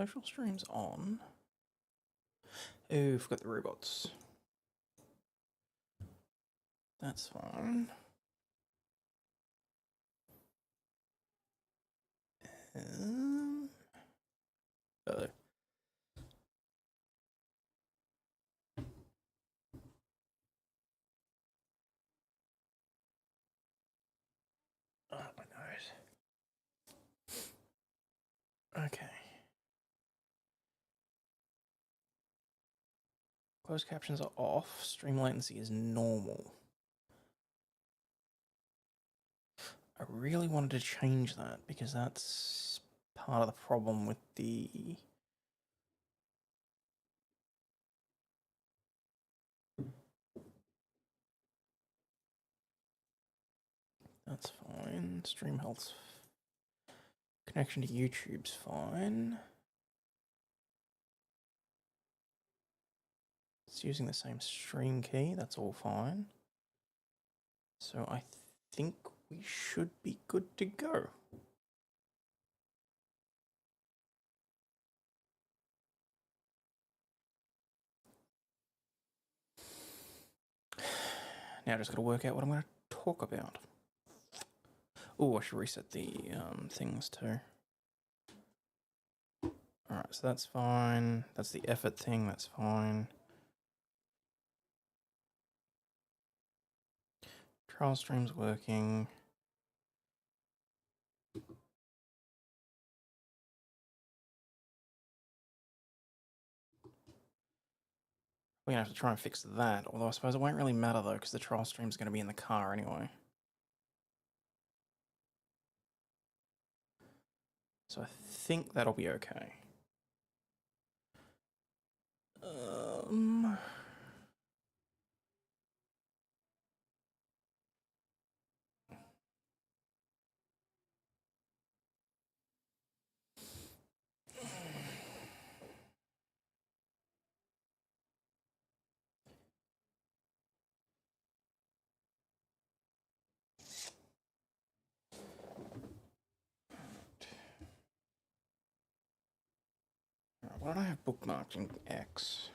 Social streams on. Oh, forgot the robots. That's fine. Oh. Oh, my nose. Okay. Closed captions are off. Stream latency is normal. I really wanted to change that because that's part of the problem with the... That's fine. Stream health's... Connection to YouTube's fine. It's using the same stream key, that's all fine. So I think we should be good to go. Now I just got to work out what I'm going to talk about. Oh, I should reset the things too. Alright, so that's fine. That's the effort thing, that's fine. Trial stream's working. We're going to have to try and fix that, although I suppose it won't really matter though, because the trial stream's going to be in the car anyway. So I think that'll be okay. Why don't I have bookmarked in X?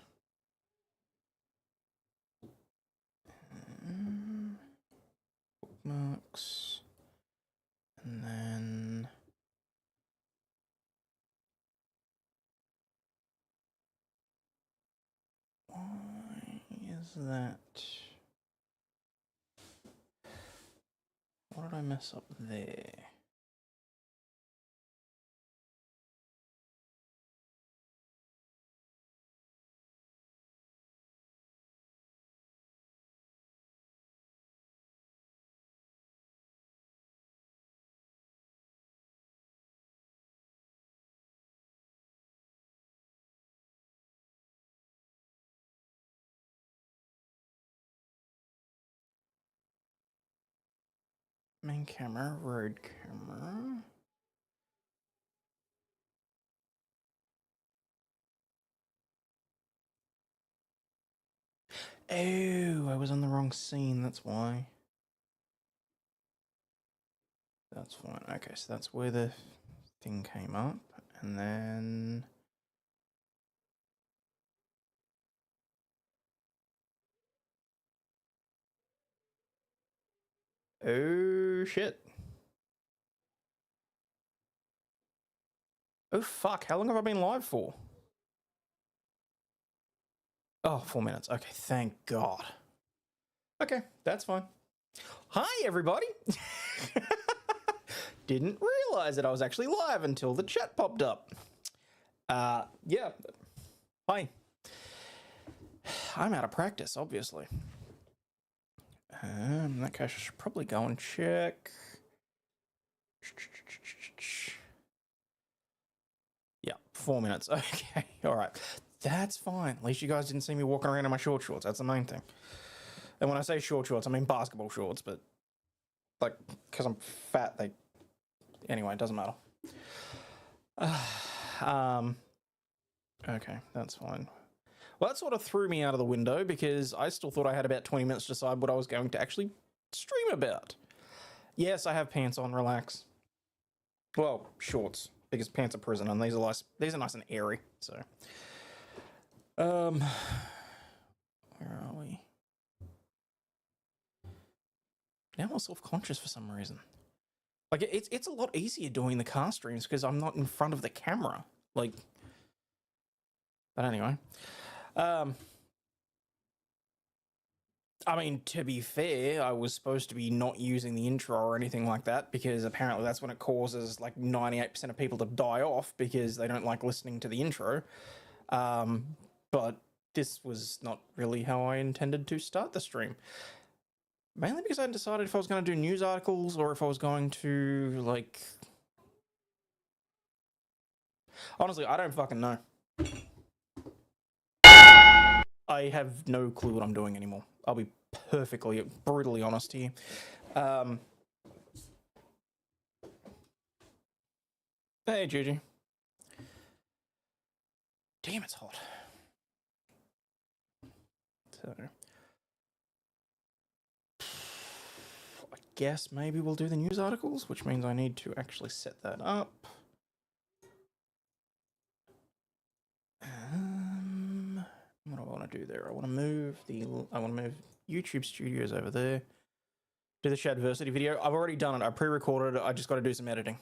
Bookmarks. And then... Why is that? What did I mess up there? Main camera, road camera. Oh, I was on the wrong scene, that's why. That's fine. Okay, so that's where the thing came up, and then... Oh, shit. Oh, fuck. How long have I been live for? Oh, 4 minutes. Okay, thank God. Okay, that's fine. Hi, everybody. Didn't realize that I was actually live until the chat popped up. Yeah. Hi. I'm out of practice, obviously. In that case, I should probably go and check. Yeah, 4 minutes. Okay, all right. That's fine. At least you guys didn't see me walking around in my short shorts. That's the main thing. And when I say short shorts, I mean basketball shorts, but like, because I'm fat, they... Anyway, it doesn't matter. Okay, that's fine. Well, that sort of threw me out of the window because I still thought I had about 20 minutes to decide what I was going to actually stream about. Yes, I have pants on, relax. Well, shorts. because pants are prison, and these are nice and airy. So, where are we? Now I'm self-conscious for some reason. Like it's a lot easier doing the car streams because I'm not in front of the camera. Like, but anyway, I mean, to be fair, I was supposed to be not using the intro or anything like that because apparently that's when it causes like 98% of people to die off because they don't like listening to the intro. But this was not really how I intended to start the stream. Mainly because I hadn't decided if I was going to do news articles or if I was going to, like... Honestly, I don't fucking know. I have no clue what I'm doing anymore. I'll be brutally honest here. Hey, Gigi. Damn, it's hot. So... I guess maybe we'll do the news articles, which means I need to actually set that up. What do I want to do there? I want to move YouTube Studios over there. Do the Shadversity video. I've already done it. I pre-recorded it. I just got to do some editing.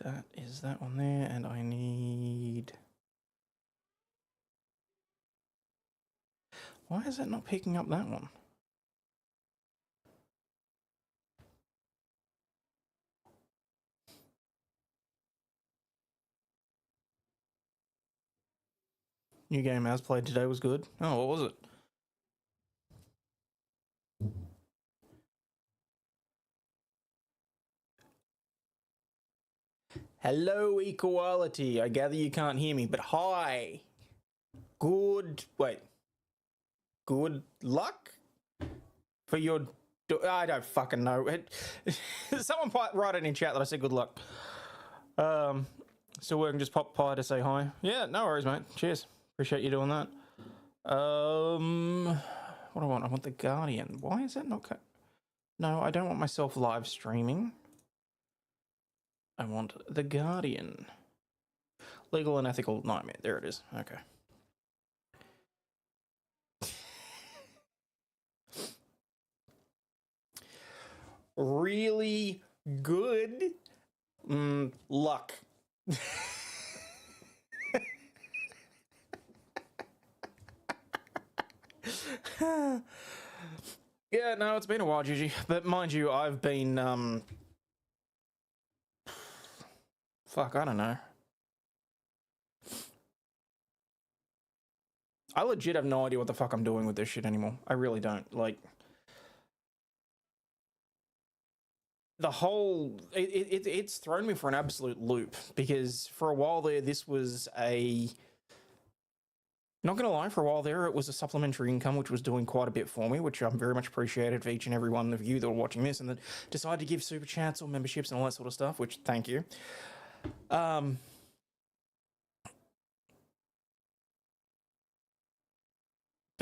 That is that one there, and I need... Why is that not picking up that one? New game as played today was good. Oh, what was it? Hello, equality. I gather you can't hear me, but hi. Good luck for your... I don't fucking know. Someone write it in chat that I said good luck. Still working, just pop by to say hi. Yeah, no worries, mate. Cheers. Appreciate you doing that. What do I want? I want the Guardian. Why is that not... No, I don't want myself live streaming. I want the Guardian. Legal and ethical nightmare. There it is. Okay. Really good luck. Yeah, no, it's been a while, Gigi. But mind you, I've been fuck, I don't know. I legit have no idea what the fuck I'm doing with this shit anymore. I really don't. Like, the whole... It's thrown me for an absolute loop, because for a while there, this was a... Not gonna lie, for a while there, it was a supplementary income, which was doing quite a bit for me, which I'm very much appreciated for each and every one of you that are watching this, and that decide to give super chats or memberships and all that sort of stuff, which, thank you. But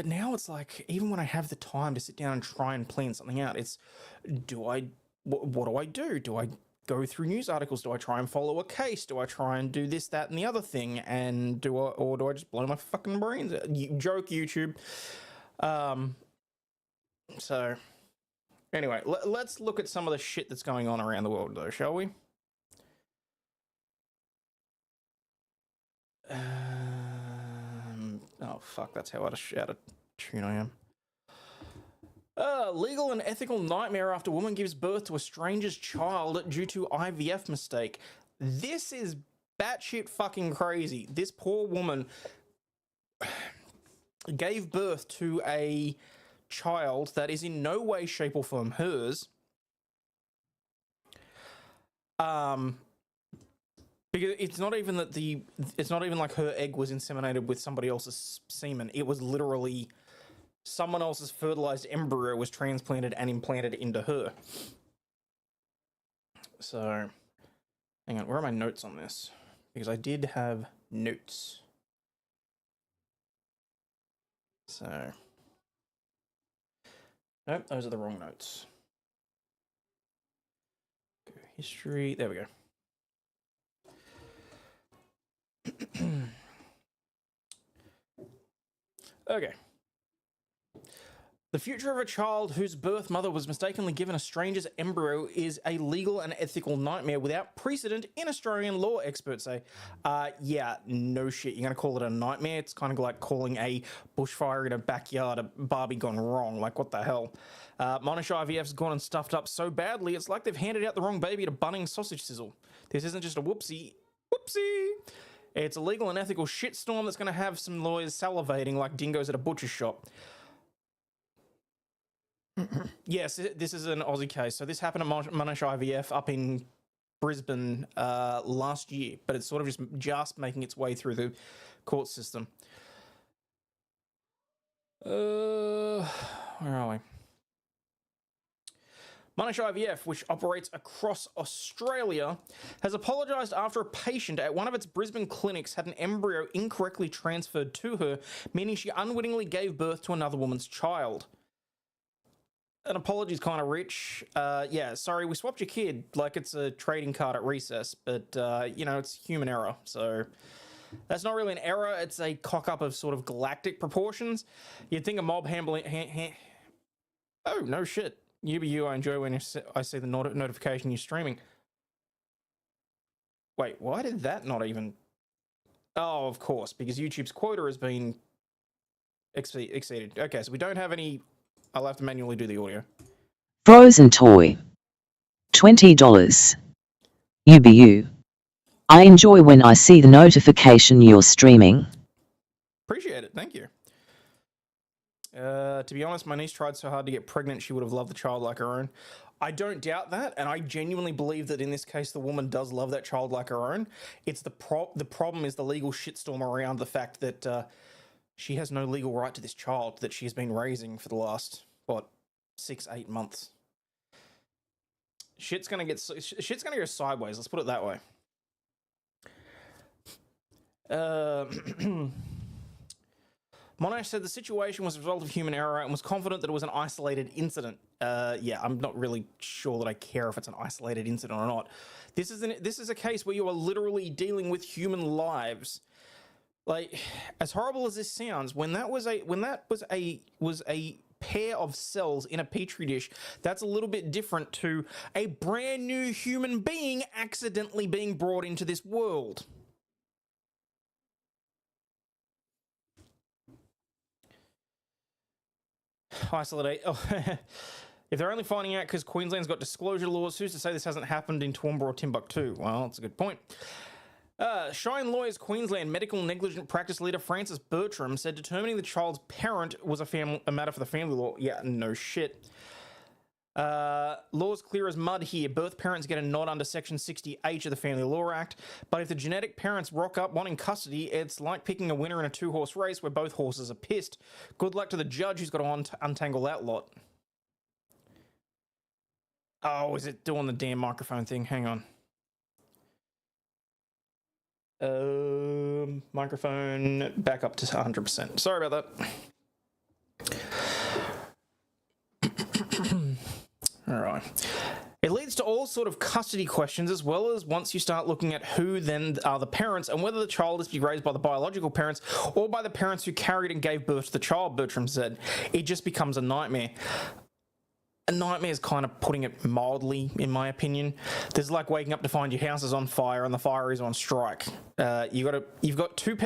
now it's like, even when I have the time to sit down and try and plan something out, it's, what do I do? Do I go through news articles? Do I try and follow a case? Do I try and do this, that, and the other thing? And do I just blow my fucking brains out? Joke, YouTube. So, anyway, let's look at some of the shit that's going on around the world, though, shall we? Oh, fuck, that's how out of tune I am. Legal and ethical nightmare after woman gives birth to a stranger's child due to IVF mistake. This is batshit fucking crazy. This poor woman gave birth to a child that is in no way, shape, or form hers. Because it's not even like her egg was inseminated with somebody else's semen. It was literally someone else's fertilized embryo was transplanted and implanted into her. So, hang on, where are my notes on this? Because I did have notes. So, nope, those are the wrong notes. History, there we go. Okay. The future of a child whose birth mother was mistakenly given a stranger's embryo is a legal and ethical nightmare without precedent in Australian law, experts say. Yeah, no shit. You're going to call it a nightmare? It's kind of like calling a bushfire in a backyard a Barbie gone wrong. Like, what the hell? Monash IVF's gone and stuffed up so badly, it's like they've handed out the wrong baby to Bunnings sausage sizzle. This isn't just a whoopsie. Whoopsie! It's a legal and ethical shitstorm that's going to have some lawyers salivating like dingoes at a butcher's shop. Yes, this is an Aussie case. So this happened at Monash IVF up in Brisbane last year, but it's sort of just making its way through the court system. Where are we? Monash IVF, which operates across Australia, has apologised after a patient at one of its Brisbane clinics had an embryo incorrectly transferred to her, meaning she unwittingly gave birth to another woman's child. An apology's kind of rich. Yeah, sorry, we swapped your kid like it's a trading card at recess, but, you know, it's human error, so... That's not really an error, it's a cock-up of sort of galactic proportions. You'd think a mob handling... Oh, no shit. You be you, I enjoy when I see the notification you're streaming. Wait, why did that not even... Oh, of course, because YouTube's quota has been exceeded. Okay, so we don't have any... I'll have to manually do the audio. Frozen toy. $20. You be you. I enjoy when I see the notification you're streaming. Appreciate it, thank you. To be honest, my niece tried so hard to get pregnant she would have loved the child like her own. I don't doubt that, and I genuinely believe that in this case the woman does love that child like her own. It's the problem is the legal shitstorm around the fact that she has no legal right to this child that she's been raising for the last, what, 6-8 months. Shit's gonna go sideways, let's put it that way. Monash said the situation was a result of human error and was confident that it was an isolated incident. Yeah, I'm not really sure that I care if it's an isolated incident or not. This is a case where you are literally dealing with human lives. Like, as horrible as this sounds, when that was a pair of cells in a petri dish, that's a little bit different to a brand new human being accidentally being brought into this world. Isolate. Oh, if they're only finding out because Queensland's got disclosure laws, who's to say this hasn't happened in Toowoomba or Timbuktu? Well, that's a good point. Shine Lawyers Queensland medical negligent practice leader Francis Bertram said determining the child's parent was a matter for the family law. Yeah, no shit. Law's clear as mud here. Birth parents get a nod under Section 60H of the Family Law Act, but if the genetic parents rock up wanting custody, it's like picking a winner in a two-horse race where both horses are pissed. Good luck to the judge who's got to untangle that lot. Oh, is it doing the damn microphone thing? Hang on. Microphone back up to 100%. Sorry about that. All right. It leads to all sort of custody questions, as well as once you start looking at who then are the parents and whether the child is to be raised by the biological parents or by the parents who carried and gave birth to the child, Bertram said. It just becomes a nightmare. A nightmare is kind of putting it mildly, in my opinion. There's like waking up to find your house is on fire and the fire is on strike. You've got two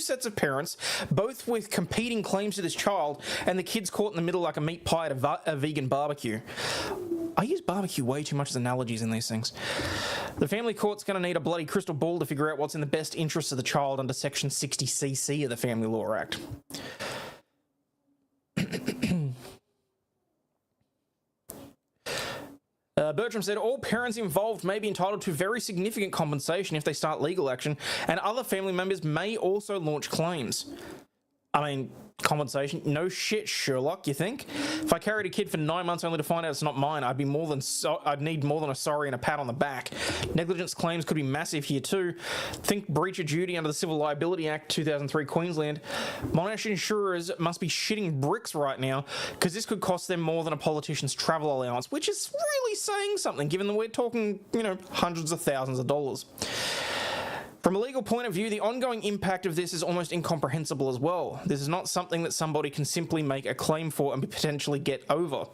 sets of parents, both with competing claims to this child, and the kid's caught in the middle like a meat pie at a vegan barbecue. I use barbecue way too much as analogies in these things. The family court's going to need a bloody crystal ball to figure out what's in the best interest of the child under Section 60cc of the Family Law Act. Bertram said all parents involved may be entitled to very significant compensation if they start legal action, and other family members may also launch claims. I mean, compensation? No shit, Sherlock, you think? If I carried a kid for 9 months only to find out it's not mine, I'd need more than a sorry and a pat on the back. Negligence claims could be massive here too. Think breach of duty under the Civil Liability Act 2003 Queensland. Monash insurers must be shitting bricks right now because this could cost them more than a politician's travel allowance, which is really saying something given that we're talking, hundreds of thousands of dollars. From a legal point of view, the ongoing impact of this is almost incomprehensible as well. This is not something that somebody can simply make a claim for and potentially get over.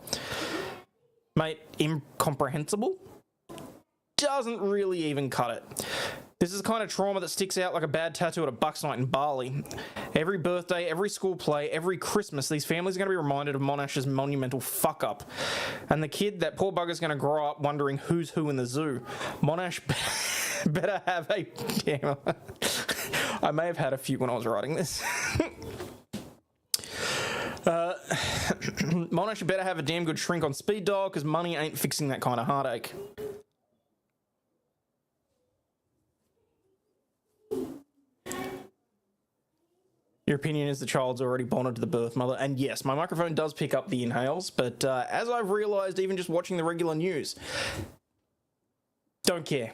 Mate, incomprehensible? Doesn't really even cut it. This is the kind of trauma that sticks out like a bad tattoo at a Bucks night in Bali. Every birthday, every school play, every Christmas, these families are going to be reminded of Monash's monumental fuck-up. And the kid, that poor bugger's going to grow up wondering who's who in the zoo. Monash better have a... Damn, I may have had a few when I was writing this. Monash better have a damn good shrink on speed dial because money ain't fixing that kind of heartache. Your opinion is the child's already bonded to the birth mother, and yes, my microphone does pick up the inhales, but as I've realised even just watching the regular news, don't care.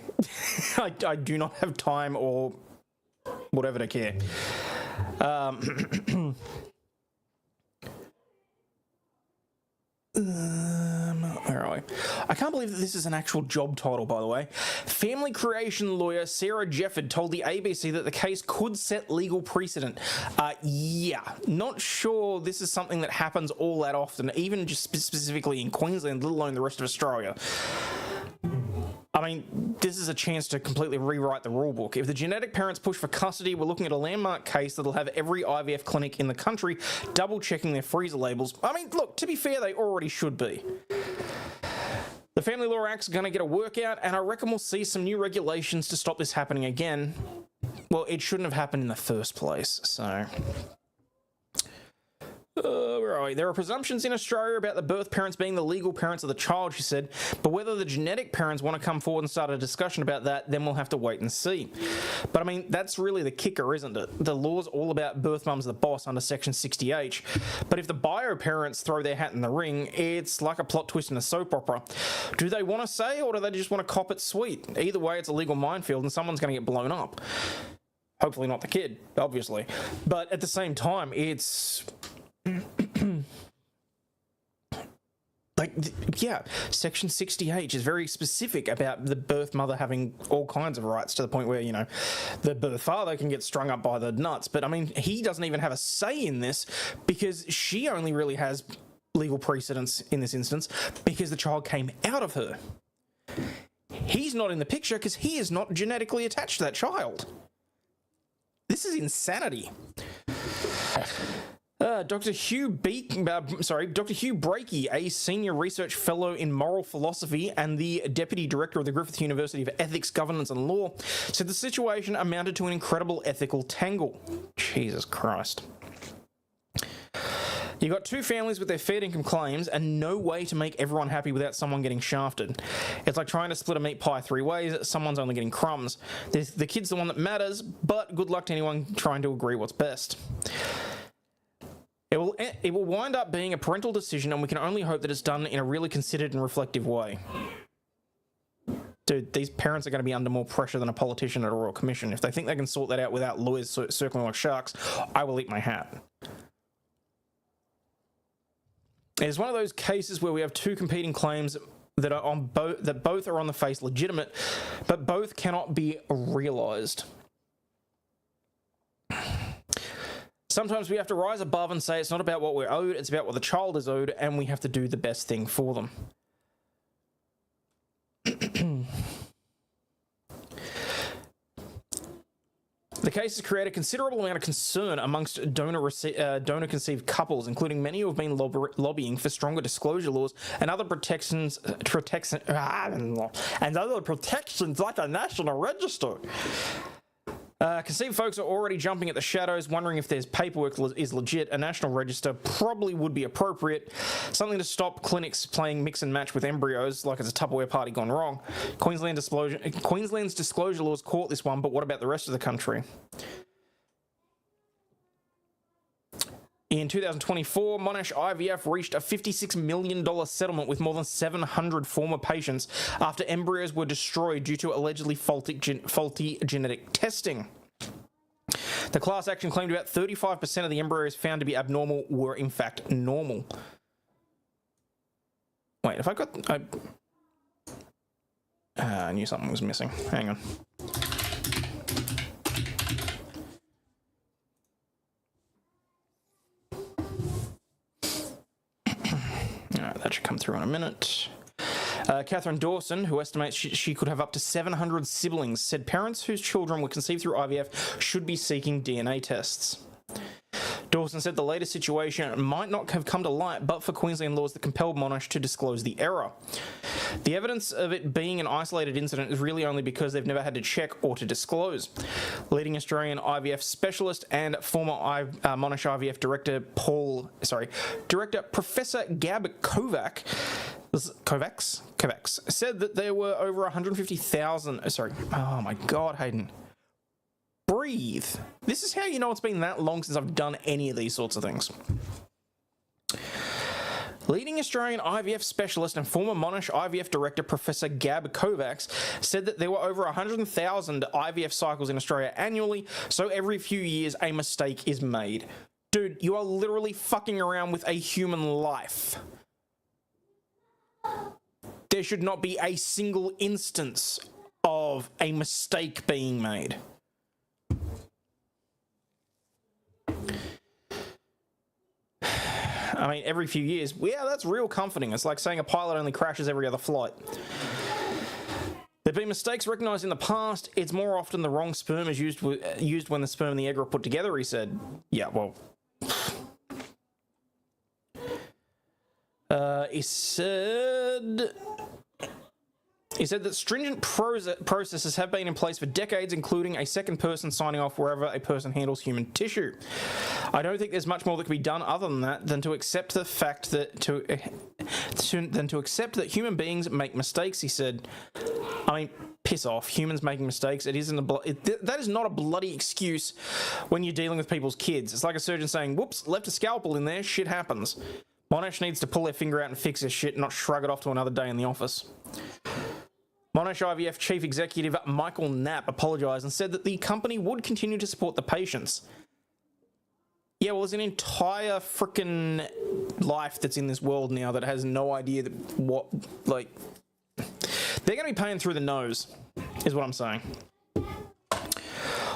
I do not have time or whatever to care. Where are we? I can't believe that this is an actual job title, by the way. Family creation lawyer Sarah Jefford told the ABC that the case could set legal precedent. Yeah, not sure this is something that happens all that often, even just specifically in Queensland, let alone the rest of Australia. I mean, this is a chance to completely rewrite the rulebook. If the genetic parents push for custody, we're looking at a landmark case that'll have every IVF clinic in the country double-checking their freezer labels. I mean, look, to be fair, they already should be. The Family Law Act's going to get a workout, and I reckon we'll see some new regulations to stop this happening again. Well, it shouldn't have happened in the first place, so... where are we? There are presumptions in Australia about the birth parents being the legal parents of the child, she said, but whether the genetic parents want to come forward and start a discussion about that, then we'll have to wait and see. But I mean, that's really the kicker, isn't it? The law's all about birth mum's the boss under Section 60H, but if the bio parents throw their hat in the ring, it's like a plot twist in a soap opera. Do they want to say, or do they just want to cop it sweet? Either way, it's a legal minefield and someone's going to get blown up. Hopefully not the kid, obviously. But at the same time, it's... yeah, Section 60H is very specific about the birth mother having all kinds of rights to the point where, the birth father can get strung up by the nuts. But, I mean, he doesn't even have a say in this because she only really has legal precedence in this instance because the child came out of her. He's not in the picture because he is not genetically attached to that child. This is insanity. Dr. Hugh Breakey, a senior research fellow in moral philosophy and the deputy director of the Griffith University of Ethics, Governance and Law, said the situation amounted to an incredible ethical tangle. Jesus Christ. You got two families with their fair income claims and no way to make everyone happy without someone getting shafted. It's like trying to split a meat pie three ways, someone's only getting crumbs. The kid's the one that matters, but good luck to anyone trying to agree what's best. It will wind up being a parental decision, and we can only hope that it's done in a really considered and reflective way. Dude, these parents are going to be under more pressure than a politician at a royal commission. If they think they can sort that out without lawyers circling like sharks, I will eat my hat. It's one of those cases where we have two competing claims that are on both are on the face legitimate, but both cannot be realised. Sometimes we have to rise above and say it's not about what we're owed, it's about what the child is owed, and we have to do the best thing for them. The case has created a considerable amount of concern amongst donor-conceived couples, including many who have been lobbying for stronger disclosure laws and other protections like a national register. Conceived folks are already jumping at the shadows, wondering if there's paperwork is legit. A national register probably would be appropriate. Something to stop clinics playing mix and match with embryos like it's a Tupperware party gone wrong. Queensland's disclosure laws caught this one, but what about the rest of the country? In 2024, Monash IVF reached a $56 million settlement with more than 700 former patients after embryos were destroyed due to allegedly faulty genetic testing. The class action claimed about 35% of the embryos found to be abnormal were in fact normal. Wait, if I knew something was missing. Hang on. That should come through in a minute. Catherine Dawson, who estimates she could have up to 700 siblings, said parents whose children were conceived through IVF should be seeking DNA tests. Dawson said the latest situation might not have come to light but for Queensland laws that compelled Monash to disclose the error. The evidence of it being an isolated incident is really only because they've never had to check or to disclose. Leading Australian IVF specialist and former Monash IVF director Professor Gab Kovacs said that there were over 150,000. Oh my God, Hayden. Breathe. This is how you know it's been that long since I've done any of these sorts of things. Leading Australian IVF specialist and former Monash IVF director Professor Gab Kovacs said that there were over 100,000 IVF cycles in Australia annually, so every few years a mistake is made. Dude, you are literally fucking around with a human life. There should not be a single instance of a mistake being made. I mean, every few years, yeah, that's real comforting. It's like saying a pilot only crashes every other flight. There have been mistakes recognised in the past. It's more often the wrong sperm is used when the sperm and the egg are put together, he said. Yeah, well... He said that stringent processes have been in place for decades, including a second person signing off wherever a person handles human tissue. I don't think there's much more that can be done other than that than to accept the fact that accept that human beings make mistakes, he said. I mean, piss off. Humans making mistakes. That is not a bloody excuse when you're dealing with people's kids. It's like a surgeon saying, whoops, left a scalpel in there, shit happens. Monash needs to pull their finger out and fix this shit, not shrug it off to another day in the office. Monash IVF Chief Executive Michael Knapp apologised and said that the company would continue to support the patients. Yeah, well, there's an entire frickin' life that's in this world now that has no idea that they're going to be paying through the nose, is what I'm saying.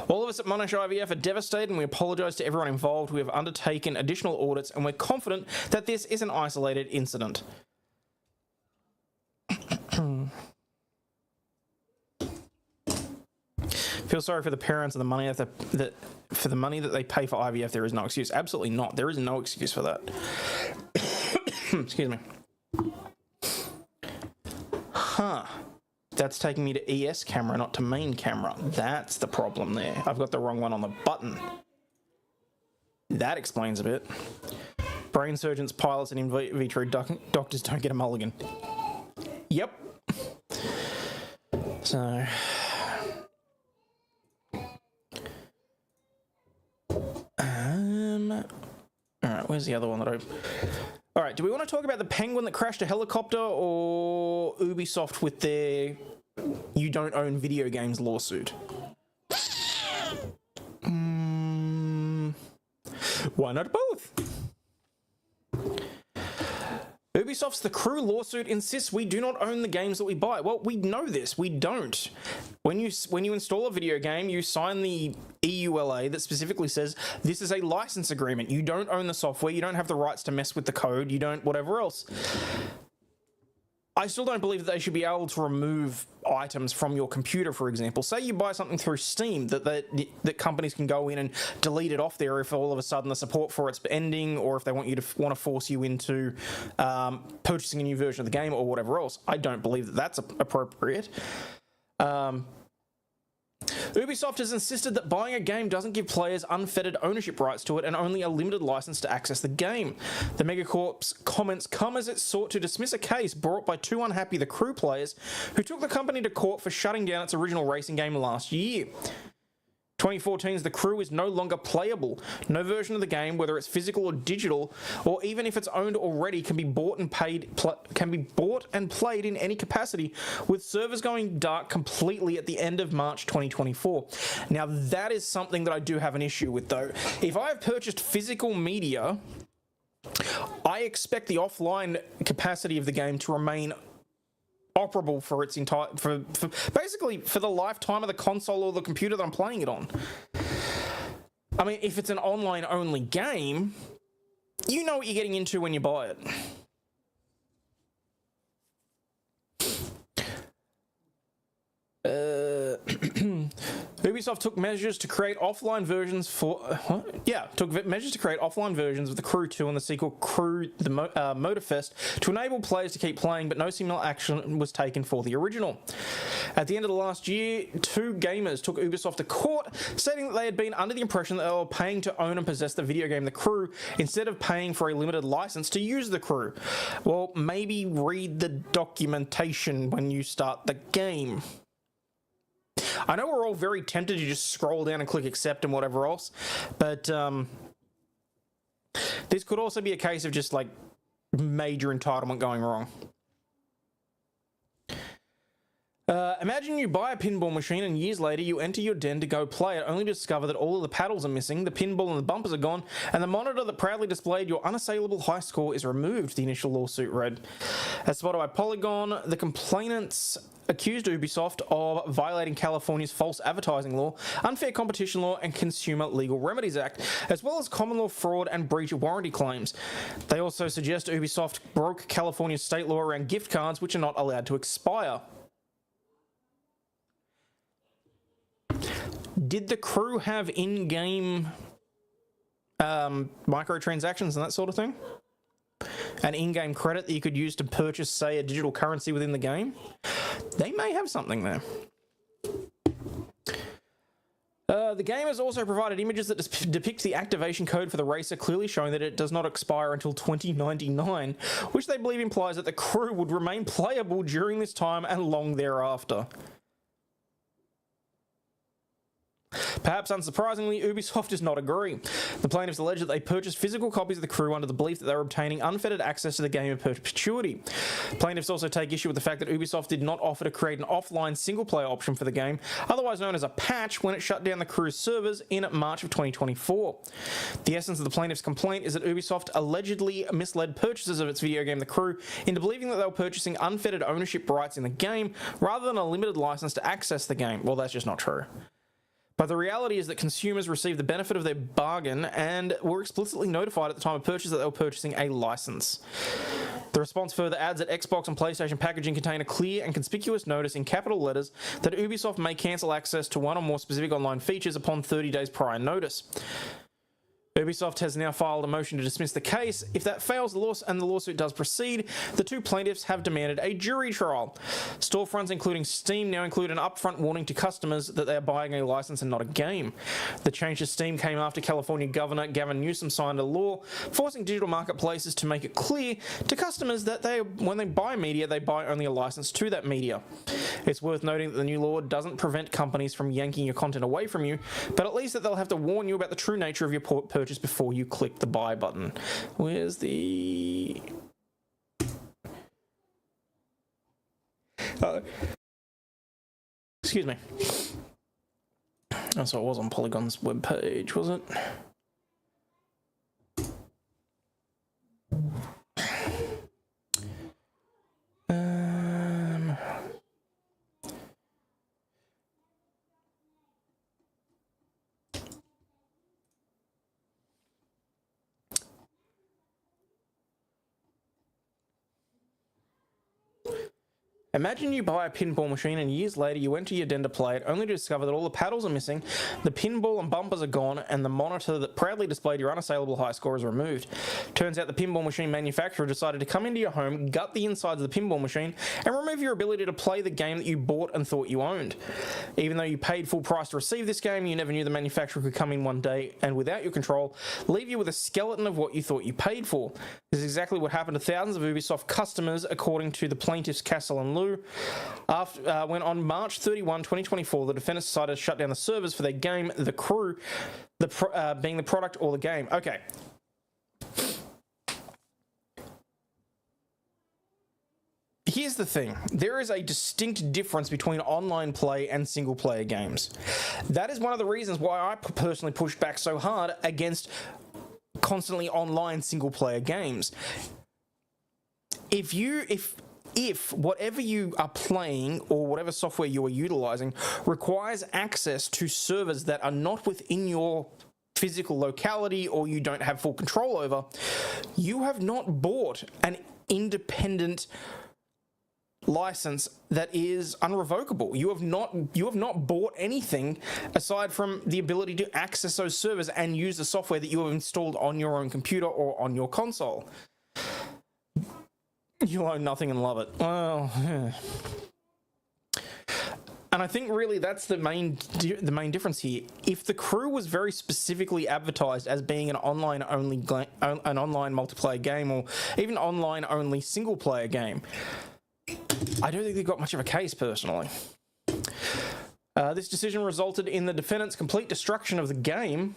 All of us at Monash IVF are devastated and we apologise to everyone involved. We have undertaken additional audits and we're confident that this is an isolated incident. Feel sorry for the parents and the money for the money that they pay for IVF. There is no excuse. Absolutely not. There is no excuse for that. Excuse me. Huh. That's taking me to ES camera, not to main camera. That's the problem there. I've got the wrong one on the button. That explains a bit. Brain surgeons, pilots, and in vitro doctors don't get a mulligan. Yep. So... Alright, where's the other one that I... Alright, do we want to talk about the penguin that crashed a helicopter or Ubisoft with their you don't own video games lawsuit? Why not both? Ubisoft's The Crew lawsuit insists we do not own the games that we buy. Well, we know this. We don't. When you install a video game, you sign the EULA that specifically says this is a license agreement. You don't own the software. You don't have the rights to mess with the code. You don't whatever else. I still don't believe that they should be able to remove items from your computer, for example. Say you buy something through Steam that companies can go in and delete it off there if all of a sudden the support for it's ending or if they want to force you into purchasing a new version of the game or whatever else. I don't believe that that's appropriate. Ubisoft has insisted that buying a game doesn't give players unfettered ownership rights to it and only a limited license to access the game. The Megacorp's comments come as it sought to dismiss a case brought by two unhappy The Crew players who took the company to court for shutting down its original racing game last year. 2014's The Crew is no longer playable. No version of the game, whether it's physical or digital, or even if it's owned already, can be bought and played in any capacity, with servers going dark completely at the end of March 2024. Now, that is something that I do have an issue with, though. If I have purchased physical media, I expect the offline capacity of the game to remain operable for its entire, for basically for the lifetime of the console or the computer that I'm playing it on. I mean, if it's an online only game, you know what you're getting into when you buy it. Ubisoft took measures to create offline versions for measures to create offline versions of The Crew 2 and the sequel Crew the Motorfest to enable players to keep playing, but no similar action was taken for the original. At the end of the last year, 2 gamers took Ubisoft to court, stating that they had been under the impression that they were paying to own and possess the video game The Crew instead of paying for a limited license to use The Crew. Well, maybe read the documentation when you start the game. I know we're all very tempted to just scroll down and click accept and whatever else, but this could also be a case of just like major entitlement going wrong. Imagine you buy a pinball machine and years later you enter your den to go play it, only to discover that all of the paddles are missing, the pinball and the bumpers are gone, and the monitor that proudly displayed your unassailable high score is removed, the initial lawsuit read. As spotted by Polygon, the complainants accused Ubisoft of violating California's false advertising law, unfair competition law, and Consumer Legal Remedies Act, as well as common law fraud and breach of warranty claims. They also suggest Ubisoft broke California's state law around gift cards, which are not allowed to expire. Did The Crew have in-game microtransactions and that sort of thing? An in-game credit that you could use to purchase, say, a digital currency within the game? They may have something there. The game has also provided images that depict the activation code for the racer, clearly showing that it does not expire until 2099, which they believe implies that The Crew would remain playable during this time and long thereafter. Perhaps unsurprisingly, Ubisoft does not agree. The plaintiffs allege that they purchased physical copies of The Crew under the belief that they were obtaining unfettered access to the game in perpetuity. Plaintiffs also take issue with the fact that Ubisoft did not offer to create an offline single-player option for the game, otherwise known as a patch, when it shut down the Crew's servers in March of 2024. The essence of the plaintiff's complaint is that Ubisoft allegedly misled purchasers of its video game The Crew into believing that they were purchasing unfettered ownership rights in the game rather than a limited license to access the game. Well, that's just not true. But the reality is that consumers received the benefit of their bargain and were explicitly notified at the time of purchase that they were purchasing a license. The response further adds that Xbox and PlayStation packaging contain a clear and conspicuous notice in capital letters that Ubisoft may cancel access to one or more specific online features upon 30 days prior notice. Ubisoft has now filed a motion to dismiss the case. If that fails, the lawsuit does proceed, the 2 plaintiffs have demanded a jury trial. Storefronts, including Steam, now include an upfront warning to customers that they are buying a license and not a game. The change to Steam came after California Governor Gavin Newsom signed a law forcing digital marketplaces to make it clear to customers that when they buy media, they buy only a license to that media. It's worth noting that the new law doesn't prevent companies from yanking your content away from you, but at least that they'll have to warn you about the true nature of your purchase before you click the buy button. Where's the... excuse me. Oh, so it was on Polygon's webpage, was it? Imagine you buy a pinball machine and years later you enter your den to play it, only to discover that all the paddles are missing, the pinball and bumpers are gone, and the monitor that proudly displayed your unassailable high score is removed. Turns out the pinball machine manufacturer decided to come into your home, gut the insides of the pinball machine, and remove your ability to play the game that you bought and thought you owned. Even though you paid full price to receive this game, you never knew the manufacturer could come in one day and, without your control, leave you with a skeleton of what you thought you paid for. This is exactly what happened to thousands of Ubisoft customers, according to the plaintiffs Castle and Lou, blue. When on March 31, 2024, the defendants decided to shut down the servers for their game, The Crew, being the product or the game. Okay. Here's the thing. There is a distinct difference between online play and single-player games. That is one of the reasons why I personally pushed back so hard against constantly online single-player games. If whatever you are playing or whatever software you are utilizing requires access to servers that are not within your physical locality or you don't have full control over, you have not bought an independent license that is unrevocable. You have not bought anything aside from the ability to access those servers and use the software that you have installed on your own computer or on your console. You'll own nothing and love it. Well, yeah. And I think really that's the main difference here. If The Crew was very specifically advertised as being an online multiplayer game, or even online only single player game, I don't think they've got much of a case, personally. This decision resulted in the defendants' complete destruction of the game,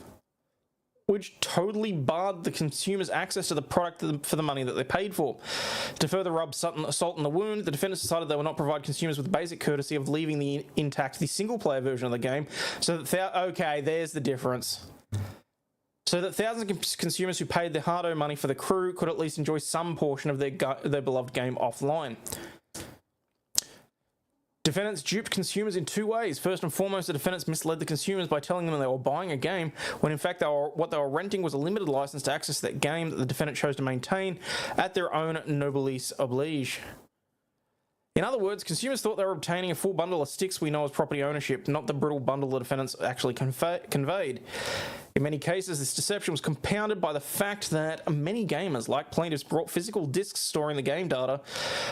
which totally barred the consumers' access to the product for the money that they paid for. To further rub salt in the wound, the defendants decided they would not provide consumers with the basic courtesy of leaving intact the single-player version of the game, so that okay, there's the difference. So that thousands of consumers who paid their hard-earned money for The Crew could at least enjoy some portion of their beloved game offline. Defendants duped consumers in two ways. First and foremost, the defendants misled the consumers by telling them they were buying a game, when in fact what they were renting was a limited license to access that game that the defendant chose to maintain at their own noblesse oblige. In other words, consumers thought they were obtaining a full bundle of sticks we know as property ownership, not the brittle bundle the defendants actually conveyed. In many cases, this deception was compounded by the fact that many gamers, like plaintiffs, brought physical discs storing the game data,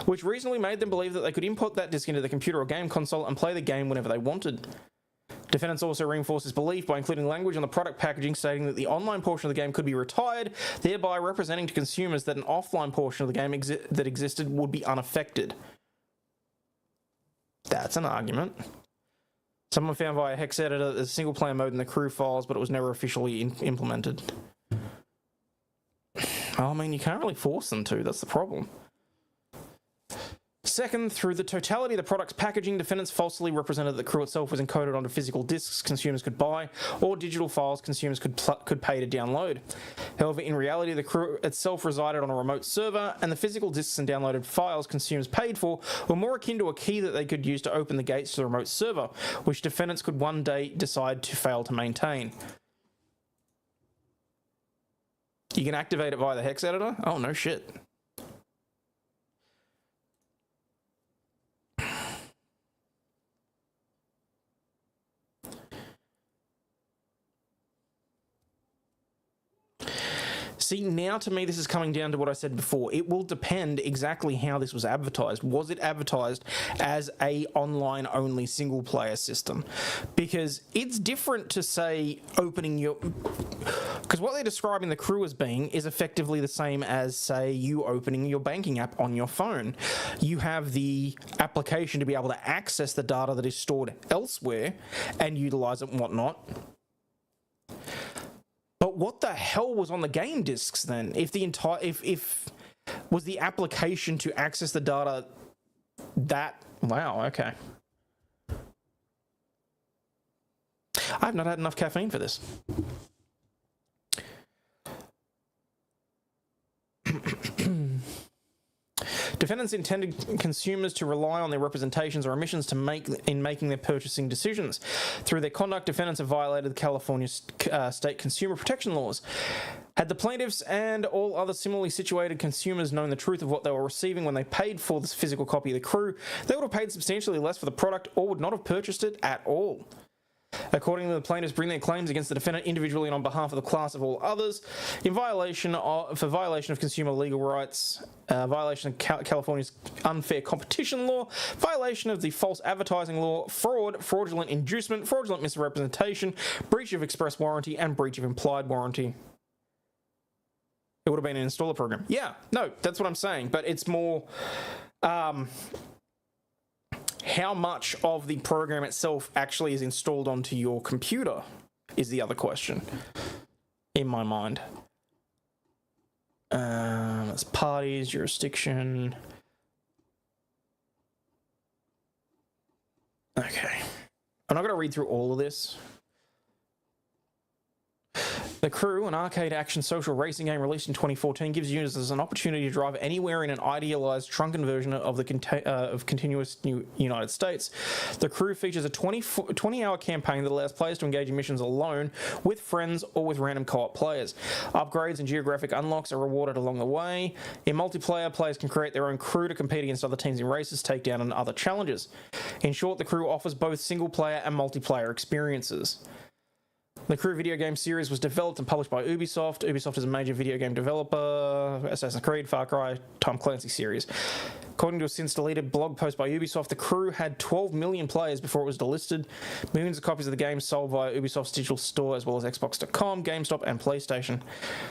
which reasonably made them believe that they could input that disc into the computer or game console and play the game whenever they wanted. Defendants also reinforced this belief by including language on the product packaging stating that the online portion of the game could be retired, thereby representing to consumers that an offline portion of the game that existed would be unaffected. That's an argument. Someone found via hex editor there's a single-player mode in The Crew files, but it was never officially implemented. Well, I mean, you can't really force them to. That's the problem. Second, through the totality of the product's packaging, defendants falsely represented that The Crew itself was encoded onto physical discs consumers could buy, or digital files consumers could pay to download. However, in reality, The Crew itself resided on a remote server, and the physical discs and downloaded files consumers paid for were more akin to a key that they could use to open the gates to the remote server, which defendants could one day decide to fail to maintain. You can activate it via the hex editor? Oh, no shit. See, now to me this is coming down to what I said before. It will depend exactly how this was advertised. Was it advertised as a online only single player system? Because it's different to say opening your... Because what they're describing The Crew as being is effectively the same as, say, you opening your banking app on your phone. You have the application to be able to access the data that is stored elsewhere and utilize it and whatnot. But what the hell was on the game discs then? If the entire if was the application to access the data that wow, okay. I've not had enough caffeine for this. Defendants intended consumers to rely on their representations or omissions in making their purchasing decisions. Through their conduct, defendants have violated the California state consumer protection laws. Had the plaintiffs and all other similarly situated consumers known the truth of what they were receiving when they paid for this physical copy of The Crew, they would have paid substantially less for the product or would not have purchased it at all. Accordingly, the plaintiffs bring their claims against the defendant individually and on behalf of the class of all others for violation of consumer legal rights, violation of California's unfair competition law, violation of the false advertising law, fraud, fraudulent inducement, fraudulent misrepresentation, breach of express warranty, and breach of implied warranty. It would have been an installer program. Yeah, no, that's what I'm saying, but it's more... How much of the program itself actually is installed onto your computer is the other question in my mind. That's parties, jurisdiction. Okay. I'm not going to read through all of this. The Crew, an arcade action social racing game released in 2014, gives users an opportunity to drive anywhere in an idealized shrunken version of the continuous United States. The Crew features a 20-hour campaign that allows players to engage in missions alone, with friends, or with random co-op players. Upgrades and geographic unlocks are rewarded along the way. In multiplayer, players can create their own crew to compete against other teams in races, takedown, and other challenges. In short, the Crew offers both single-player and multiplayer experiences. The Crew video game series was developed and published by Ubisoft. Ubisoft is a major video game developer. Assassin's Creed, Far Cry, Tom Clancy series. According to a since-deleted blog post by Ubisoft, the Crew had 12 million players before it was delisted. Millions of copies of the game sold via Ubisoft's digital store, as well as Xbox.com, GameStop, and PlayStation.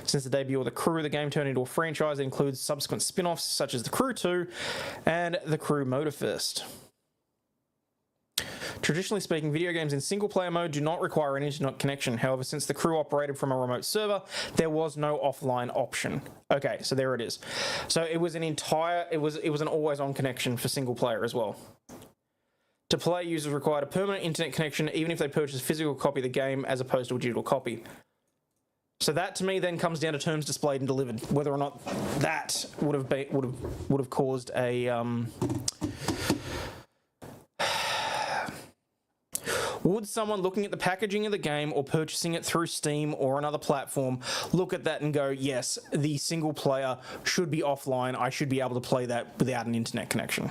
Since the debut of the Crew, the game turned into a franchise that includes subsequent spin-offs such as the Crew 2 and the Crew Motorfest. Traditionally speaking, video games in single-player mode do not require an internet connection. However, since the Crew operated from a remote server, there was no offline option. Okay, so there it is. So it was an always-on connection for single-player as well. To play, users required a permanent internet connection, even if they purchased a physical copy of the game as opposed to a digital copy. So that, to me, then comes down to terms displayed and delivered. Whether or not that would have caused a Would someone looking at the packaging of the game or purchasing it through Steam or another platform look at that and go, yes, the single player should be offline, I should be able to play that without an internet connection?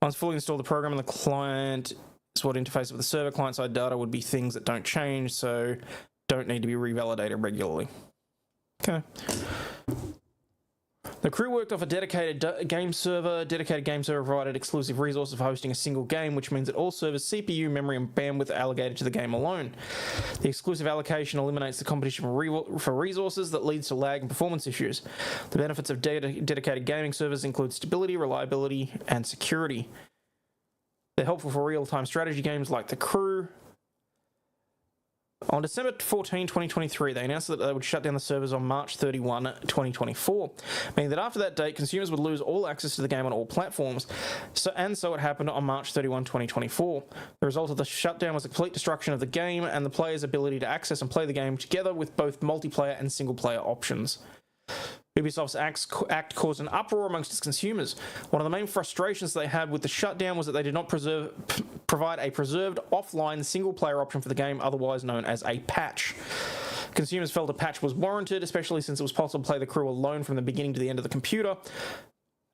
Once fully installed, the program and the client sort of interface with the server, client-side data would be things that don't change, so don't need to be revalidated regularly. Okay. The Crew worked off a dedicated game server. Dedicated game server provided exclusive resources for hosting a single game, which means that all servers' CPU, memory, and bandwidth are allocated to the game alone. The exclusive allocation eliminates the competition for resources that leads to lag and performance issues. The benefits of dedicated gaming servers include stability, reliability, and security. They're helpful for real-time strategy games like The Crew. On December 14, 2023, they announced that they would shut down the servers on March 31, 2024, meaning that after that date, consumers would lose all access to the game on all platforms. So it happened on March 31, 2024. The result of the shutdown was a complete destruction of the game and the player's ability to access and play the game together with both multiplayer and single-player options. Ubisoft's act caused an uproar amongst its consumers. One of the main frustrations they had with the shutdown was that they did not provide a preserved offline single-player option for the game, otherwise known as a patch. Consumers felt a patch was warranted, especially since it was possible to play the Crew alone from the beginning to the end of the computer,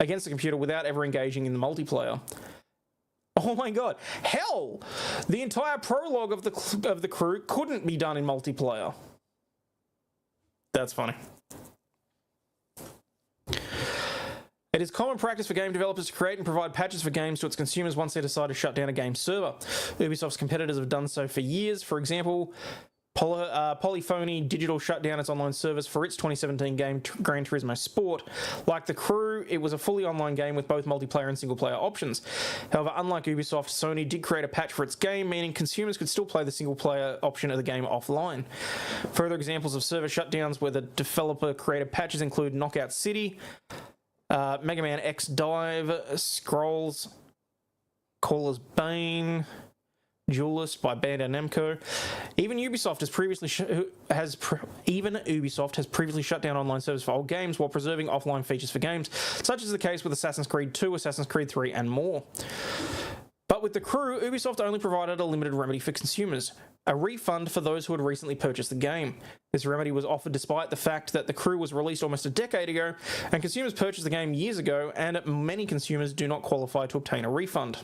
against the computer without ever engaging in the multiplayer. Oh my god. Hell! The entire prologue of the Crew couldn't be done in multiplayer. That's funny. It is common practice for game developers to create and provide patches for games to its consumers once they decide to shut down a game server. Ubisoft's competitors have done so for years. For example, Polyphony Digital shut down its online service for its 2017 game Gran Turismo Sport. Like The Crew, it was a fully online game with both multiplayer and single-player options. However, unlike Ubisoft, Sony did create a patch for its game, meaning consumers could still play the single-player option of the game offline. Further examples of server shutdowns where the developer created patches include Knockout City, Mega Man X Dive, Scrolls, Caller's Bane, Duelist by Bandai Namco. Even Ubisoft has previously shut down online servers for old games while preserving offline features for games, such as the case with Assassin's Creed 2, Assassin's Creed 3, and more. But with The Crew, Ubisoft only provided a limited remedy for consumers: a refund for those who had recently purchased the game. This remedy was offered despite the fact that The Crew was released almost a decade ago, and consumers purchased the game years ago, and many consumers do not qualify to obtain a refund.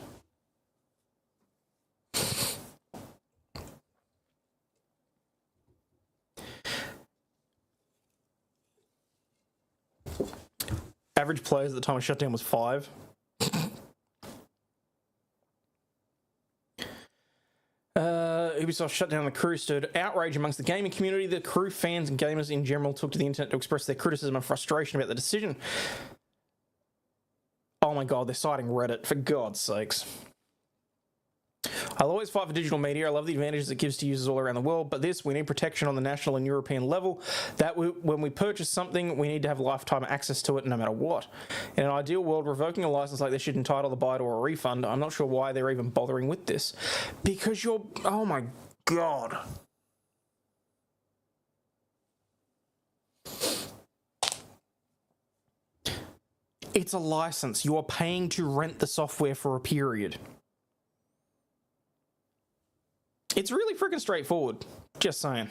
Average players at the time of shutdown was 5. Ubisoft shut down The Crew stirred outrage amongst the gaming community. The Crew fans and gamers in general took to the internet to express their criticism and frustration about the decision. Oh my god, they're citing Reddit, for God's sakes. I'll always fight for digital media. I love the advantages it gives to users all around the world, but we need protection on the national and European level. When we purchase something, we need to have lifetime access to it no matter what. In an ideal world, revoking a license like this should entitle the buyer to a refund. I'm not sure why they're even bothering with this. Because oh my god. It's a license. You are paying to rent the software for a period. It's really freaking straightforward. Just saying.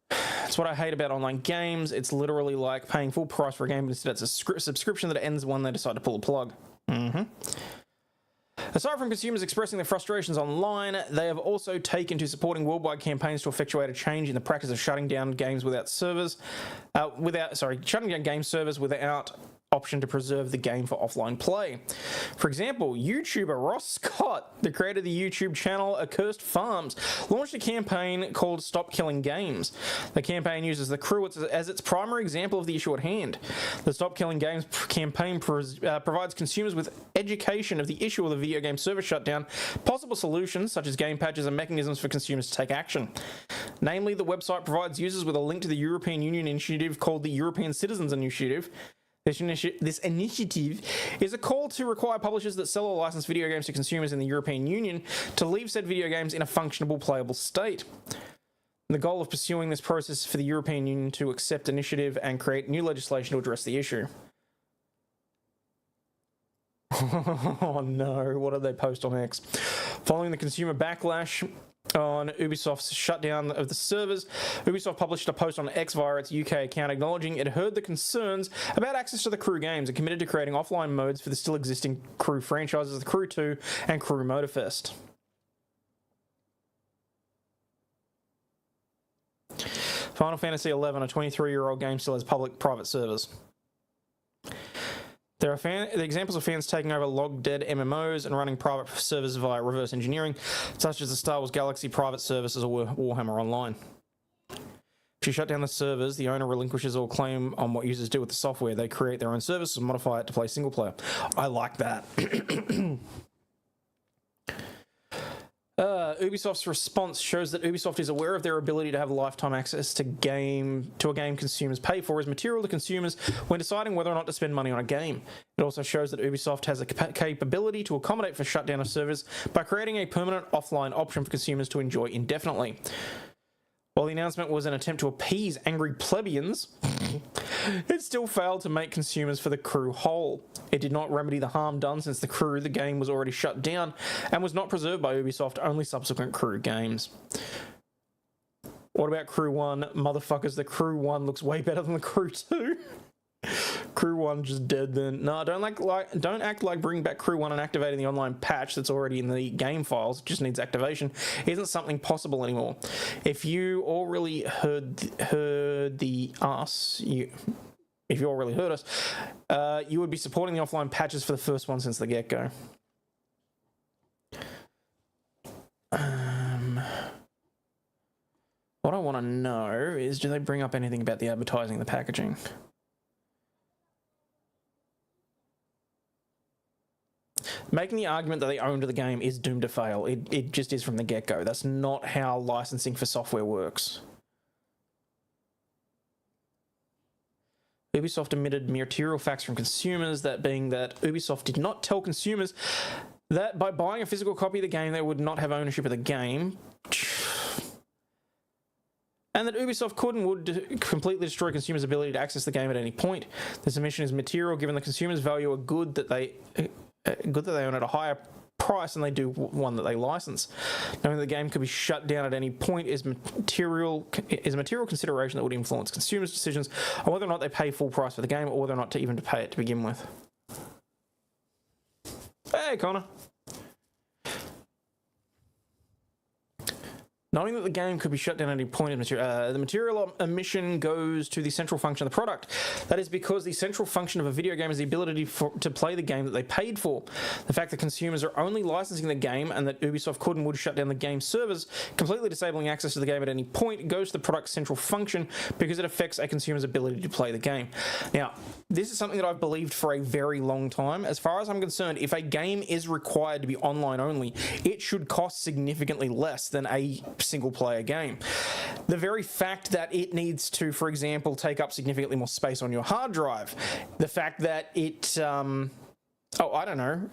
That's what I hate about online games. It's literally like paying full price for a game, but instead it's a subscription that ends when they decide to pull the plug. Aside from consumers expressing their frustrations online, they have also taken to supporting worldwide campaigns to effectuate a change in the practice of shutting down games without servers, shutting down game servers without option to preserve the game for offline play. For example, YouTuber Ross Scott, the creator of the YouTube channel Accursed Farms, launched a campaign called Stop Killing Games. The campaign uses The Crew as its primary example of the issue at hand. The Stop Killing Games campaign provides consumers with education of the issue of the video game server shutdown, possible solutions such as game patches and mechanisms for consumers to take action. Namely, the website provides users with a link to the European Union initiative called the European Citizens Initiative. This initiative is a call to require publishers that sell or license video games to consumers in the European Union to leave said video games in a functionable, playable state. The goal of pursuing this process is for the European Union to accept initiative and create new legislation to address the issue. Oh no, what did they post on X? Following the consumer backlash on Ubisoft's shutdown of the servers, Ubisoft published a post on X via its UK account acknowledging it heard the concerns about access to the Crew games and committed to creating offline modes for the still existing Crew franchises, the Crew 2 and Crew Motorfest. Final Fantasy XI, a 23-year-old game, still has private servers. There are the examples of fans taking over log-dead MMOs and running private servers via reverse engineering, such as the Star Wars Galaxy private services or Warhammer Online. If you shut down the servers, the owner relinquishes all claim on what users do with the software. They create their own services and modify it to play single player. I like that. Ubisoft's response shows that Ubisoft is aware of their ability to have lifetime access to a game consumers pay for as material to consumers when deciding whether or not to spend money on a game. It also shows that Ubisoft has a capability to accommodate for shutdown of servers by creating a permanent offline option for consumers to enjoy indefinitely. While the announcement was an attempt to appease angry plebeians, it still failed to make consumers for the Crew whole. It did not remedy the harm done since the Crew, the game, was already shut down and was not preserved by Ubisoft, only subsequent Crew games. What about Crew 1? Motherfuckers, the Crew 1 looks way better than the Crew 2. Crew 1 just dead then. No, don't act like bringing back Crew 1 and activating the online patch that's already in the game files, just needs activation, isn't something possible anymore. If you all really heard us, you would be supporting the offline patches for the first one since the get-go. What I want to know is, do they bring up anything about the advertising, the packaging? Making the argument that they owned the game is doomed to fail. It just is from the get-go. That's not how licensing for software works. Ubisoft admitted material facts from consumers, that being that Ubisoft did not tell consumers that by buying a physical copy of the game, they would not have ownership of the game. And that Ubisoft could and would completely destroy consumers' ability to access the game at any point. This omission is material given the consumers value a good that they own at a higher price than they do one that they license. Knowing the game could be shut down at any point is a material consideration that would influence consumers' decisions on whether or not they pay full price for the game or whether or not to even pay it to begin with. Hey, Connor. Knowing that the game could be shut down at any point, the material omission goes to the central function of the product. That is because the central function of a video game is the ability to play the game that they paid for. The fact that consumers are only licensing the game and that Ubisoft could and would shut down the game's servers, completely disabling access to the game at any point, goes to the product's central function because it affects a consumer's ability to play the game. Now, this is something that I've believed for a very long time. As far as I'm concerned, if a game is required to be online only, it should cost significantly less than a single player game. The very fact that it needs to, for example, take up significantly more space on your hard drive, the fact that it, I don't know,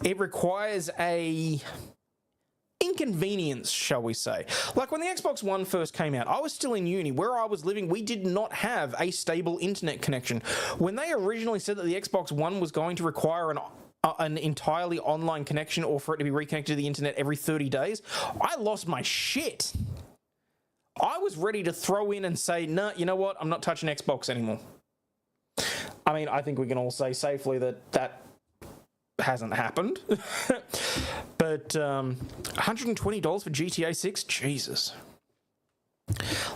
it requires a inconvenience, shall we say. Like when the Xbox One first came out, I was still in uni. Where I was living, we did not have a stable internet connection. When they originally said that the Xbox One was going to require an entirely online connection or for it to be reconnected to the internet every 30 days, I lost my shit. I was ready to throw in and say, nah, you know what? I'm not touching Xbox anymore. I mean, I think we can all say safely that that hasn't happened. But $120 for GTA 6? Jesus.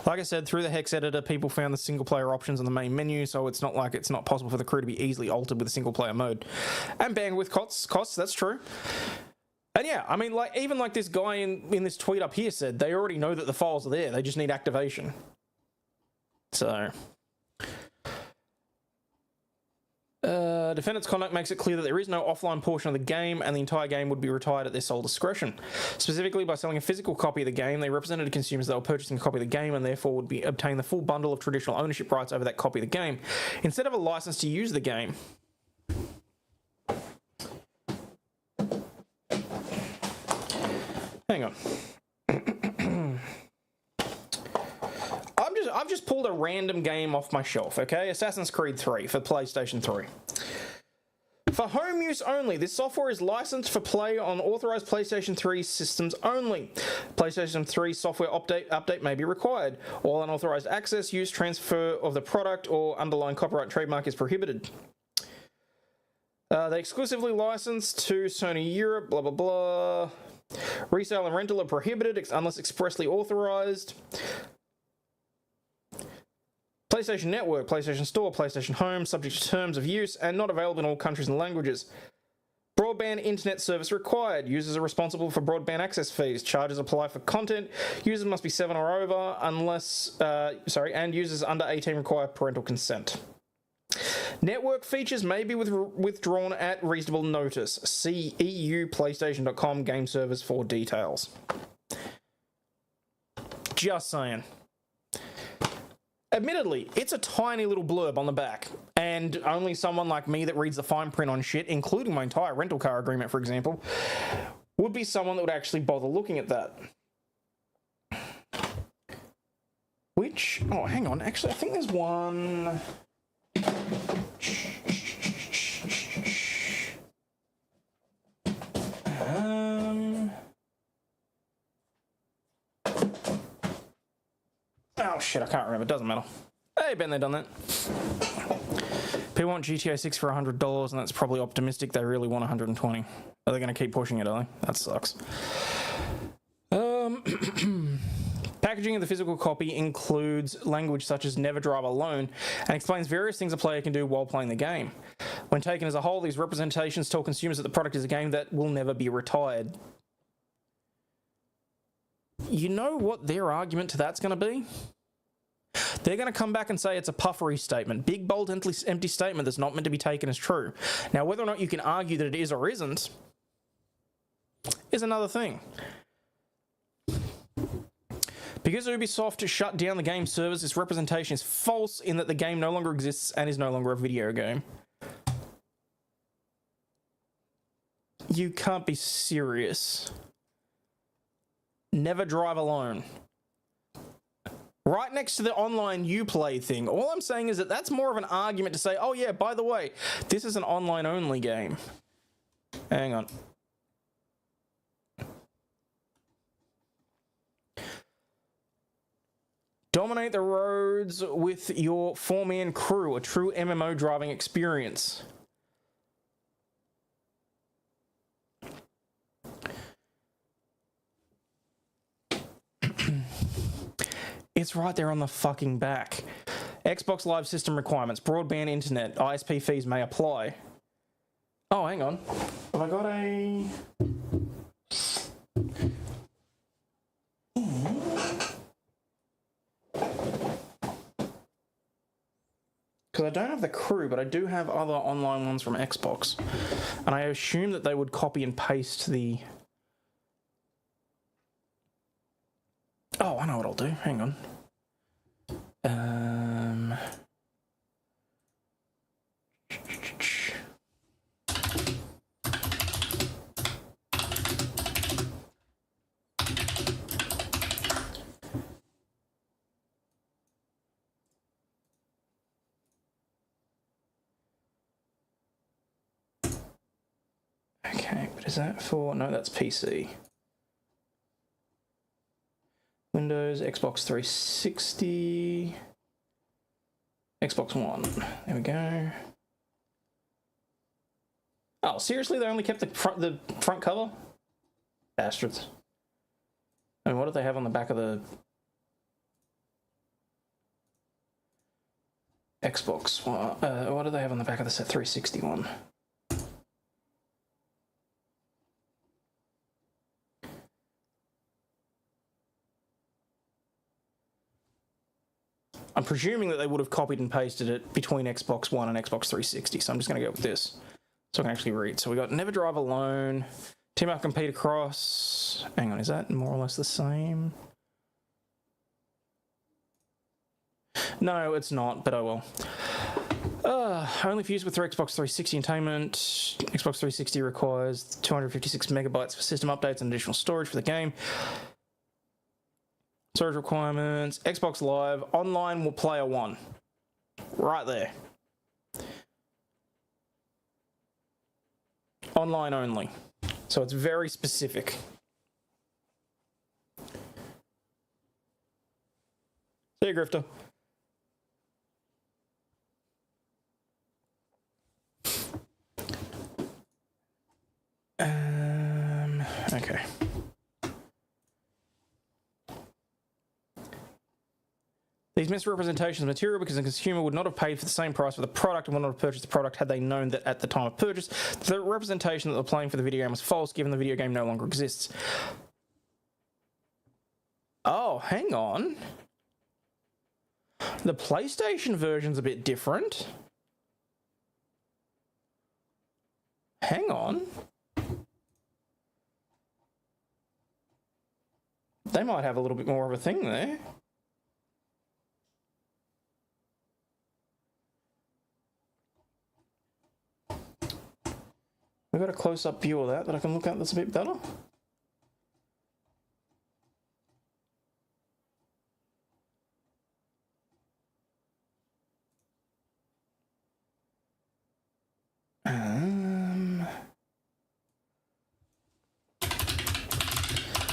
Like I said, through the hex editor, people found the single player options on the main menu, so it's not like it's not possible for the crew to be easily altered with a single player mode. And bandwidth costs, that's true. And yeah, I mean, like even like this guy in this tweet up here said, they already know that the files are there, they just need activation. So defendant's conduct makes it clear that there is no offline portion of the game and the entire game would be retired at their sole discretion. Specifically, by selling a physical copy of the game, they represented to consumers that were purchasing a copy of the game and therefore would be obtain the full bundle of traditional ownership rights over that copy of the game, instead of a license to use the game. Hang on. I've just pulled a random game off my shelf, okay? Assassin's Creed 3 for PlayStation 3. For home use only, this software is licensed for play on authorized PlayStation 3 systems only. PlayStation 3 software update may be required. All unauthorized access, use, transfer of the product or underlying copyright trademark is prohibited. They exclusively licensed to Sony Europe, blah, blah, blah. Resale and rental are prohibited unless expressly authorized. PlayStation Network, PlayStation Store, PlayStation Home, subject to terms of use, and not available in all countries and languages. Broadband internet service required. Users are responsible for broadband access fees. Charges apply for content. Users must be 7 or over, and users under 18 require parental consent. Network features may be withdrawn at reasonable notice. See EUPlaystation.com game servers for details. Just saying. Admittedly, it's a tiny little blurb on the back, and only someone like me that reads the fine print on shit, including my entire rental car agreement, for example, would be someone that would actually bother looking at that. Which, oh, hang on, actually, I think there's one... Oh shit, I can't remember, it doesn't matter. Hey, been there, done that. People want GTA 6 for $100, and that's probably optimistic. They really want 120. Are they going to keep pushing it, are they? That sucks. Packaging of the physical copy includes language such as never drive alone and explains various things a player can do while playing the game. When taken as a whole, these representations tell consumers that the product is a game that will never be retired. You know what their argument to that's going to be? They're going to come back and say it's a puffery statement. Big, bold, empty statement that's not meant to be taken as true. Now, whether or not you can argue that it is or isn't is another thing. Because Ubisoft shut down the game servers, this representation is false in that the game no longer exists and is no longer a video game. You can't be serious. Never drive alone. Right next to the online Uplay thing. All I'm saying is that that's more of an argument to say, oh yeah, by the way, this is an online only game. Hang on. Dominate the roads with your 4-man crew, a true MMO driving experience. It's right there on the fucking back. Xbox Live system requirements. Broadband internet. ISP fees may apply. Oh, hang on. Have I got a... Because I don't have the Crew, but I do have other online ones from Xbox. And I assume that they would copy and paste the... Oh, I know what I'll do. Hang on. Okay, but is that for... No, that's PC. Windows, Xbox 360, Xbox One. There we go. Oh, seriously? They only kept the front cover? Bastards. I mean, what do they have on the back of the Xbox? What do they have on the back of the 360 one? I'm presuming that they would have copied and pasted it between Xbox One and Xbox 360, so I'm just going to go with this so I can actually read. So we got Never Drive Alone, Team Up Compete Across. Hang on, is that more or less the same? No, it's not, but oh well. Only for use with their Xbox 360 entertainment. Xbox 360 requires 256 megabytes for system updates and additional storage for the game. Storage requirements, Xbox Live, online will player 1. Right there. Online only. So it's very specific. See you, Grifter. Okay. These misrepresentations of material because the consumer would not have paid for the same price for the product and would not have purchased the product had they known that at the time of purchase the representation that they're playing for the video game was false, given the video game no longer exists. Oh, hang on. The PlayStation version's a bit different. Hang on. They might have a little bit more of a thing there. We've got a close-up view of that I can look at that's a bit better.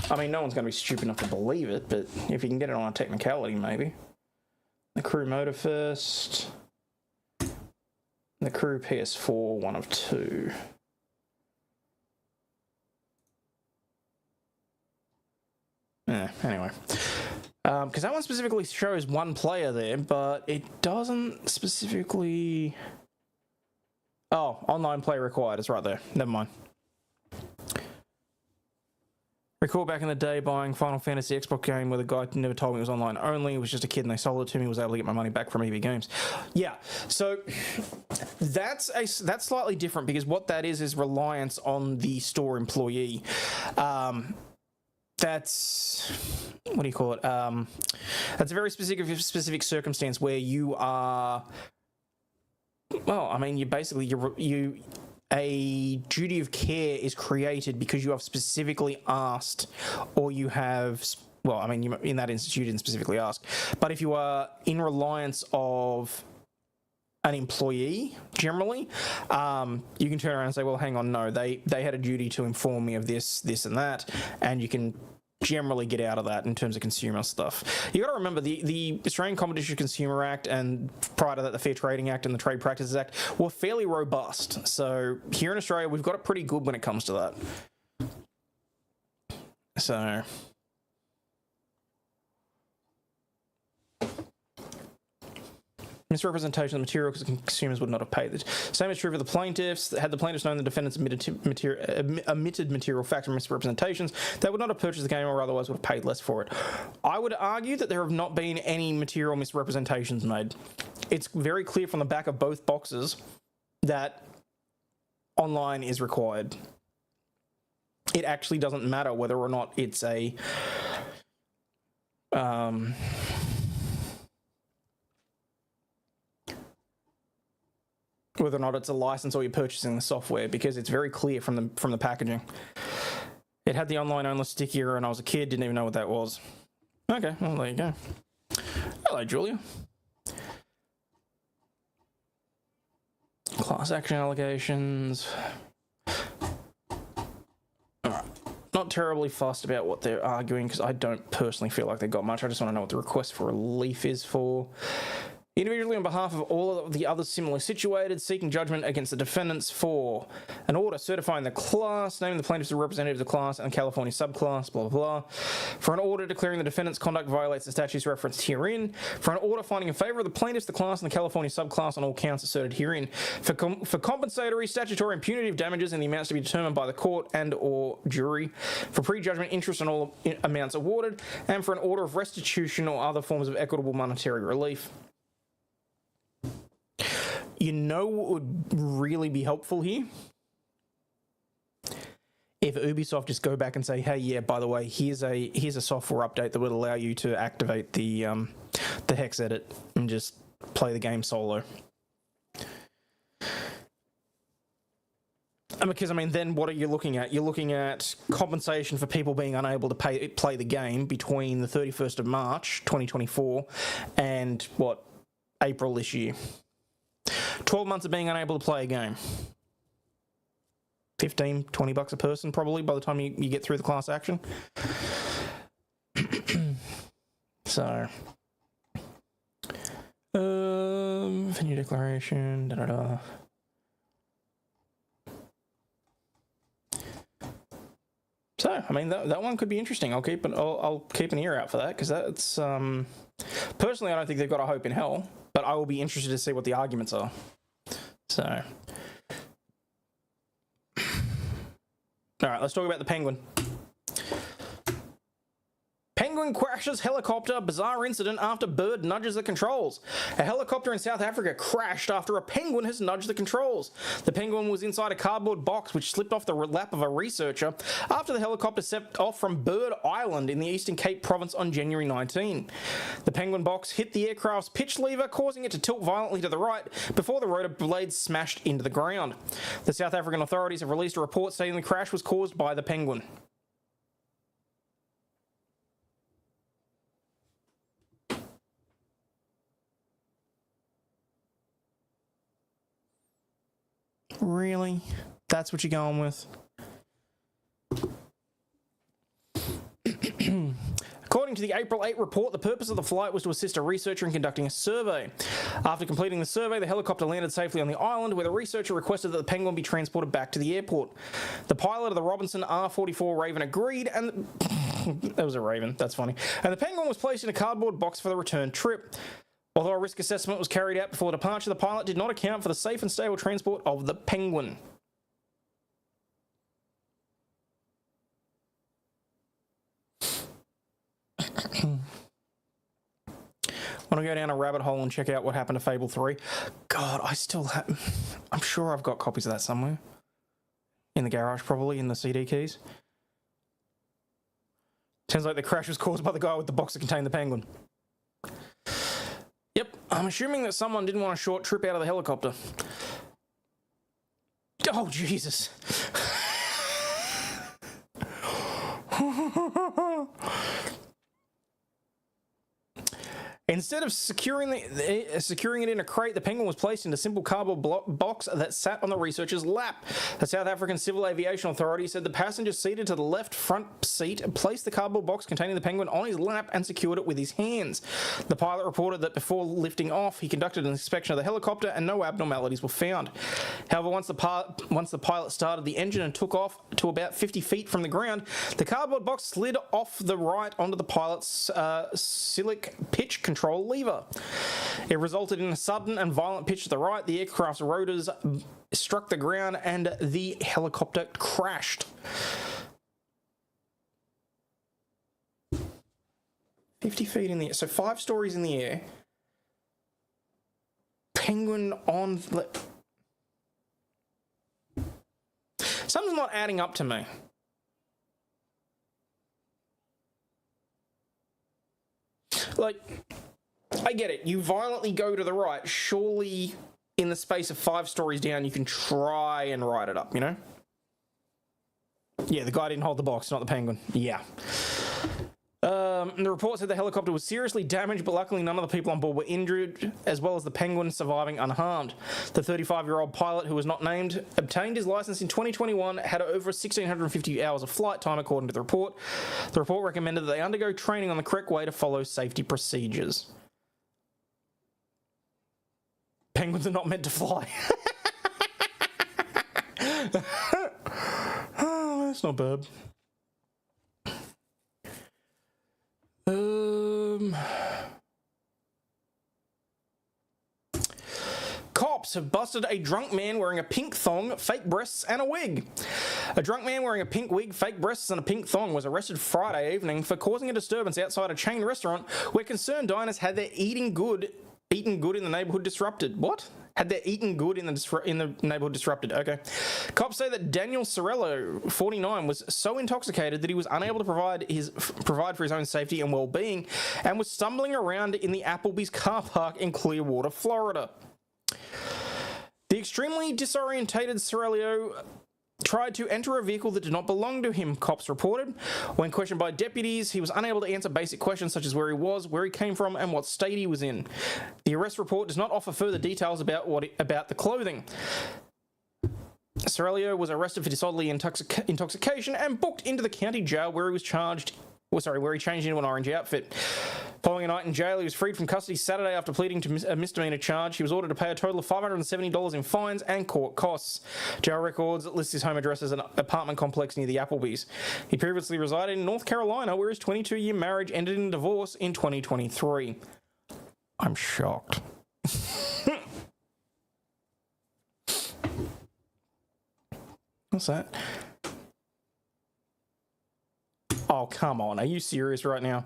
I mean, no one's going to be stupid enough to believe it, but if you can get it on a technicality, maybe. The Crew Motor first. The Crew PS4, one of two. Anyway. Because that one specifically shows one player there, but it doesn't specifically... Oh, online play required. It's right there. Never mind. Recall back in the day buying Final Fantasy Xbox game where the guy never told me it was online only. He was just a kid and they sold it to me. Was able to get my money back from EB Games. Yeah, so that's slightly different because what that is reliance on the store employee. That's what do you call it? That's a very specific circumstance where you are. Well, I mean, a duty of care is created because you have specifically asked, or you have. Well, I mean, in that instance, you didn't specifically ask, but if you are in reliance of an employee, generally, you can turn around and say, well, hang on, no, they had a duty to inform me of this, and that, and you can generally get out of that in terms of consumer stuff. You got to remember the Australian Competition Consumer Act and prior to that the Fair Trading Act and the Trade Practices Act were fairly robust. So here in Australia, we've got it pretty good when it comes to that. So... misrepresentation of the material because consumers would not have paid it. Same is true for the plaintiffs. Had the plaintiffs known the defendants omitted material facts and misrepresentations, they would not have purchased the game or otherwise would have paid less for it. I would argue that there have not been any material misrepresentations made. It's very clear from the back of both boxes that online is required. It actually doesn't matter whether or not it's a whether or not it's a license or you're purchasing the software, because it's very clear from the packaging. It had the online only sticker, and I was a kid, didn't even know what that was. Okay, well, there you go. Hello, Julia. Class action allegations. Alright. Not terribly fussed about what they're arguing, because I don't personally feel like they got much. I just want to know what the request for relief is for. Individually, on behalf of all of the others similarly situated, seeking judgment against the defendants for an order certifying the class, naming the plaintiffs as representatives of the class and the California subclass, blah, blah, blah. For an order declaring the defendant's conduct violates the statutes referenced herein. For an order finding in favour of the plaintiffs, the class, and the California subclass on all counts asserted herein. For compensatory, statutory, and punitive damages in the amounts to be determined by the court and or jury. For prejudgment interest on all amounts awarded. And for an order of restitution or other forms of equitable monetary relief. You know what would really be helpful here? If Ubisoft just go back and say, hey, yeah, by the way, here's a software update that would allow you to activate the hex edit and just play the game solo. And because, I mean, then what are you looking at? You're looking at compensation for people being unable to play the game between the 31st of March, 2024, and, what, April this year. 12 months of being unable to play a game. 15, 20 bucks a person probably by the time you get through the class action. So, venue declaration, da-da-da. So, I mean, that one could be interesting. I'll keep an ear out for that, because that's, personally, I don't think they've got a hope in hell, but I will be interested to see what the arguments are. So, all right, let's talk about the Penguin. Penguin crashes helicopter, bizarre incident after bird nudges the controls. A helicopter in South Africa crashed after a penguin has nudged the controls. The penguin was inside a cardboard box which slipped off the lap of a researcher after the helicopter set off from Bird Island in the Eastern Cape province on January 19. The penguin box hit the aircraft's pitch lever, causing it to tilt violently to the right before the rotor blades smashed into the ground. The South African authorities have released a report stating the crash was caused by the penguin. Really? That's what you're going with? According to the April 8 report, the purpose of the flight was to assist a researcher in conducting a survey. After completing the survey, the helicopter landed safely on the island, where the researcher requested that the penguin be transported back to the airport. The pilot of the Robinson R-44 Raven agreed, and that was a Raven, that's funny. And the penguin was placed in a cardboard box for the return trip. Although a risk assessment was carried out before departure, the pilot did not account for the safe and stable transport of the penguin. Want to go down a rabbit hole and check out what happened to Fable 3? God, I still have... I'm sure I've got copies of that somewhere. In the garage, probably, in the CD keys. Turns out the crash was caused by the guy with the box that contained the penguin. Yep, I'm assuming that someone didn't want a short trip out of the helicopter. Oh, Jesus. Instead of securing it in a crate, the penguin was placed in a simple cardboard box that sat on the researcher's lap. The South African Civil Aviation Authority said the passenger seated to the left front seat placed the cardboard box containing the penguin on his lap and secured it with his hands. The pilot reported that before lifting off, he conducted an inspection of the helicopter and no abnormalities were found. However, once the pilot started the engine and took off to about 50 feet from the ground, the cardboard box slid off the right onto the pilot's silic pitch control control lever. It resulted in a sudden and violent pitch to the right. The aircraft's rotors struck the ground and the helicopter crashed. 50 feet in the air. So 5 stories in the air. Penguin on... Something's not adding up to me. Like, I get it. You violently go to the right. Surely, in the space of 5 stories down, you can try and ride it up, you know? Yeah, the guy didn't hold the box, not the penguin. Yeah. The report said the helicopter was seriously damaged, but luckily none of the people on board were injured, as well as the penguin surviving unharmed. The 35-year-old pilot, who was not named, obtained his license in 2021, had over 1,650 hours of flight time, according to the report. The report recommended that they undergo training on the correct way to follow safety procedures. Penguins are not meant to fly. Oh, that's not bad. Cops have busted a drunk man wearing a pink thong, fake breasts, and a wig. A drunk man wearing a pink wig, fake breasts, and a pink thong was arrested Friday evening for causing a disturbance outside a chain restaurant where concerned diners had their eaten good in the neighborhood disrupted. What? Had their eaten good in the neighborhood disrupted. Okay. Cops say that Daniel Sorello, 49, was so intoxicated that he was unable to provide for his own safety and well-being, and was stumbling around in the Applebee's car park in Clearwater, Florida. The extremely disorientated Sorello tried to enter a vehicle that did not belong to him, cops reported. When questioned by deputies, he was unable to answer basic questions such as where he was, where he came from, and what state he was in. The arrest report does not offer further details about the clothing. Sorello was arrested for disorderly intoxication and booked into the county jail where he was where he changed into an orange outfit. Following a night in jail, he was freed from custody Saturday after pleading to a misdemeanor charge. He was ordered to pay a total of $570 in fines and court costs. Jail records list his home address as an apartment complex near the Applebee's. He previously resided in North Carolina, where his 22-year marriage ended in divorce in 2023. I'm shocked. What's that? Oh, come on. Are you serious right now?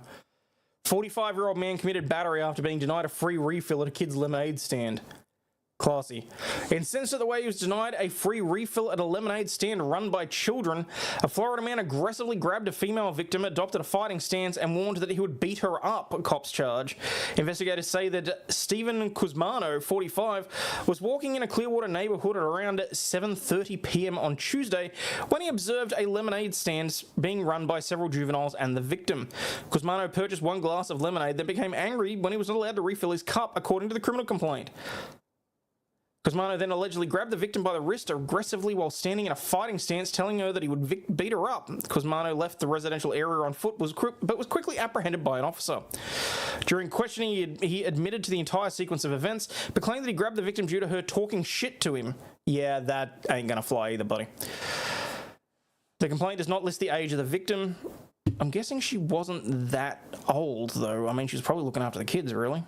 45-year-old man committed battery after being denied a free refill at a kid's lemonade stand. Classy. Incensed at the way he was denied a free refill at a lemonade stand run by children, a Florida man aggressively grabbed a female victim, adopted a fighting stance, and warned that he would beat her up, cops charge. Investigators say that Stephen Cusmano, 45, was walking in a Clearwater neighborhood at around 7:30 p.m. on Tuesday when he observed a lemonade stand being run by several juveniles and the victim. Cusmano purchased one glass of lemonade, then became angry when he was not allowed to refill his cup, according to the criminal complaint. Cosmano then allegedly grabbed the victim by the wrist aggressively while standing in a fighting stance, telling her that he would beat her up. Cosmano left the residential area on foot, but was quickly apprehended by an officer. During questioning, he admitted to the entire sequence of events, but claimed that he grabbed the victim due to her talking shit to him. Yeah, that ain't gonna fly either, buddy. The complaint does not list the age of the victim. I'm guessing she wasn't that old, though. I mean, she was probably looking after the kids, really.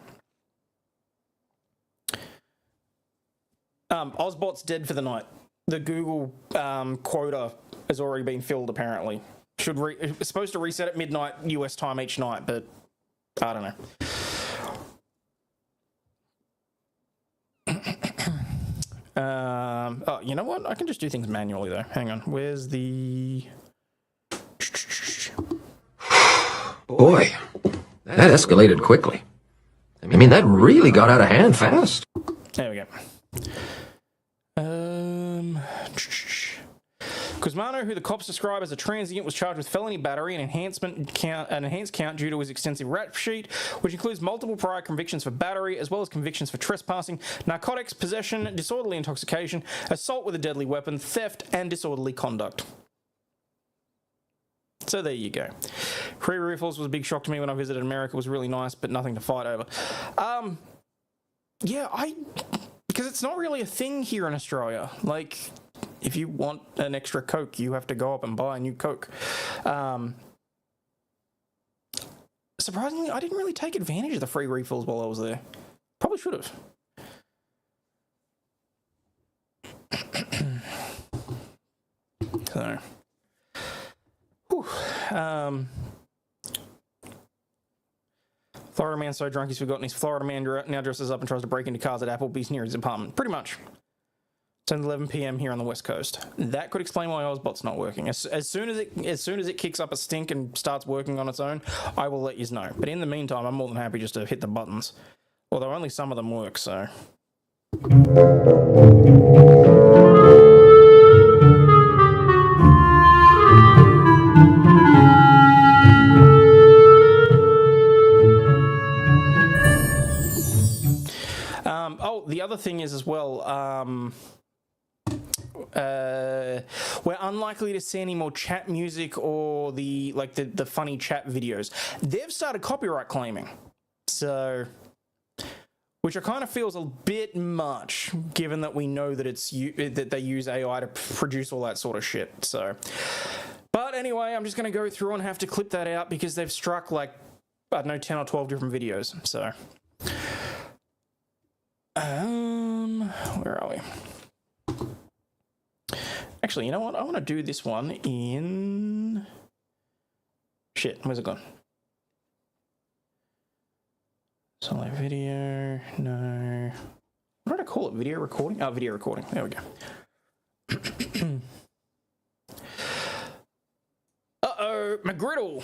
Ozbot's dead for the night. The Google quota has already been filled, apparently. It's supposed to reset at midnight US time each night, but I don't know. Oh, you know what? I can just do things manually, though. Hang on. Where's the... Boy, that escalated quickly. I mean, that really got out of hand fast. There we go. Cosmano, who the cops describe as a transient, was charged with felony battery and enhanced count due to his extensive rap sheet, which includes multiple prior convictions for battery, as well as convictions for trespassing, narcotics, possession, disorderly intoxication, assault with a deadly weapon, theft, and disorderly conduct. So there you go. Free refills was a big shock to me when I visited America. It was really nice, but nothing to fight over. Because it's not really a thing here in Australia. Like, if you want an extra Coke, you have to go up and buy a new Coke. So surprisingly, I didn't really take advantage of the free refills while I was there. Probably should have. So, whew. Florida man so drunk he's forgotten his Florida man now dresses up and tries to break into cars at Applebee's near his apartment. Pretty much. It's 11 p.m. here on the West Coast. That could explain why Ozbot's not working. As soon as it kicks up a stink and starts working on its own, I will let you know. But in the meantime, I'm more than happy just to hit the buttons. Although only some of them work, so. The other thing is as well, we're unlikely to see any more chat music or the funny chat videos. They've started copyright claiming, so, which I kind of feels a bit much, given that we know that that they use AI to produce all that sort of shit. So, but anyway, I'm just going to go through and have to clip that out because they've struck like, I don't know, 10 or 12 different videos. So, where are we? Actually, you know what? I want to do this one in... Shit, where's it gone? Solid video, no. What did I call it? Video recording? Oh, video recording. There we go. Uh-oh, McGriddle.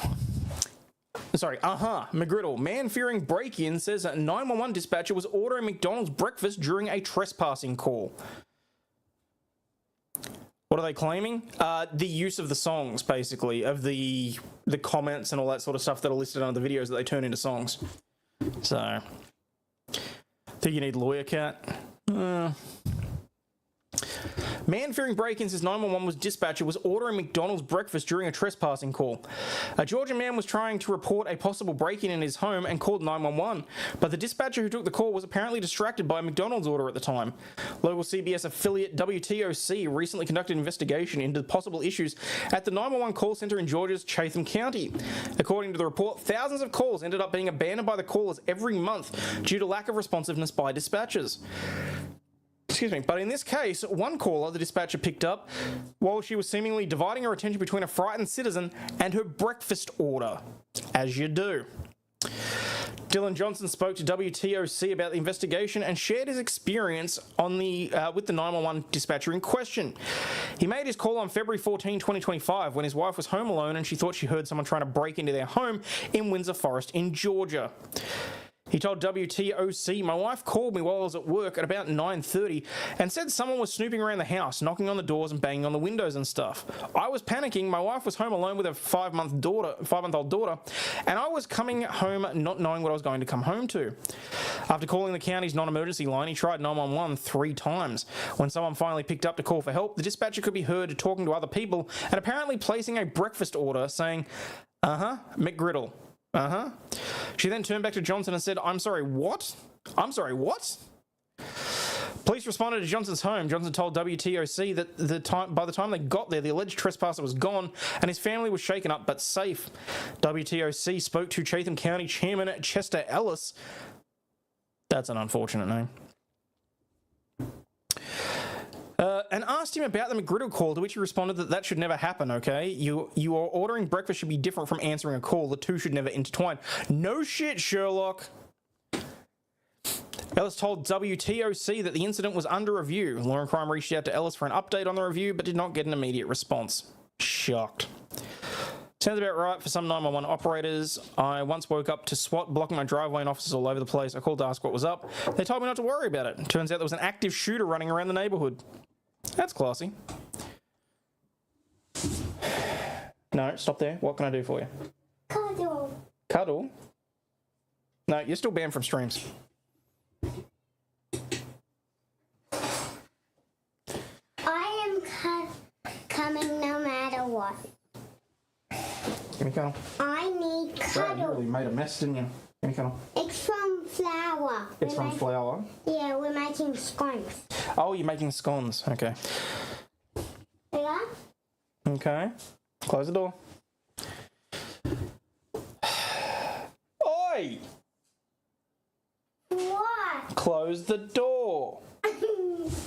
Sorry, McGriddle. Man fearing break-in says that 911 dispatcher was ordering McDonald's breakfast during a trespassing call. What are they claiming? The use of the songs, basically, of the comments and all that sort of stuff that are listed under the videos that they turn into songs. So, think you need lawyer cat? Man fearing break-ins says 911 was dispatcher was ordering McDonald's breakfast during a trespassing call. A Georgian man was trying to report a possible break-in in his home and called 911, but the dispatcher who took the call was apparently distracted by a McDonald's order at the time. Local CBS affiliate WTOC recently conducted an investigation into possible issues at the 911 call center in Georgia's Chatham County. According to the report, thousands of calls ended up being abandoned by the callers every month due to lack of responsiveness by dispatchers. Excuse me, but in this case, one caller the dispatcher picked up while she was seemingly dividing her attention between a frightened citizen and her breakfast order, as you do. Dylan Johnson spoke to WTOC about the investigation and shared his experience on with the 911 dispatcher in question. He made his call on February 14, 2025, when his wife was home alone and she thought she heard someone trying to break into their home in Windsor Forest in Georgia. He told WTOC, "My wife called me while I was at work at about 9:30 and said someone was snooping around the house, knocking on the doors and banging on the windows and stuff. I was panicking. My wife was home alone with a 5-month-old daughter, and I was coming home not knowing what I was going to come home to." After calling the county's non-emergency line, he tried 911 3 times. When someone finally picked up to call for help, the dispatcher could be heard talking to other people and apparently placing a breakfast order, saying, McGriddle. She then turned back to Johnson and said, I'm sorry, what? Police responded to Johnson's home. Johnson told WTOC that by the time they got there, the alleged trespasser was gone and his family was shaken up but safe. WTOC spoke to Chatham County Chairman Chester Ellis. That's an unfortunate name. And asked him about the McGriddle call, to which he responded that should never happen, okay? You are ordering breakfast should be different from answering a call. The two should never intertwine. No shit, Sherlock. Ellis told WTOC that the incident was under review. Law and Crime reached out to Ellis for an update on the review, but did not get an immediate response. Shocked. Sounds about right for some 911 operators. I once woke up to SWAT blocking my driveway and officers all over the place. I called to ask what was up. They told me not to worry about it. Turns out there was an active shooter running around the neighborhood. That's classy. No, stop there. What can I do for you? Cuddle. Cuddle? No, you're still banned from streams. I am coming no matter what. Give me cuddle. I need Wow, you cuddle. really made a mess, didn't you? Give me cuddle. It's from flour. It's from flour. Yeah, we're making scones. Oh, you're making scones. Okay. Yeah? Okay. Close the door. Oi! What? Close the door.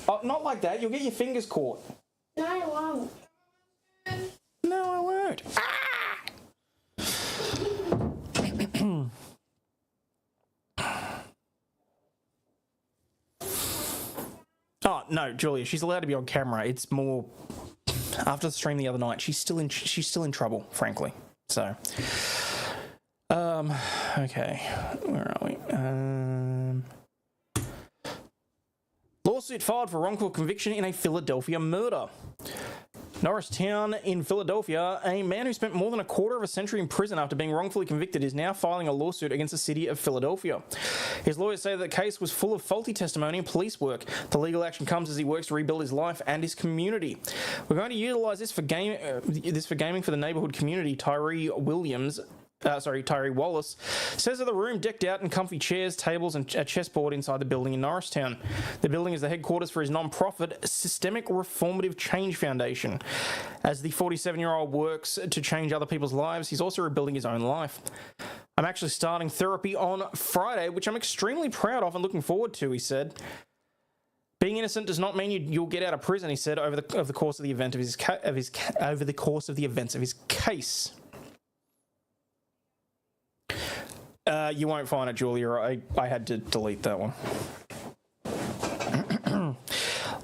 Oh, not like that. You'll get your fingers caught. No, I won't. No, I won't. Oh no, Julia, she's allowed to be on camera. It's more after the stream the other night. She's still in trouble, frankly. So, okay, where are we? Lawsuit filed for wrongful conviction in a Philadelphia murder. Norristown in Philadelphia, a man who spent more than a quarter of a century in prison after being wrongfully convicted is now filing a lawsuit against the city of Philadelphia. His lawyers say that the case was full of faulty testimony and police work. The legal action comes as he works to rebuild his life and his community. We're going to utilise this for gaming for the neighbourhood community. Tyree Wallace says of the room decked out in comfy chairs, tables and a chessboard inside the building in Norristown. The building is the headquarters for his non-profit Systemic Reformative Change Foundation. As the 47-year-old works to change other people's lives, he's also rebuilding his own life. I'm actually starting therapy on Friday, which I'm extremely proud of and looking forward to, he said. Being innocent does not mean you'll get out of prison, he said, over the course of the events of his case. You won't find it, Julia. I had to delete that one.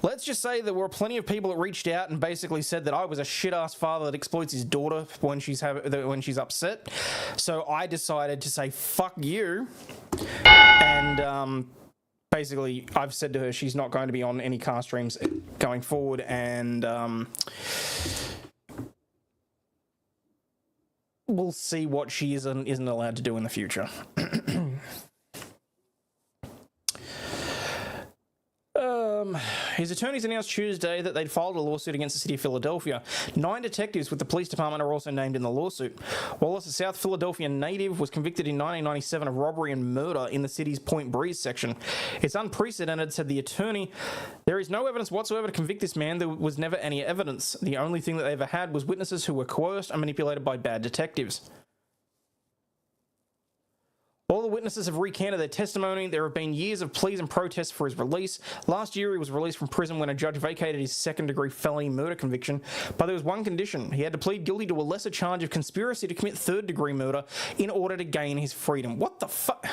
Let's just say there were plenty of people that reached out and basically said that I was a shit-ass father that exploits his daughter when she's upset. So I decided to say, fuck you. And basically, I've said to her she's not going to be on any car streams going forward. And we'll see what she is and isn't allowed to do in the future. His attorneys announced Tuesday that they'd filed a lawsuit against the city of Philadelphia. 9 detectives with the police department are also named in the lawsuit. Wallace, a South Philadelphia native, was convicted in 1997 of robbery and murder in the city's Point Breeze section. It's unprecedented, said the attorney. There is no evidence whatsoever to convict this man. There was never any evidence. The only thing that they ever had was witnesses who were coerced and manipulated by bad detectives. All the witnesses have recanted their testimony. There have been years of pleas and protests for his release. Last year, he was released from prison when a judge vacated his second-degree felony murder conviction, but there was one condition. He had to plead guilty to a lesser charge of conspiracy to commit third-degree murder in order to gain his freedom. What the fuck?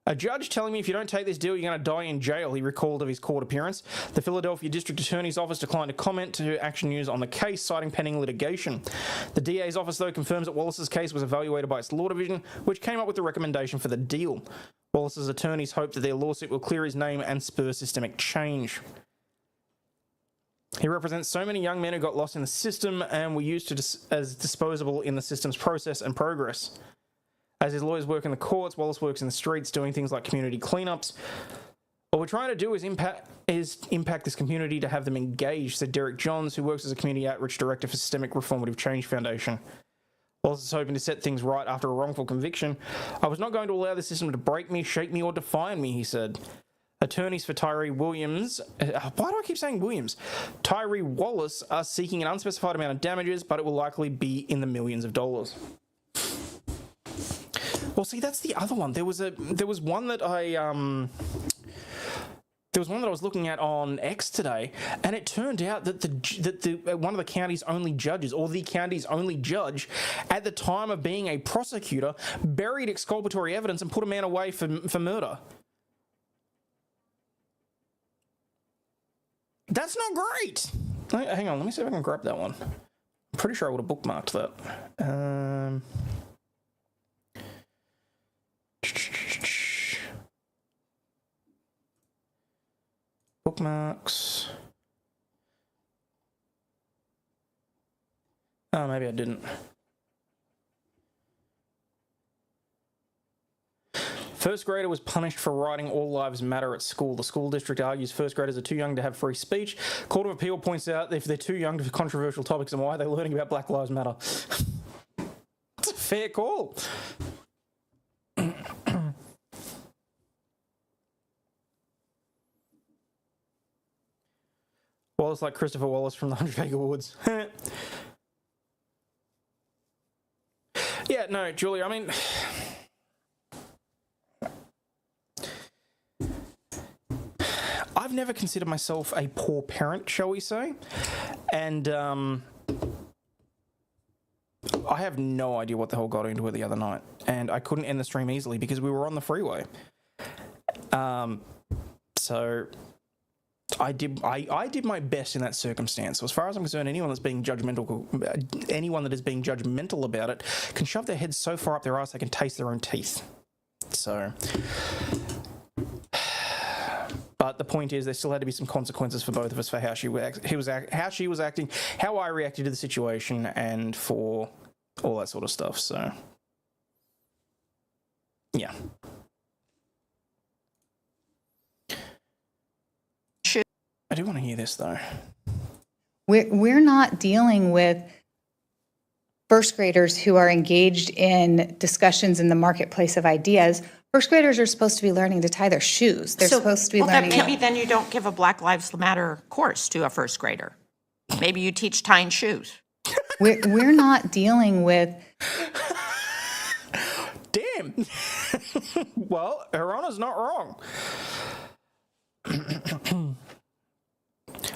A judge telling me if you don't take this deal, you're going to die in jail, he recalled of his court appearance. The Philadelphia District Attorney's Office declined to comment to Action News on the case, citing pending litigation. The DA's office, though, confirms that Wallace's case was evaluated by its law division, which came up with the recommendation for the deal. Wallace's attorneys hope that their lawsuit will clear his name and spur systemic change. He represents so many young men who got lost in the system and were used as disposable in the system's process and progress. As his lawyers work in the courts, Wallace works in the streets doing things like community cleanups. What we're trying to do is impact this community to have them engaged, said Derek Johns, who works as a community outreach director for Systemic Reformative Change Foundation. Wallace is hoping to set things right after a wrongful conviction. I was not going to allow the system to break me, shake me, or define me, he said. Attorneys for Tyree Williams, why do I keep saying Williams? Tyree Wallace are seeking an unspecified amount of damages, but it will likely be in the millions of dollars. Well, see, that's the other one. There was one that I was looking at on X today, and it turned out that one of the county's only judges, or the county's only judge, at the time of being a prosecutor, buried exculpatory evidence and put a man away for murder. That's not great. Hang on, let me see if I can grab that one. I'm pretty sure I would have bookmarked that. Bookmarks. Oh, maybe I didn't. First grader was punished for writing "All Lives Matter" at school. The school district argues first graders are too young to have free speech. Court of Appeal points out if they're too young for controversial topics, and why are they learning about Black Lives Matter? It's a fair call. Wallace like Christopher Wallace from the 100 Acre Woods. Yeah, no, Julie, I mean... I've never considered myself a poor parent, shall we say, and I have no idea what the hell got into it the other night, and I couldn't end the stream easily because we were on the freeway. So I did my best in that circumstance. So as far as I'm concerned, anyone that is being judgmental about it can shove their heads so far up their ass they can taste their own teeth. So... But the point is, there still had to be some consequences for both of us for how she was acting, how I reacted to the situation, and for all that sort of stuff. So, yeah. I do want to hear this though. We're not dealing with first graders who are engaged in discussions in the marketplace of ideas. First graders are supposed to be learning to tie their shoes. They're supposed to be learning. Maybe then you don't give a Black Lives Matter course to a first grader. Maybe you teach tying shoes. We're not dealing with. Damn. Well, Her Honor's not wrong.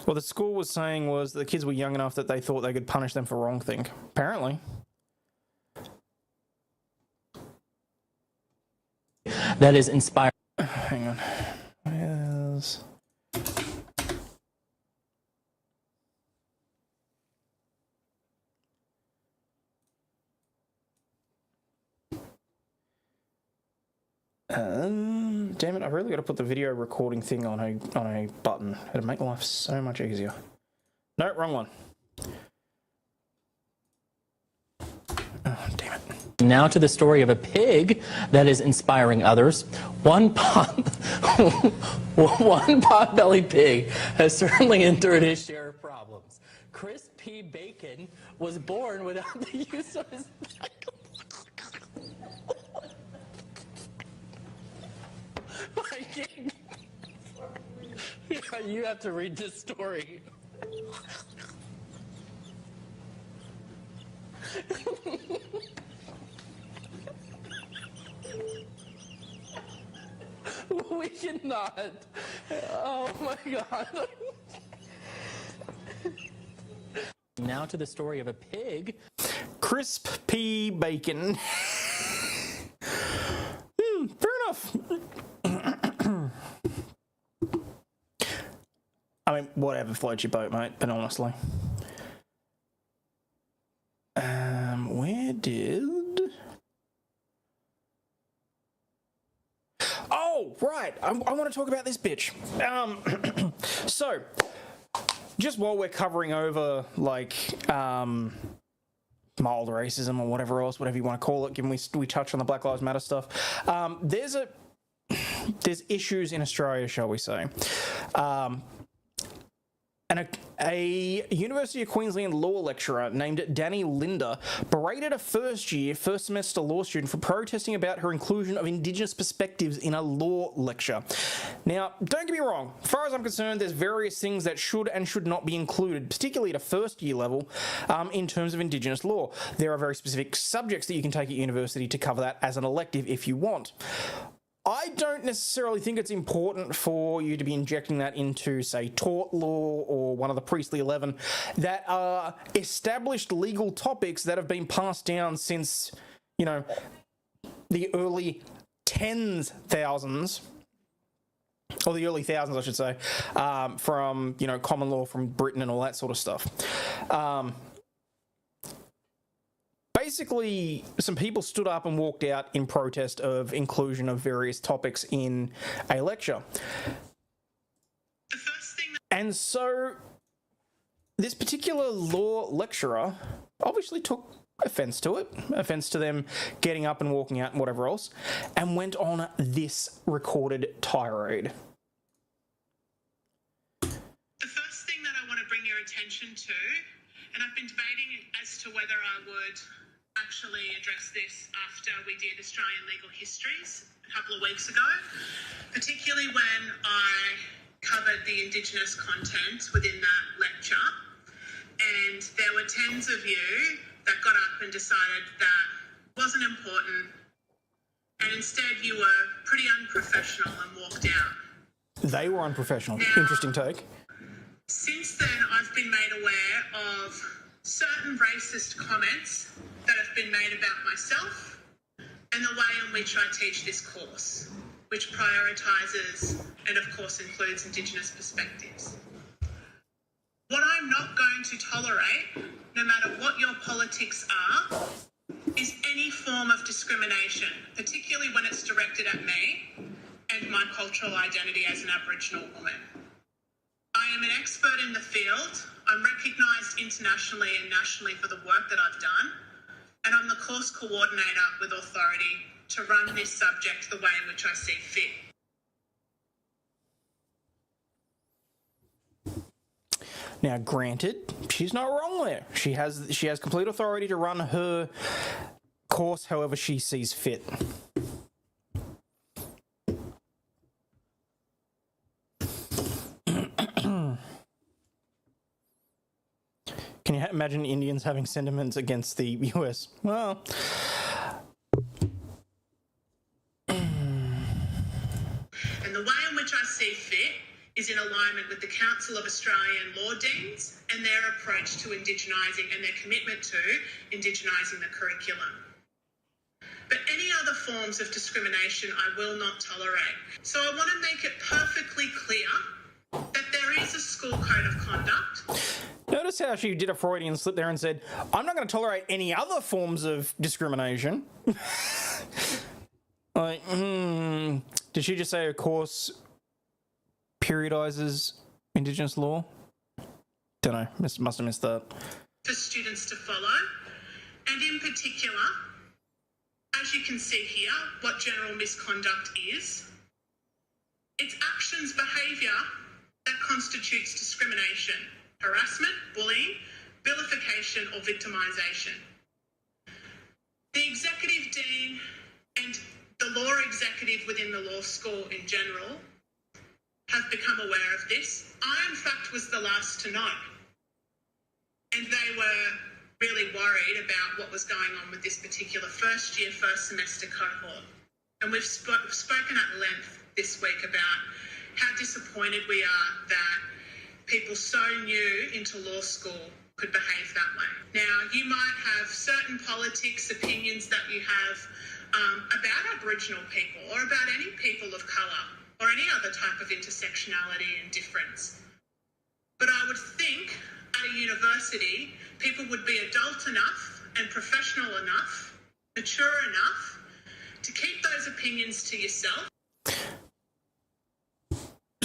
What the school was saying was the kids were young enough that they thought they could punish them for wrong thing. Apparently. That is inspiring. Hang on. Yes. Damn it, I've really got to put the video recording thing on a button. It'd make life so much easier. No, wrong one. Oh, damn it. Now to the story of a pig that is inspiring others. One pot-bellied pig has certainly endured his share of problems. Chris P. Bacon was born without the use of his... You have to read this story. We cannot. Oh my God. Now to the story of a pig. Crisp P. Bacon. Fair enough. I mean, whatever floats your boat, mate, but honestly. Where did... Oh, right. I want to talk about this bitch. So, just while we're covering over, like, mild racism or whatever else, whatever you want to call it, given we touched on the Black Lives Matter stuff, there's issues in Australia, shall we say. And a University of Queensland law lecturer named Danny Linder berated a first semester law student for protesting about her inclusion of Indigenous perspectives in a law lecture. Now, don't get me wrong, as far as I'm concerned, there's various things that should and should not be included, particularly at a first year level, in terms of Indigenous law. There are very specific subjects that you can take at university to cover that as an elective if you want. I don't necessarily think it's important for you to be injecting that into, say, tort law or one of the priestly 11 that are established legal topics that have been passed down since, you know, the early thousands, I should say, from, you know, common law from Britain and all that sort of stuff. Basically, some people stood up and walked out in protest of inclusion of various topics in a lecture. And so, this particular law lecturer obviously took offence to them getting up and walking out and whatever else, and went on this recorded tirade. The first thing that I want to bring your attention to, and I've been debating as to whether I would actually address this after we did Australian legal histories a couple of weeks ago, particularly when I covered the Indigenous content within that lecture, and there were tens of you that got up and decided that, wasn't important, and instead you were pretty unprofessional and walked out. They were unprofessional. Now, Interesting take. Since then, I've been made aware of certain racist comments that have been made about myself and the way in which I teach this course, which prioritises and, of course, includes Indigenous perspectives. What I'm not going to tolerate, no matter what your politics are, is any form of discrimination, particularly when it's directed at me and my cultural identity as an Aboriginal woman. I am an expert in the field. I'm recognised internationally and nationally for the work that I've done, and I'm the course coordinator with authority to run this subject the way in which I see fit. Now, granted, she's not wrong there. She has complete authority to run her course however she sees fit. Can you imagine Indians having sentiments against the US? Well, And the way in which I see fit is in alignment with the Council of Australian Law Deans and their approach to Indigenising and their commitment to Indigenising the curriculum. But any other forms of discrimination I will not tolerate. So I want to make it perfectly clear that there is a school code of conduct. notice how she did a Freudian slip there and said, I'm not going to tolerate any other forms of discrimination. Like, did she just say her course periodizes Indigenous law? Don't know. Must have missed that. For students to follow, and in particular, as you can see here, what general misconduct is. It's actions, behaviour that constitutes discrimination, harassment, bullying, vilification or victimisation. The executive dean and the law executive within the law school in general have become aware of this. I, in fact, was the last to know. And they were really worried about what was going on with this particular first semester cohort. And we've spoken at length this week about how disappointed we are that people so new into law school could behave that way. Now, you might have certain politics, opinions that you have about Aboriginal people or about any people of colour or any other type of intersectionality and difference. But I would think at a university, people would be adult enough and professional enough, mature enough to keep those opinions to yourself.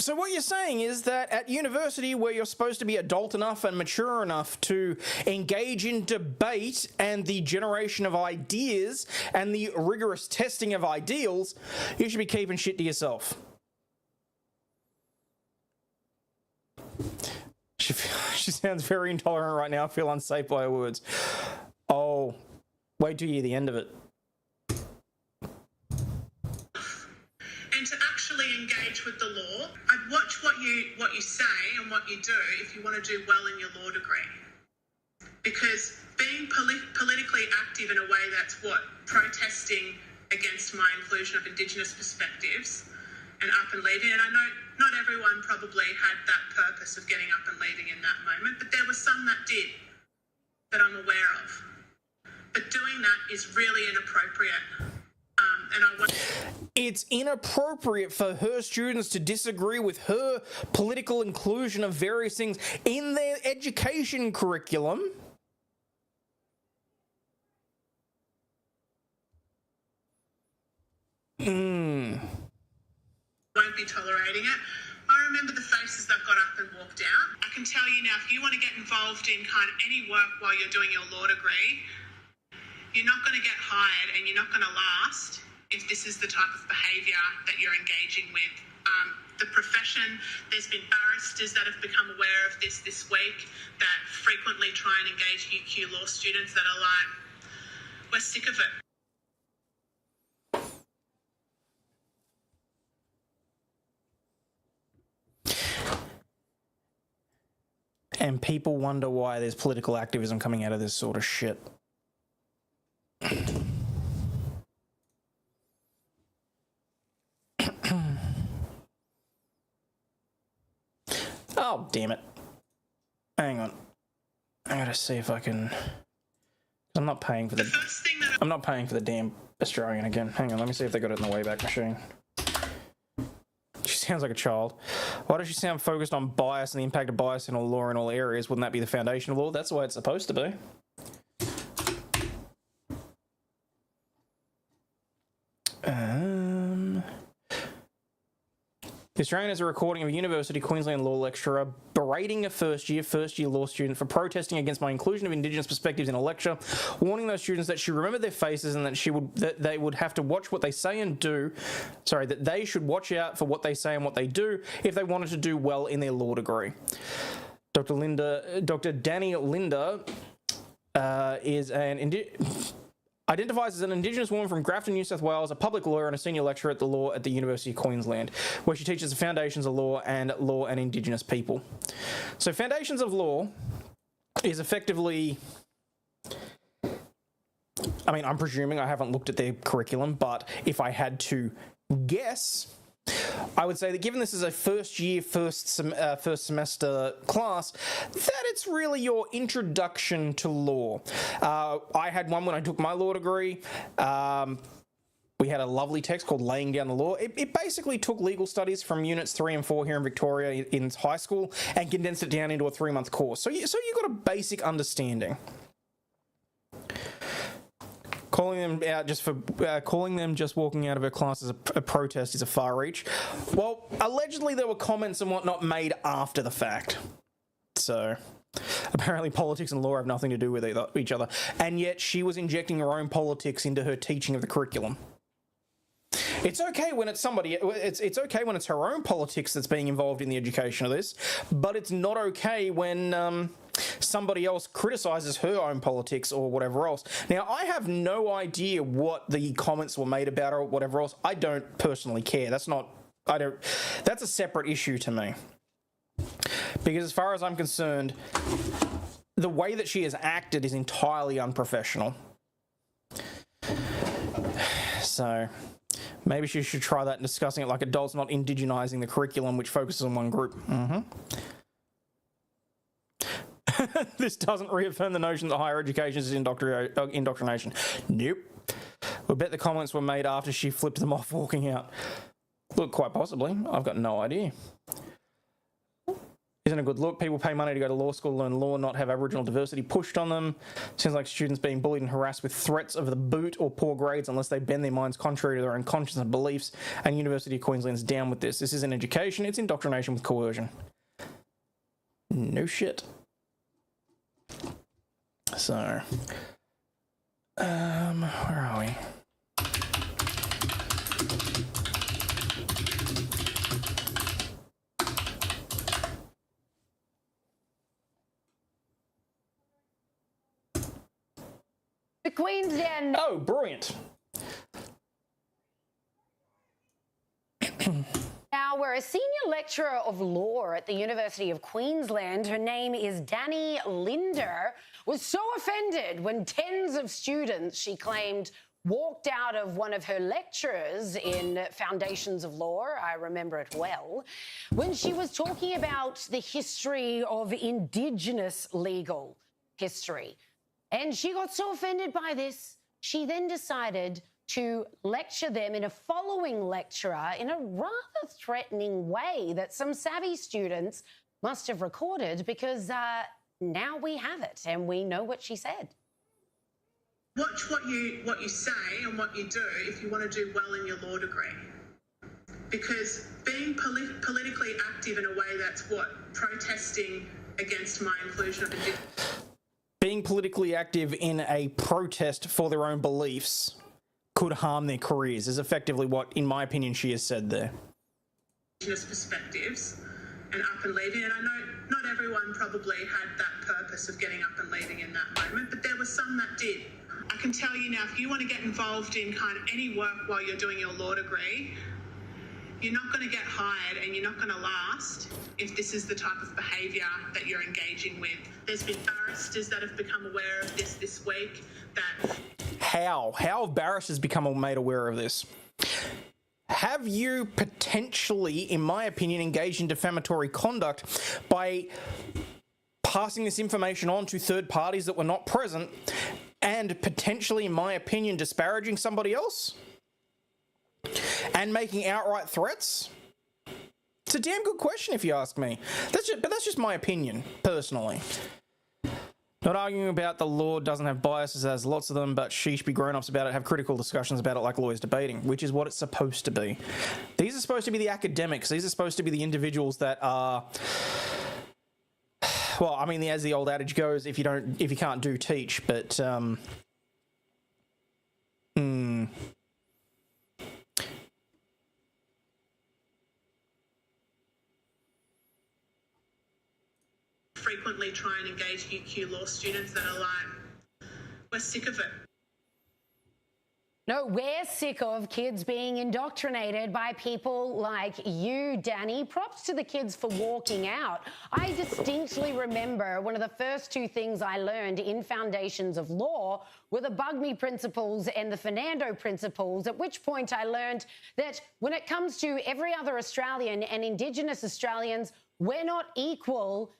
So what you're saying is that at university, where you're supposed to be adult enough and mature enough to engage in debate and the generation of ideas and the rigorous testing of ideals, you should be keeping shit to yourself. She sounds very intolerant right now. I feel unsafe by her words. Oh, wait till you hear the end of it. And to actually engage with the law, I'd watch what you say and what you do if you want to do well in your law degree. Because being politically active in a way that's protesting against my inclusion of Indigenous perspectives and up and leaving, and I know not everyone probably had that purpose of getting up and leaving in that moment, but there were some that did, that I'm aware of. But doing that is really inappropriate. And I want... It's inappropriate for her students to disagree with her political inclusion of various things in their education curriculum. Won't be tolerating it. I remember the faces that got up and walked out. I can tell you now, if you want to get involved in kind of any work while you're doing your law degree, you're not going to get hired and you're not going to last if this is the type of behaviour that you're engaging with. The profession, there's been barristers that have become aware of this week that frequently try and engage UQ law students that are like, we're sick of it. And people wonder why there's political activism coming out of this sort of shit. Oh, damn it. Hang on. I gotta see if I can... I'm not paying for the... First thing that I'm not paying for the damn Australian again. Hang on, let me see if they got it in the Wayback Machine. She sounds like a child. Why does she sound focused on bias and the impact of bias in all law in all areas? Wouldn't that be the foundation of law? That's the way it's supposed to be. The Australian has a recording of a University Queensland law lecturer berating a first-year law student for protesting against my inclusion of Indigenous perspectives in a lecture, warning those students that she remembered their faces and that they would have to watch what they say and do. Sorry, that they should watch out for what they say and what they do if they wanted to do well in their law degree. Dr. Danny Linder identifies as an Indigenous woman from Grafton, New South Wales, a public lawyer and a senior lecturer at the law at the University of Queensland, where she teaches the foundations of law and Indigenous people. So foundations of law is effectively, I mean, I'm presuming, I haven't looked at their curriculum, but if I had to guess, I would say that given this is a first semester class, that it's really your introduction to law. I had one when I took my law degree. We had a lovely text called Laying Down the Law. It basically took legal studies from units 3 and 4 here in Victoria in high school and condensed it down into a 3-month course. So you got a basic understanding. Calling them just walking out of her class as a protest is a far reach. Well, allegedly there were comments and whatnot made after the fact. So apparently politics and law have nothing to do with each other. And yet she was injecting her own politics into her teaching of the curriculum. It's okay when it's it's okay when it's her own politics that's being involved in the education of this, but it's not okay when somebody else criticizes her own politics or whatever else. Now, I have no idea what the comments were made about her or whatever else. I don't personally care. That's a separate issue to me. Because as far as I'm concerned, the way that she has acted is entirely unprofessional. So maybe she should try that in discussing it like adults, not indigenizing the curriculum, which focuses on one group. This doesn't reaffirm the notion that higher education is indoctrination. Nope. I bet the comments were made after she flipped them off walking out. Look, quite possibly. I've got no idea. Isn't a good look. People pay money to go to law school, learn law, not have Aboriginal diversity pushed on them. Seems like students being bullied and harassed with threats of the boot or poor grades unless they bend their minds contrary to their own conscience and beliefs. And University of Queensland's down with this. This isn't education, it's indoctrination with coercion. No shit. So, where are we? The Queensland. Oh, brilliant. Now, we're a senior lecturer of law at the University of Queensland. Her name is Danny Linder, was so offended when tens of students, she claimed, walked out of one of her lectures in Foundations of Law, I remember it well, when she was talking about the history of Indigenous legal history. And she got so offended by this, she then decided to lecture them in a following lecturer in a rather threatening way that some savvy students must have recorded because now we have it and we know what she said. Watch what you say and what you do if you want to do well in your law degree. Because being politically active in a way that's protesting against my inclusion of Indigenous. Being politically active in a protest for their own beliefs could harm their careers, is effectively what, in my opinion, she has said there. Indigenous perspectives and up and leaving, and I know not everyone probably had that purpose of getting up and leaving in that moment, but there were some that did. I can tell you now, if you want to get involved in kind of any work while you're doing your law degree, you're not going to get hired and you're not going to last if this is the type of behaviour that you're engaging with. There's been barristers that have become aware of this week that... How have barristers become made aware of this? have you potentially, in my opinion, engaged in defamatory conduct by passing this information on to third parties that were not present and potentially, in my opinion, disparaging somebody else and making outright threats? It's a damn good question if you ask me. But that's just my opinion, personally. Not arguing about the law doesn't have biases, as lots of them, but sheesh, be grown-ups about it, have critical discussions about it like lawyers debating, which is what it's supposed to be. These are supposed to be the academics. These are supposed to be the individuals that are... Well, I mean, as the old adage goes, if you can't do, teach, but... frequently try and engage UQ law students that are like, we're sick of it. No, we're sick of kids being indoctrinated by people like you, Danny. Props to the kids for walking out. I distinctly remember one of the first two things I learned in Foundations of Law were the Bug Me principles and the Fernando principles, at which point I learned that when it comes to every other Australian and Indigenous Australians, we're not equal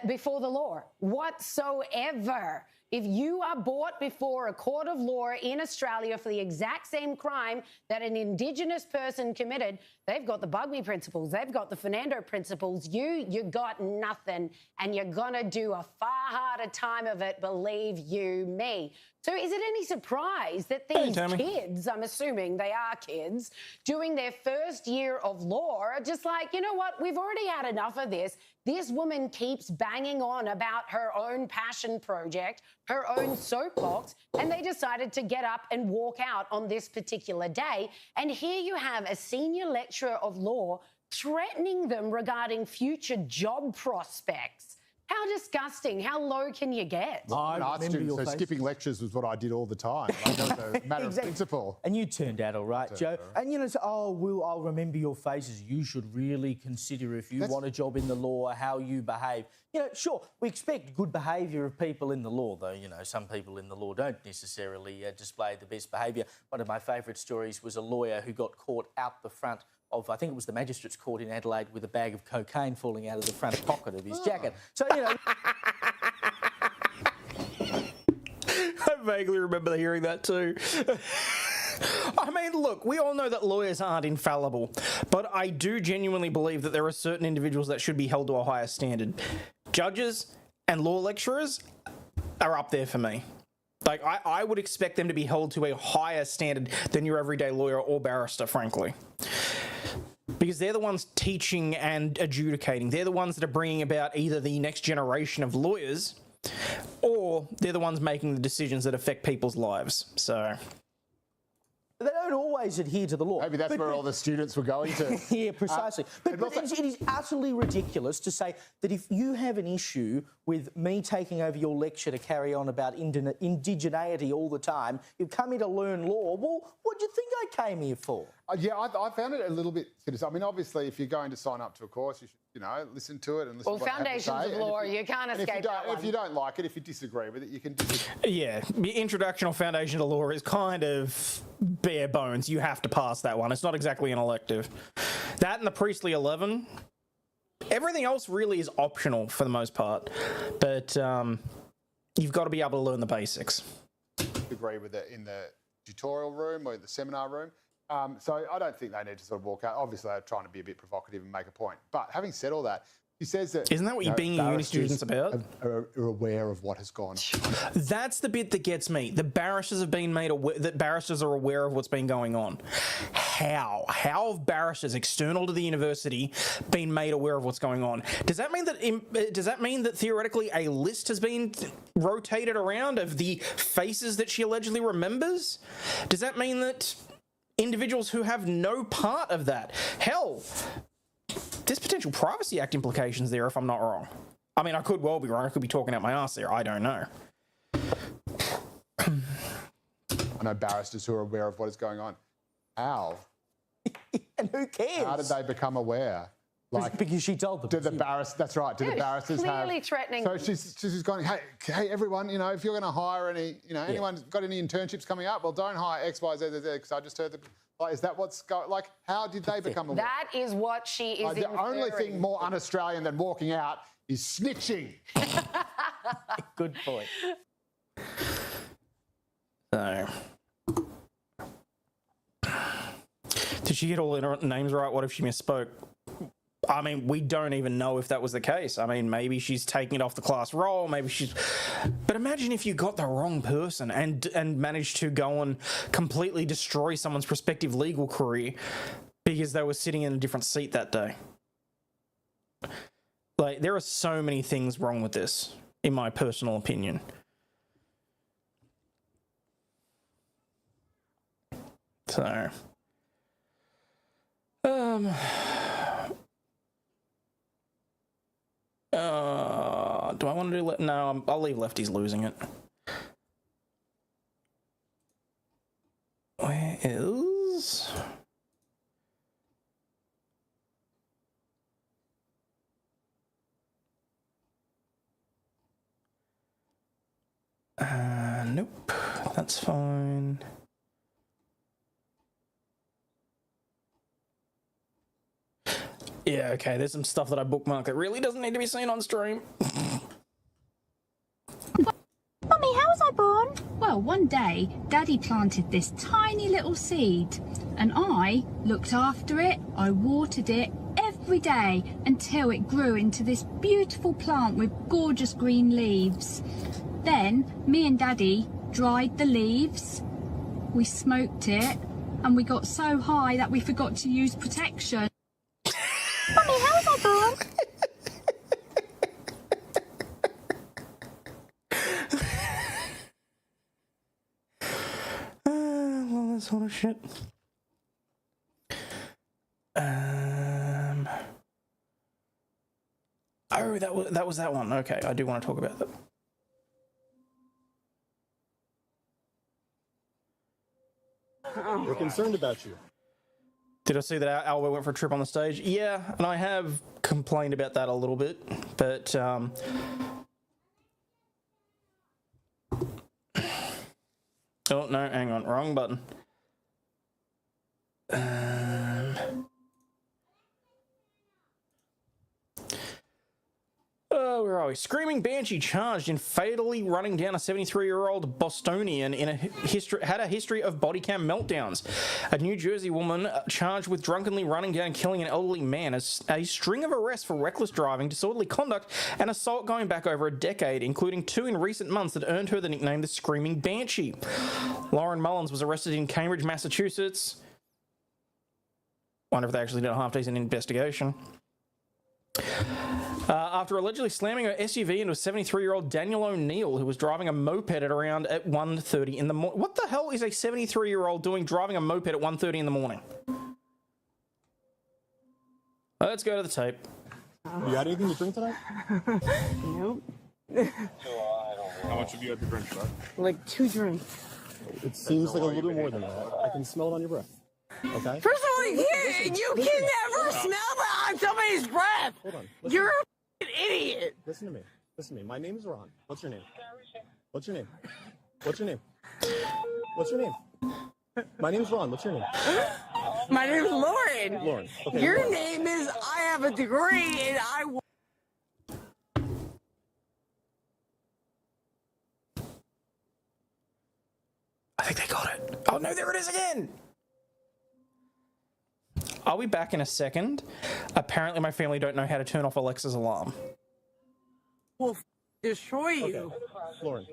before the law whatsoever. If you are brought before a court of law in Australia for the exact same crime that an Indigenous person committed, they've got the Bug Me principles, they've got the Fernando principles. You got nothing, and you're gonna do a far harder time of it, believe you me. So is it any surprise that these kids, I'm assuming they are kids, doing their first year of law are just like, you know what, we've already had enough of this. This woman keeps banging on about her own passion project, her own soapbox, and they decided to get up and walk out on this particular day. And here you have a senior lecturer of law threatening them regarding future job prospects. How disgusting. How low can you get? I'm an art student, so skipping lectures was what I did all the time. Like, that was a matter of principle. And you turned out all right, Joe. And, you know, so, I'll remember your faces. You should really consider, if you want a job in the law, how you behave. You know, sure, we expect good behaviour of people in the law, though. You know, some people in the law don't necessarily display the best behaviour. One of my favourite stories was a lawyer who got caught out the front of, I think it was the Magistrates Court in Adelaide, with a bag of cocaine falling out of the front pocket of his jacket. So, you know... I vaguely remember hearing that too. I mean, look, we all know that lawyers aren't infallible, but I do genuinely believe that there are certain individuals that should be held to a higher standard. Judges and law lecturers are up there for me. Like, I would expect them to be held to a higher standard than your everyday lawyer or barrister, frankly. Because they're the ones teaching and adjudicating. They're the ones that are bringing about either the next generation of lawyers, or they're the ones making the decisions that affect people's lives. So... They don't always adhere to the law. Maybe that's where all the students were going to. Yeah, precisely. But it is utterly ridiculous to say that if you have an issue with me taking over your lecture to carry on about indigeneity all the time, you've come here to learn law. Well, what do you think I came here for? Yeah, I found it a little bit... I mean, obviously, if you're going to sign up to a course, you should, you know, listen to it and listen to what they have to say. Well, Foundations of Law, you can't escape that one. If you don't like it, if you disagree with it, you can disagree. Yeah, the introduction of Foundation to Law is kind of bare bones. You have to pass that one. It's not exactly an elective. That and the Priestley 11. Everything else really is optional for the most part. But you've got to be able to learn the basics. Agree with it in the tutorial room or the seminar room. So I don't think they need to sort of walk out. Obviously, they're trying to be a bit provocative and make a point. But having said all that, he says that... Isn't that what being a uni student's about? Are aware of what has gone on. That's the bit that gets me. The barristers have been made aware, that barristers are aware of what's been going on. How? How have barristers external to the university been made aware of what's going on? Does that mean that theoretically a list has been rotated around of the faces that she allegedly remembers? Does that mean that individuals who have no part of that? Hell, there's potential Privacy Act implications there if I'm not wrong. I mean, I could well be wrong. I could be talking out my ass there. I don't know. I know barristers who are aware of what is going on. How? And who cares? How did they become aware? Like, because she told them. did the barristers? That's right. Did the barristers clearly threatening. So she's going, hey, everyone, if you're going to hire anyone got any internships coming up? Well, don't hire X, Y, Z, Z, because I just heard is that what's going? Like, how did they become aware? That is what she is The only thing more un-Australian than walking out is snitching. Good point. So, did she get all her names right? What if she misspoke? I mean, we don't even know if that was the case. I mean, maybe she's taking it off the class roll. Maybe she's. But imagine if you got the wrong person and managed to go and completely destroy someone's prospective legal career because they were sitting in a different seat that day. Like, there are so many things wrong with this, in my personal opinion. So, do I want to do... No, I'll leave lefties losing it. Where is... Nope, that's fine. Yeah, okay, there's some stuff that I bookmark that really doesn't need to be seen on stream. Mummy, how was I born? Well, one day, Daddy planted this tiny little seed, and I looked after it, I watered it every day until it grew into this beautiful plant with gorgeous green leaves. Then, me and Daddy dried the leaves, we smoked it, and we got so high that we forgot to use protection. Mummy, how was I born? All that sort of shit. Oh, that was that one. Okay, I do want to talk about that. We're concerned about you. Did I see that Alba went for a trip on the stage? Yeah, and I have complained about that a little bit, but oh no, hang on, wrong button. Oh, where are we? Screaming Banshee charged in fatally running down a 73-year-old Bostonian in had a history of body cam meltdowns. A New Jersey woman charged with drunkenly running down and killing an elderly man. A string of arrests for reckless driving, disorderly conduct, and assault going back over a decade, including 2 in recent months that earned her the nickname the Screaming Banshee. Lauren Mullins was arrested in Cambridge, Massachusetts. Wonder if they actually did a half-decent investigation. After allegedly slamming her SUV into a 73-year-old Daniel O'Neill, who was driving a moped at around 1:30 in the morning. What the hell is a 73-year-old doing driving a moped at 1:30 in the morning? Let's go to the tape. You got anything to drink tonight? Nope. How much have you had to drink, sir? Like 2 drinks. It seems like a little more than that. I can smell it on your breath. Okay? First of all, you can never smell that on somebody's breath. Hold on. You're an idiot. Listen to me. Listen to me. My name is Ron. What's your name? What's your name? What's your name? What's your name? My name is Ron. What's your name? My name is Lauren. Lauren. Okay, Your Lauren. name is I have a degree and I think they got it. Oh no, there it is again! I'll be back in a second. Apparently my family don't know how to turn off Alexa's alarm. will destroy you. Lauren.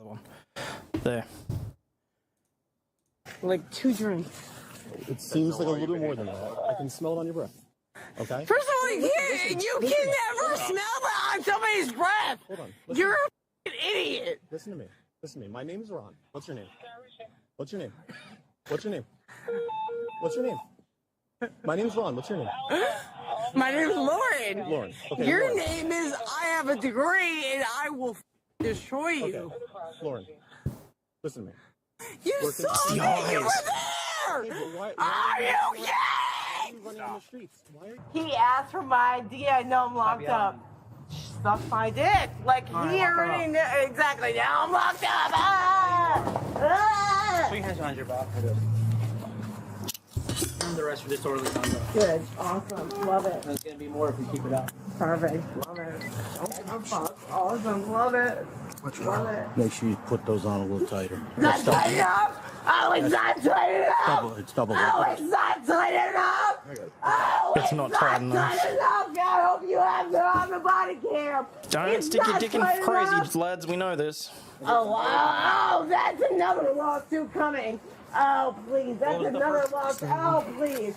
other one. There. Like 2 drinks. It seems like a little more than that. I can smell it on your breath. Okay? First of all, you can never smell that on somebody's breath. Hold on. You're an idiot. Listen to me. Listen to me. My name is Ron. What's your name? What's your name? What's your name? What's your name? My name's Ron. What's your name? My name's Lauren. Lauren. Okay, Your Lauren. name is I have a degree and I will destroy you. Okay. Lauren. Listen to me. You saw me. You were there. Are you kidding? Running on the streets. Why are you? He asked for my ID. I know I'm locked up. Suck my dick. Like he already knew. Exactly. Now I'm locked up. Put your hands behind your back. And the rest for disorderly conduct. Good. Awesome. Love it. There's gonna be more if we keep it up. Perfect. Love it. Awesome. Love it. Love it. Make sure you put those on a little tighter. Not tight enough. Oh, it's not tight enough. It's double. Oh, it's not tight enough. Oh, It's not tight enough. tight enough. I hope you have the body cam. Don't It's stick your not dick in tight crazy, enough. lads. We know this. Oh, wow. Oh, that's another lawsuit coming. Oh, please. That's another lawsuit. Oh, please.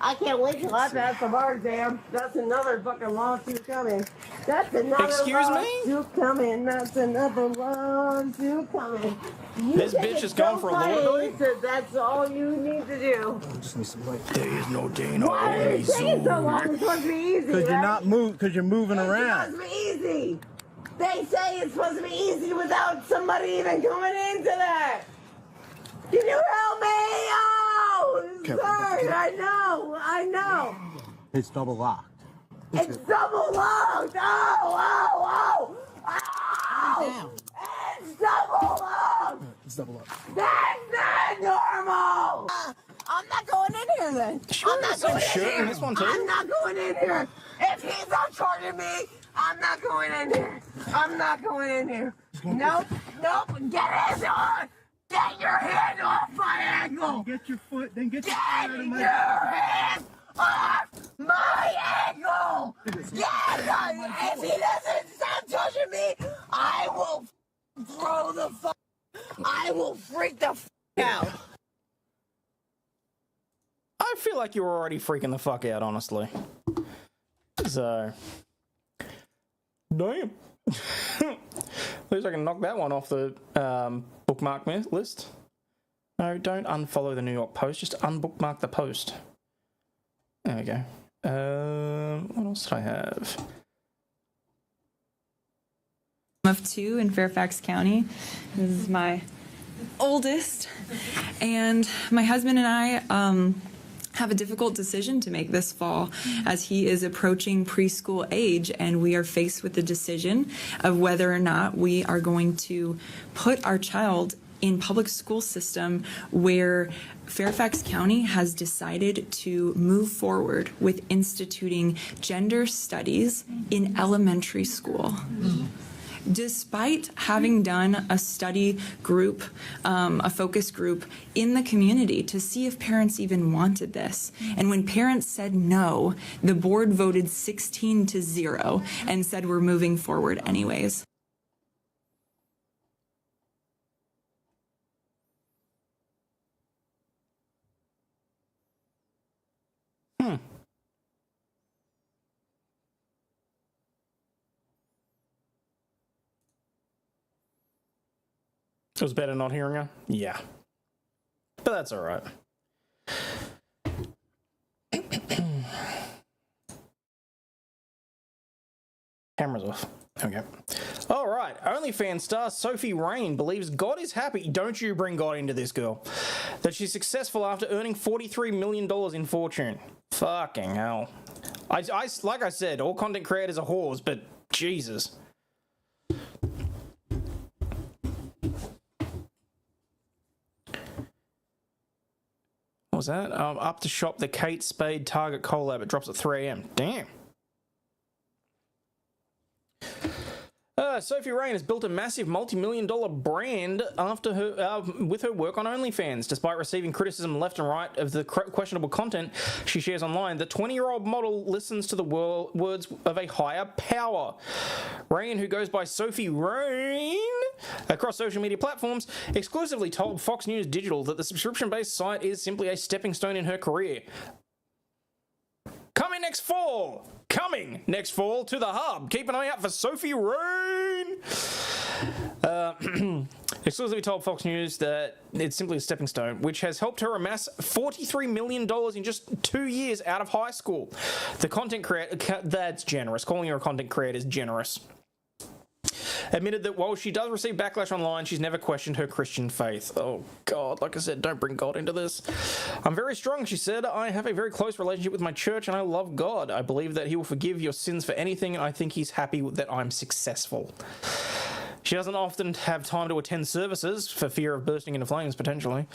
I can't wait till I pass the bar exam. That's another fucking lawsuit coming. That's another Excuse me? lawsuit coming. That's another lawsuit coming. You This think bitch it's is going so for a funny lawyer. that That's all you need to do. Just need some light. There is no Dana. Why are you taking so long? It's supposed to be easy, Because you're right? not moving. Because you're moving It's around. supposed to be easy. They say it's supposed to be easy without somebody even coming into that. Can you help me? Oh, sorry. I know. It's double locked. It's double locked. Oh. It's double locked. It's double locked. That's not normal. I'm not going in here then. I'm not going in here. This one too. I'm not going in here. If he's not charging me, I'm not going in here. I'm not going in here. Nope. Get your hand off my ankle. Get your foot. Then get Get your hand off my ankle. If he doesn't stop touching me, I will throw the fuck. I will freak the fuck out. I feel like you were already freaking the fuck out, honestly. So, damn. At least I can knock that one off the bookmark list. No, don't unfollow the New York Post. Just unbookmark the post. There we go. What else did I have? Of 2 in Fairfax County. This is my oldest, and my husband and I have a difficult decision to make this fall as he is approaching preschool age, and we are faced with the decision of whether or not we are going to put our child in public school system where Fairfax County has decided to move forward with instituting gender studies in elementary school. Despite having done a study group, a focus group in the community to see if parents even wanted this. And when parents said no, the board voted 16-0 and said we're moving forward anyways. It was better not hearing her? Yeah. But that's alright. Camera's off. Okay. Alright. OnlyFans star Sophie Rain believes God is happy. Don't you bring God into this, girl. That she's successful after earning $43 million in fortune. Fucking hell. I like I said, all content creators are whores, but Jesus. What was that? Up to shop the Kate Spade Target collab. It drops at 3 a.m. Damn. Sophie Rain has built a massive multi-million-dollar brand after her with her work on OnlyFans. Despite receiving criticism left and right of the questionable content she shares online, the 20-year-old model listens to the words of a higher power. Rain, who goes by Sophie Rain across social media platforms, exclusively told Fox News Digital that the subscription-based site is simply a stepping stone in her career. Coming next fall to the Hub. Keep an eye out for Sophie Rain. Exclusively told Fox News that it's simply a stepping stone, which has helped her amass $43 million in just 2 years out of high school. The content creator, that's generous. Calling her a content creator is generous. Admitted that while she does receive backlash online, she's never questioned her Christian faith. Oh, God, like I said, don't bring God into this. I'm very strong, she said. I have a very close relationship with my church and I love God. I believe that he will forgive your sins for anything and I think he's happy that I'm successful. She doesn't often have time to attend services for fear of bursting into flames, potentially.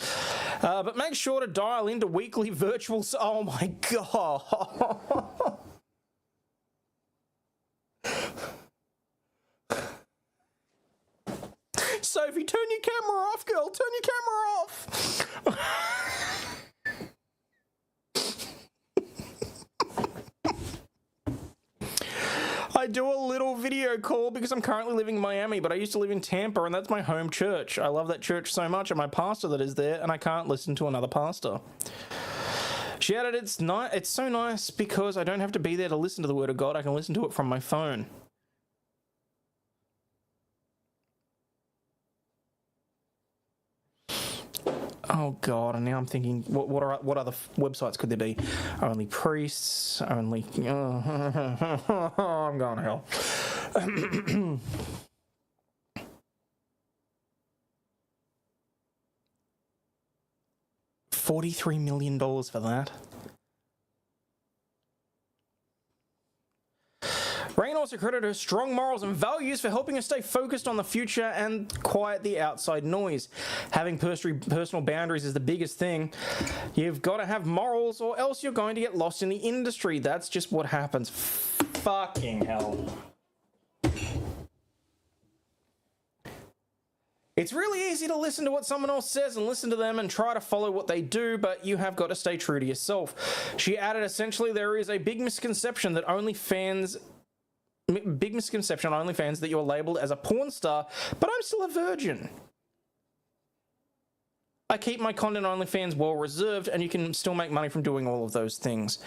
But make sure to dial into weekly virtual... Oh, my God. Sophie, turn your camera off, girl. Turn your camera off. I do a little video call because I'm currently living in Miami, but I used to live in Tampa, and that's my home church. I love that church so much, and my pastor that is there, and I can't listen to another pastor. She added, it's so nice because I don't have to be there to listen to the word of God. I can listen to it from my phone. Oh God! And now I'm thinking, what other websites could there be? Only priests, only. I'm going to hell. $43 million for that. Rain also credited her strong morals and values for helping her stay focused on the future and quiet the outside noise. Having personal boundaries is the biggest thing. You've got to have morals or else you're going to get lost in the industry. That's just what happens. Fucking hell. It's really easy to listen to what someone else says and listen to them and try to follow what they do, but you have got to stay true to yourself. She added, essentially, there is a big misconception on OnlyFans that you're labeled as a porn star, but I'm still a virgin. I keep my content on OnlyFans well reserved, and you can still make money from doing all of those things.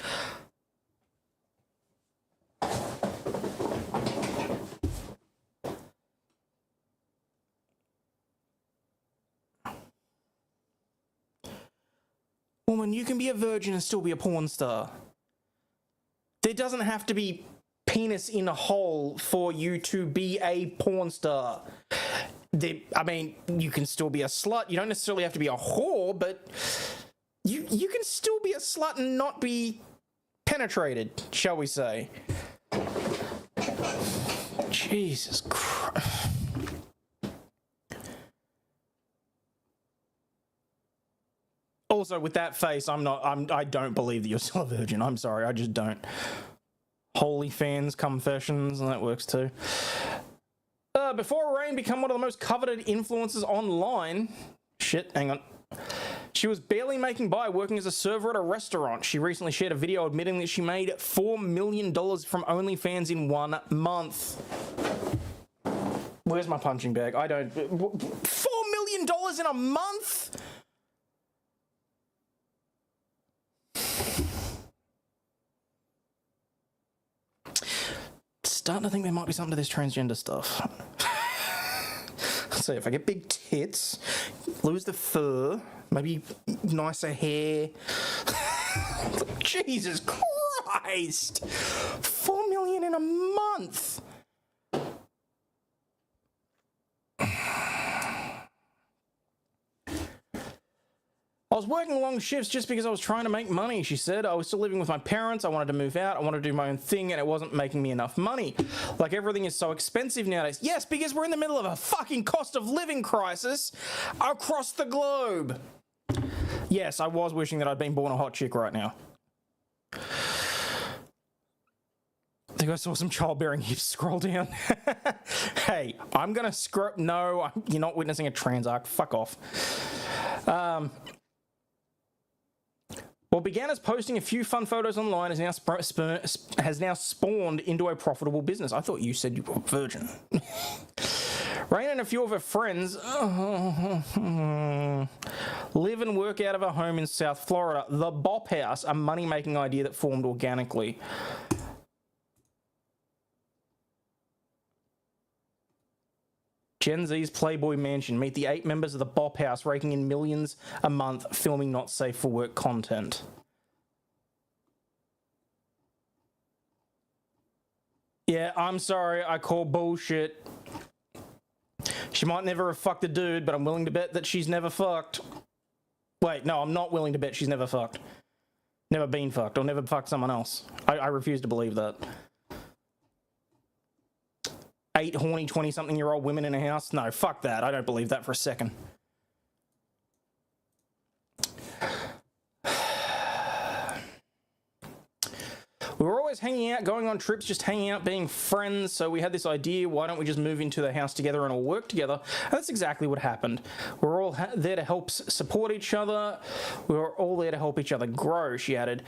Woman, you can be a virgin and still be a porn star. There doesn't have to be penis in a hole for you to be a porn star. I mean, you can still be a slut. You don't necessarily have to be a whore, but you can still be a slut and not be penetrated, shall we say. Jesus Christ. Also, with that face, I don't believe that you're still a virgin. I'm sorry, I just don't. Holy fans, confessions, and that works too. Before Rain became one of the most coveted influencers online, hang on. She was barely making by working as a server at a restaurant. She recently shared a video admitting that she made $4 million from OnlyFans in 1 month. Where's my punching bag? I don't... $4 million in a month? Starting to think there might be something to this transgender stuff. So if I get big tits, lose the fur, maybe nicer hair. Jesus Christ! $4 million in a month! I was working long shifts just because I was trying to make money, she said. I was still living with my parents, I wanted to move out, I wanted to do my own thing, and it wasn't making me enough money. Like, everything is so expensive nowadays. Yes, because we're in the middle of a fucking cost of living crisis across the globe. Yes, I was wishing that I'd been born a hot chick right now. The think I saw some childbearing hips. Scroll down. Hey, I'm gonna scroll. No, you're not witnessing a trans arc. Fuck off. What began as posting a few fun photos online has now spawned into a profitable business. I thought you said you were a virgin. Rain and a few of her friends live and work out of a home in South Florida. The Bop House, a money-making idea that formed organically. Gen Z's Playboy Mansion. Meet the 8 members of the Bop House, raking in millions a month, filming not safe for work content. Yeah, I'm sorry, I call bullshit. She might never have fucked a dude, but I'm willing to bet that she's never fucked. Wait, no, I'm not willing to bet she's never fucked. Never been fucked, or never fucked someone else. I refuse to believe that. 8 horny 20-something-year-old women in a house? No, fuck that. I don't believe that for a second. We were always hanging out, going on trips, just hanging out, being friends, so we had this idea, why don't we just move into the house together and all work together? And that's exactly what happened. We're all there to help support each other. We were all there to help each other grow, she added.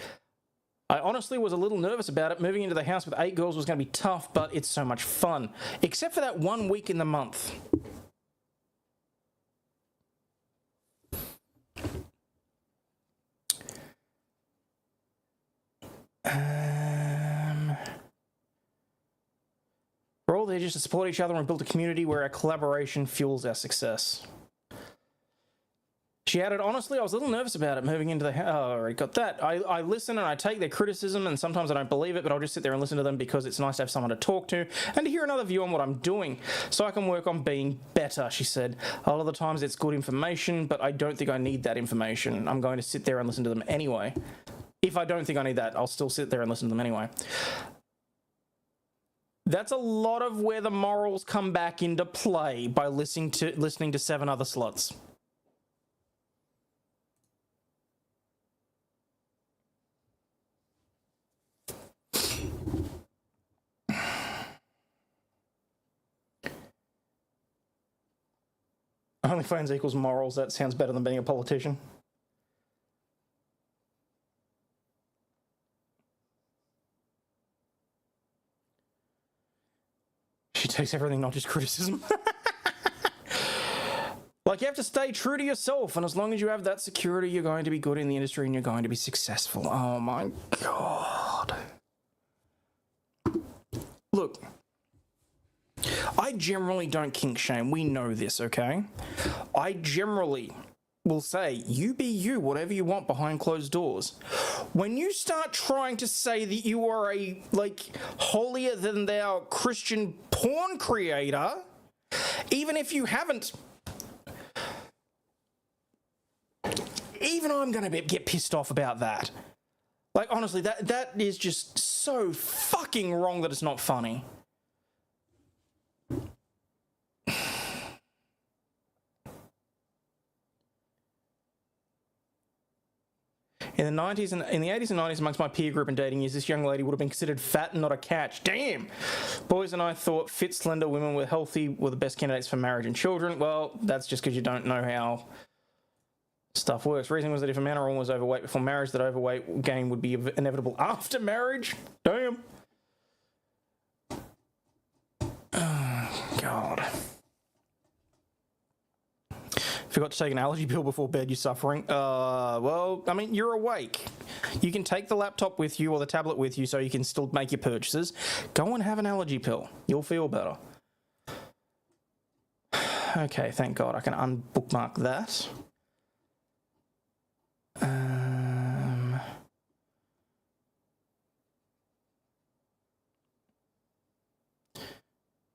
I honestly was a little nervous about it. Moving into the house with 8 girls was going to be tough, but it's so much fun. Except for that 1 week in the month. We're all there just to support each other and build a community where our collaboration fuels our success. She added, honestly, I was a little nervous about it moving into the house. Oh, I already got that. I listen and I take their criticism, and sometimes I don't believe it, but I'll just sit there and listen to them because it's nice to have someone to talk to and to hear another view on what I'm doing so I can work on being better, she said. A lot of the times it's good information, but I don't think I need that information. I'm going to sit there and listen to them anyway. If I don't think I need that, I'll still sit there and listen to them anyway. That's a lot of where the morals come back into play by listening to 7 other sluts. OnlyFans equals morals. That sounds better than being a politician. She takes everything, not just criticism. Like, you have to stay true to yourself, and as long as you have that security, you're going to be good in the industry and you're going to be successful. Oh my God. Look, I generally don't kink shame. We know this, okay? I generally will say, you be you, whatever you want behind closed doors. When you start trying to say that you are a, holier than thou Christian porn creator, even if you haven't, even I'm going to get pissed off about that. Like, honestly, that is just so fucking wrong that it's not funny. In the 80s and 90s, amongst my peer group and dating years, this young lady would have been considered fat and not a catch. Damn! Boys and I thought fit, slender women were healthy were the best candidates for marriage and children. Well, that's just because you don't know how stuff works. Reason was that if a man or woman was overweight before marriage, that overweight gain would be inevitable after marriage. Damn. Oh, God. Forgot to take an allergy pill before bed, you're suffering. Well, I mean, you're awake. You can take the laptop with you or the tablet with you so you can still make your purchases. Go and have an allergy pill. You'll feel better. Okay, thank God. I can unbookmark that.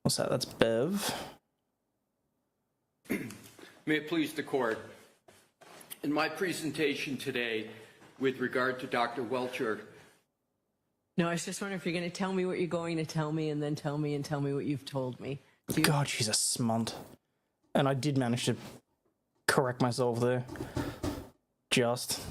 What's that? That's Bev. May it please the court. In my presentation today with regard to Dr. Welcher. No, I was just wondering if you're going to tell me what you're going to tell me and then tell me what you've told me. God, she's a smunt. And I did manage to correct myself there. Just.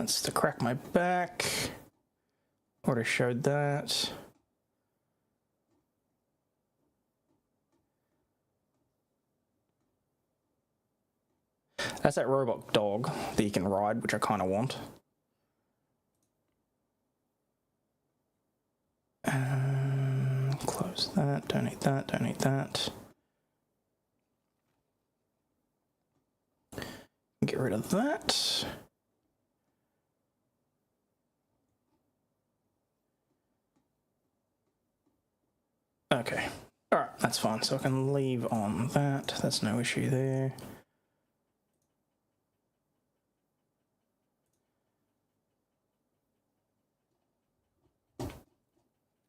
That's to crack my back. Already showed that. That's that robot dog that you can ride, which I kind of want. Close that, don't need that, don't need that. Get rid of that. Okay, all right, that's fine. So I can leave on that. That's no issue there.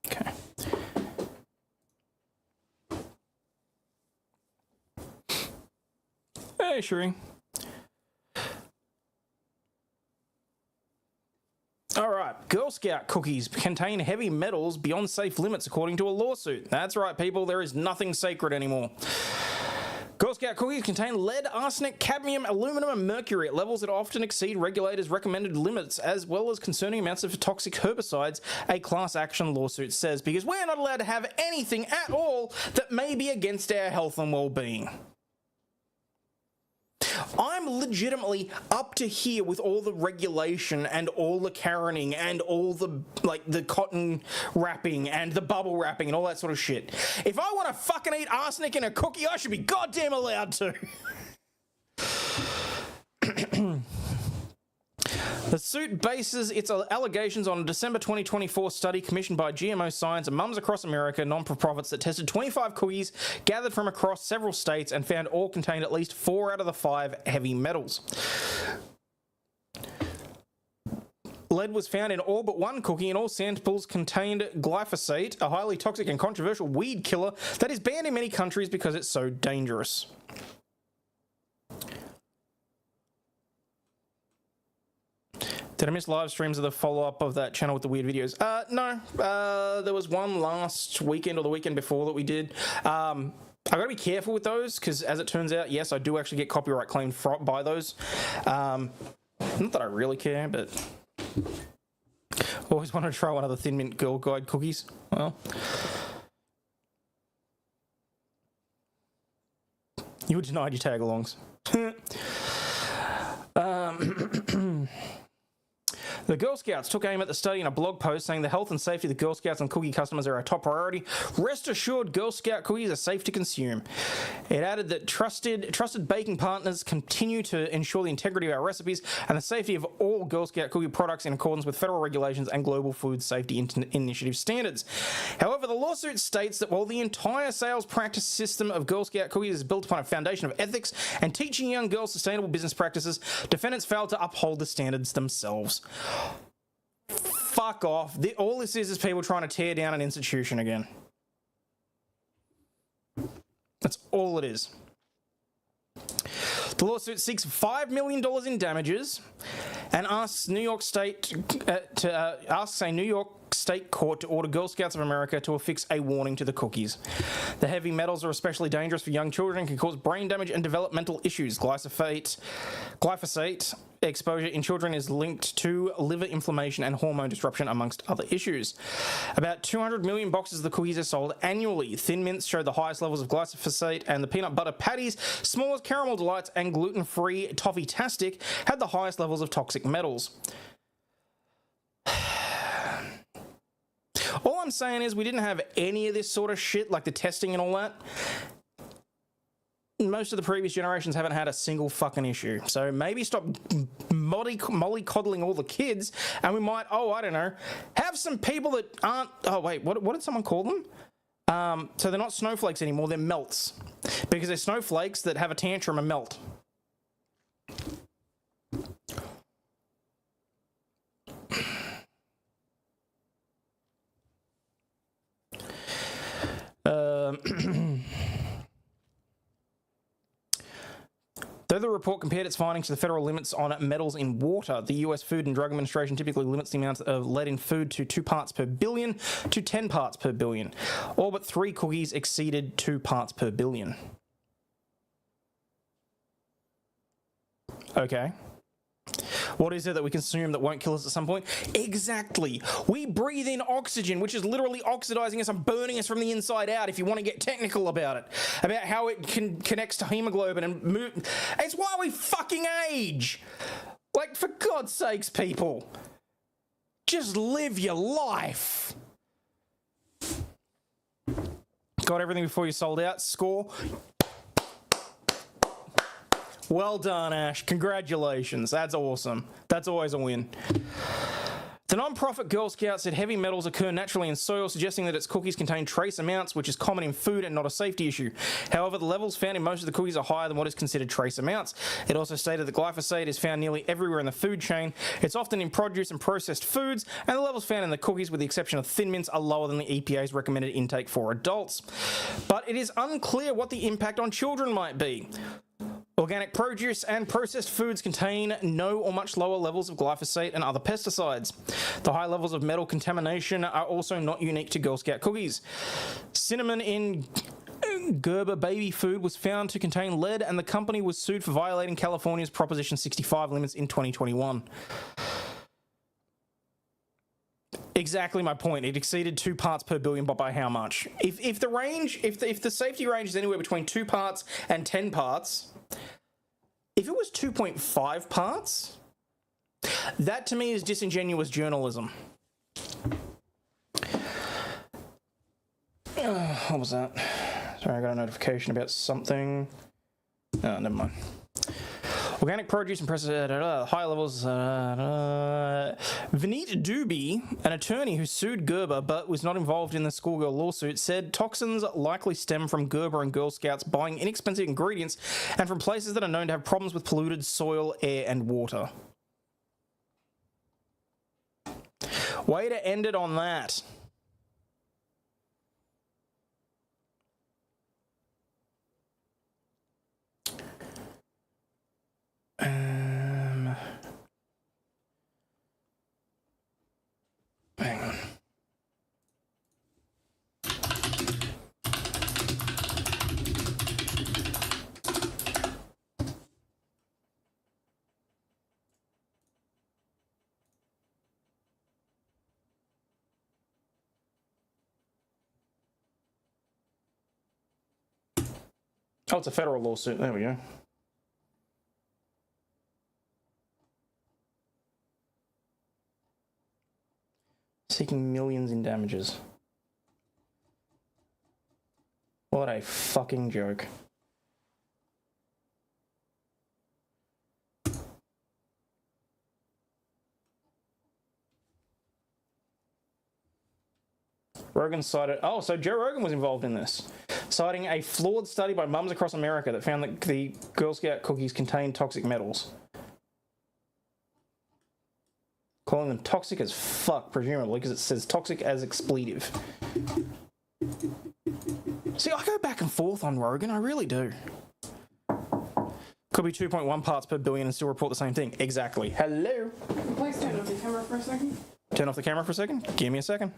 Okay. Hey, Shuri. All right, Girl Scout cookies contain heavy metals beyond safe limits according to a lawsuit. That's right, people, there is nothing sacred anymore. Girl Scout cookies contain lead, arsenic, cadmium, aluminum, and mercury at levels that often exceed regulators' recommended limits, as well as concerning amounts of toxic herbicides, a class action lawsuit says, because we're not allowed to have anything at all that may be against our health and well-being. I'm legitimately up to here with all the regulation and all the Karening and all the, like, the cotton wrapping and the bubble wrapping and all that sort of shit. If I want to fucking eat arsenic in a cookie, I should be goddamn allowed to. The suit bases its allegations on a December 2024 study commissioned by GMO Science and Mums Across America non-for-profits that tested 25 cookies gathered from across several states and found all contained at least 4 out of the 5 heavy metals. Lead was found in all but one cookie, and all samples contained glyphosate, a highly toxic and controversial weed killer that is banned in many countries because it's so dangerous. Did I miss live streams of the follow-up of that channel with the weird videos? No. There was one last weekend or the weekend before that we did. I gotta be careful with those because, as it turns out, yes, I do actually get copyright claimed by those. Not that I really care, but always wanted to try one of the Thin Mint Girl Guide cookies. Well, you were denied your tag-alongs. The Girl Scouts took aim at the study in a blog post saying the health and safety of the Girl Scouts and cookie customers are our top priority. Rest assured, Girl Scout cookies are safe to consume. It added that trusted baking partners continue to ensure the integrity of our recipes and the safety of all Girl Scout cookie products in accordance with federal regulations and global food safety initiative standards. However, the lawsuit states that while the entire sales practice system of Girl Scout cookies is built upon a foundation of ethics and teaching young girls sustainable business practices, defendants failed to uphold the standards themselves. Fuck off. All this is people trying to tear down an institution again. That's all it is. The lawsuit seeks $5 million in damages and asks New York State asks a New York State court to order Girl Scouts of America to affix a warning to the cookies. The heavy metals are especially dangerous for young children and can cause brain damage and developmental issues. Glyphosate exposure in children is linked to liver inflammation and hormone disruption, amongst other issues. About 200 million boxes of the cookies are sold annually. Thin Mints show the highest levels of glyphosate, and the peanut butter patties, S'mores Caramel Delights, and gluten-free Toffee-tastic had the highest levels of toxic metals. All I'm saying is we didn't have any of this sort of shit, like the testing and all that. Most of the previous generations haven't had a single fucking issue. So maybe stop mollycoddling all the kids, and we might, I don't know, have some people that aren't, what did someone call them? So they're not snowflakes anymore, they're melts. Because they're snowflakes that have a tantrum and melt. Though the report compared its findings to the federal limits on metals in water, the US Food and Drug Administration typically limits the amount of lead in food to 2 parts per billion to 10 parts per billion. All but 3 cookies exceeded 2 parts per billion. Okay. What is it that we consume that won't kill us at some point? Exactly. We breathe in oxygen, which is literally oxidizing us and burning us from the inside out, if you want to get technical about it. About how it connects to hemoglobin and move. It's why we fucking age. Like, for God's sakes, people. Just live your life. Got everything before you sold out. Score. Well done, Ash. Congratulations. That's awesome. That's always a win. The non-profit Girl Scout said heavy metals occur naturally in soil, suggesting that its cookies contain trace amounts, which is common in food and not a safety issue. However, the levels found in most of the cookies are higher than what is considered trace amounts. It also stated that glyphosate is found nearly everywhere in the food chain. It's often in produce and processed foods, and the levels found in the cookies, with the exception of Thin Mints, are lower than the EPA's recommended intake for adults. But it is unclear what the impact on children might be. Organic produce and processed foods contain no or much lower levels of glyphosate and other pesticides. The high levels of metal contamination are also not unique to Girl Scout cookies. Cinnamon in Gerber baby food was found to contain lead, and the company was sued for violating California's Proposition 65 limits in 2021. Exactly my point. It exceeded 2 parts per billion, but by how much? If the safety range is anywhere between 2 parts and 10 parts, if it was 2.5 parts, that to me is disingenuous journalism. What was that? Sorry, I got a notification about something. Oh, never mind. Organic produce and high levels. Vineet Dubey, an attorney who sued Gerber but was not involved in the schoolgirl lawsuit, said toxins likely stem from Gerber and Girl Scouts buying inexpensive ingredients and from places that are known to have problems with polluted soil, air, and water. Way to end it on that. Hang on. Oh, it's a federal lawsuit. There we go. Seeking millions in damages. What a fucking joke. Rogan cited... Oh, so Joe Rogan was involved in this. Citing a flawed study by mums across America that found that the Girl Scout cookies contain toxic metals. Calling them toxic as fuck, presumably, because it says toxic as expletive. See, I go back and forth on Rogan, I really do. Could be 2.1 parts per billion and still report the same thing. Exactly. Hello? Please turn off the camera for a second. Turn off the camera for a second? Give me a second.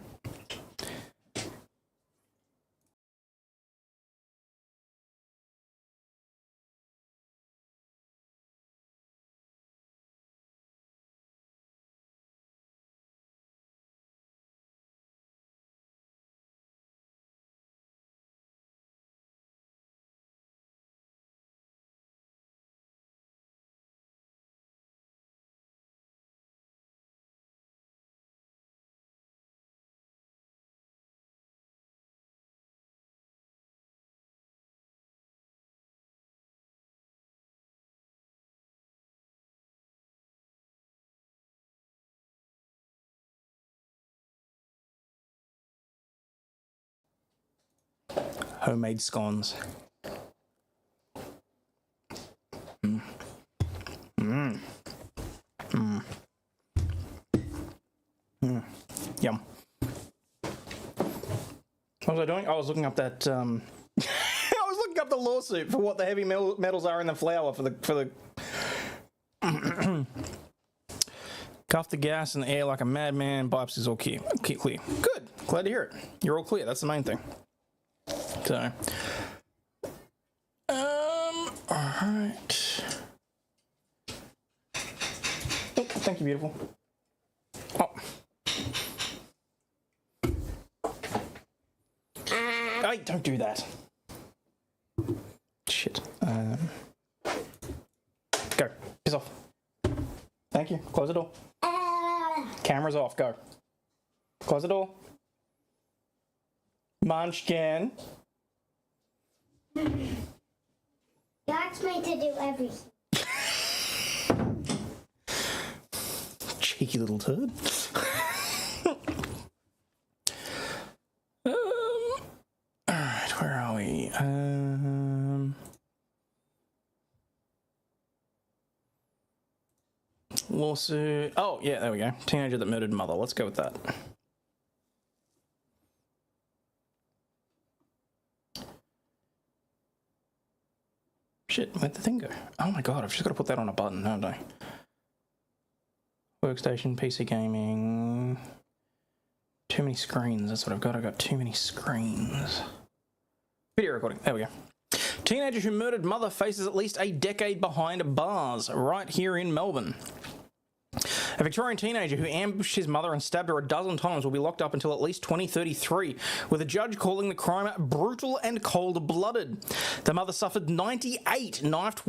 Homemade scones. Yum. What was I doing? I was looking up that. I was looking up the lawsuit for what the heavy metals are in the flour for the. Cuff the gas in the air like a madman. Biopsies all clear. Clear. Good. Glad to hear it. You're all clear. That's the main thing. So. All right. Thank you, beautiful. Oh. Hey, don't do that. Shit. Go. Piss off. Thank you. Close the door. Camera's off. Go. Close the door. Munchkin. You asked me to do everything. Cheeky little turd. Alright, where are we? Lawsuit. Oh, yeah, there we go. Teenager that murdered mother. Let's go with that. Shit, where'd the thing go? Oh my god, I've just got to put that on a button, haven't I? Workstation, PC gaming. Too many screens, that's what I've got. I've got too many screens. Video recording, there we go. Teenager who murdered mother faces at least a decade behind bars, right here in Melbourne. A Victorian teenager who ambushed his mother and stabbed her a dozen times will be locked up until at least 2033, with a judge calling the crime brutal and cold-blooded. The mother suffered 98 knife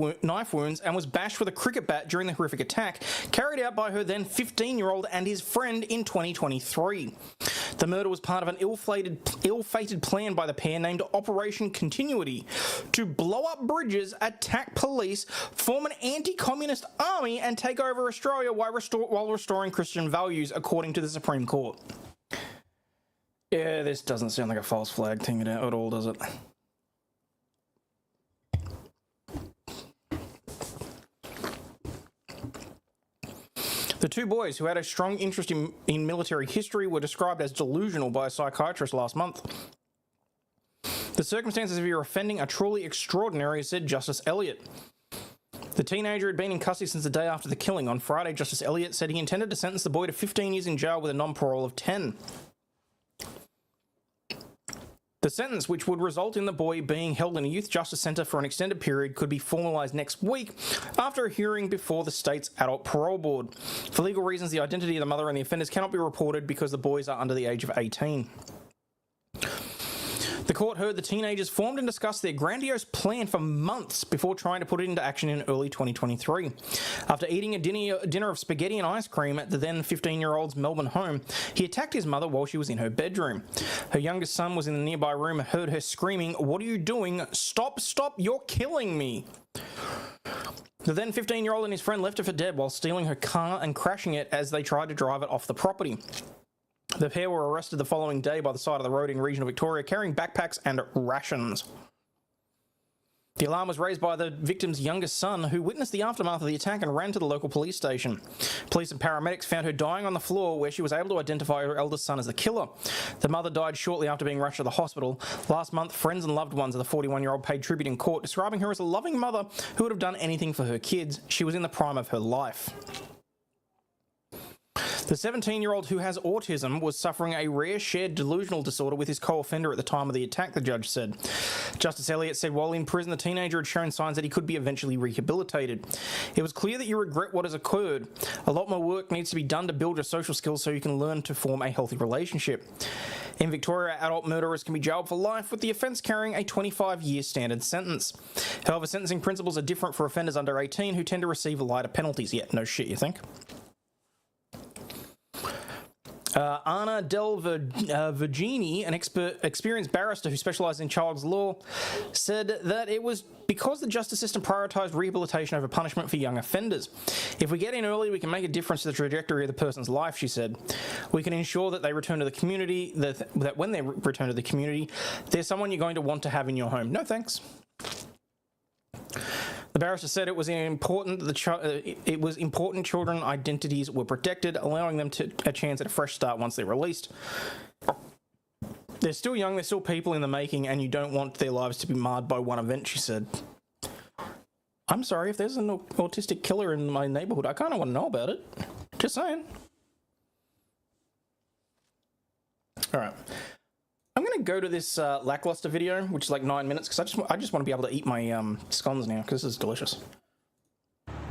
wounds and was bashed with a cricket bat during the horrific attack, carried out by her then 15-year-old and his friend in 2023. The murder was part of an ill-fated plan by the pair named Operation Continuity to blow up bridges, attack police, form an anti-communist army, and take over Australia while restoring Christian values, according to the Supreme Court. Yeah, this doesn't sound like a false flag thing at all, does it? The two boys, who had a strong interest in military history, were described as delusional by a psychiatrist last month. The circumstances of your offending are truly extraordinary, said Justice Elliott. The teenager had been in custody since the day after the killing. On Friday, Justice Elliott said he intended to sentence the boy to 15 years in jail with a non-parole of 10. The sentence, which would result in the boy being held in a youth justice centre for an extended period, could be formalised next week after a hearing before the state's adult parole board. For legal reasons, the identity of the mother and the offenders cannot be reported because the boys are under the age of 18. The court heard the teenagers formed and discussed their grandiose plan for months before trying to put it into action in early 2023. After eating a dinner of spaghetti and ice cream at the then 15-year-old's Melbourne home, he attacked his mother while she was in her bedroom. Her youngest son was in the nearby room and heard her screaming, "What are you doing? Stop, stop, you're killing me." The then 15-year-old and his friend left her for dead while stealing her car and crashing it as they tried to drive it off the property. The pair were arrested the following day by the side of the road in regional Victoria, carrying backpacks and rations. The alarm was raised by the victim's youngest son, who witnessed the aftermath of the attack and ran to the local police station. Police and paramedics found her dying on the floor, where she was able to identify her eldest son as the killer. The mother died shortly after being rushed to the hospital. Last month, friends and loved ones of the 41-year-old paid tribute in court, describing her as a loving mother who would have done anything for her kids. She was in the prime of her life. The 17-year-old, who has autism, was suffering a rare shared delusional disorder with his co-offender at the time of the attack, the judge said. Justice Elliott said while in prison, the teenager had shown signs that he could be eventually rehabilitated. It was clear that you regret what has occurred. A lot more work needs to be done to build your social skills so you can learn to form a healthy relationship. In Victoria, adult murderers can be jailed for life, with the offence carrying a 25-year standard sentence. However, sentencing principles are different for offenders under 18 who tend to receive lighter penalties. Yeah, no shit, you think? Anna Del Virgini, an experienced barrister who specialised in child's law, said that it was because the justice system prioritised rehabilitation over punishment for young offenders. If we get in early, we can make a difference to the trajectory of the person's life, she said. We can ensure that they return to the community, that when they return to the community, there's someone you're going to want to have in your home. No thanks. The barrister said it was important children's identities were protected, allowing them a chance at a fresh start once they're released. They're still young, they're still people in the making, and you don't want their lives to be marred by one event, she said. I'm sorry, if there's an autistic killer in my neighbourhood, I kind of want to know about it. Just saying. Alright. I'm going to go to this lackluster video, which is like 9 minutes, because I just want to be able to eat my scones now, because this is delicious.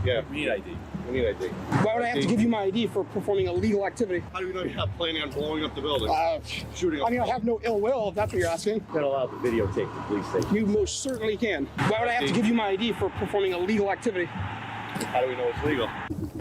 Yeah, we need ID. We need ID. Why would I have to give you my ID for performing illegal activity? How do we know you're not planning on blowing up the building? Shooting up. I mean, I have no ill will, if that's what you're asking. You're not allowed to videotape the police station. You most certainly can. Why would I have to give you my ID for performing illegal activity? How do we know it's legal?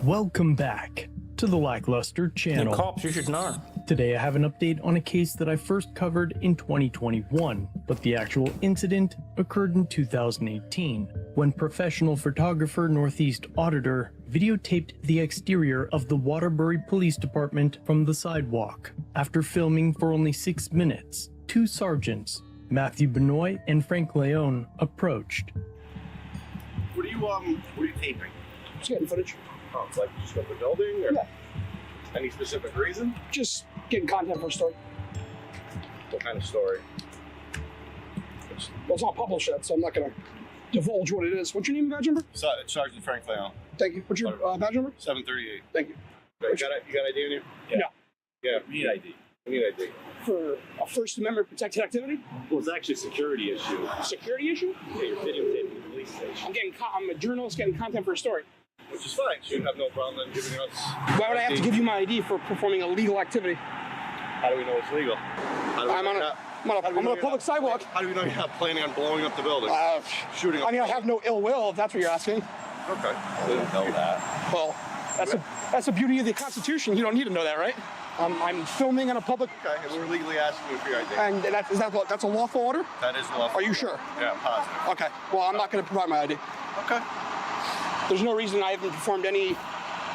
Welcome back to the Lackluster channel. The cops, you should know. Today I have an update on a case that I first covered in 2021, but the actual incident occurred in 2018, when professional photographer Northeast Auditor videotaped the exterior of the Waterbury Police Department from the sidewalk. After filming for only 6 minutes, two sergeants, Matthew Benoit and Frank Leone, approached. What are you taping? Just getting footage. Oh, it's like just of the building, or Yeah. any specific reason? Just getting content for a story. What kind of story? Well, it's not published yet, so I'm not going to divulge what it is. What's your name and badge number? Sergeant Frank Leon. Thank you. What's your badge number? 738. Thank you. You got ID in you? Yeah. Yeah, we need ID. We need ID. For a First Amendment protected activity? Well, it's actually a security issue. Security issue? Yeah, you're videotaping the police station. I'm a journalist getting content for a story. Which is fine. You have no problem in giving us. Why would I have to give you my ID for performing illegal activity? How do we know it's legal? I'm on a public sidewalk. How do we know you're not planning on blowing up the building? Shooting up. I mean, I have no ill will, if that's what you're asking. Okay. I didn't know that. Well, that's the beauty of the Constitution. You don't need to know that, right? I'm filming in a public. Okay, and we're legally asking you for your ID. And that's a lawful order? That is lawful. Are you sure? Yeah, I'm positive. Okay. Well, I'm not going to provide my ID. Okay. There's no reason I haven't performed any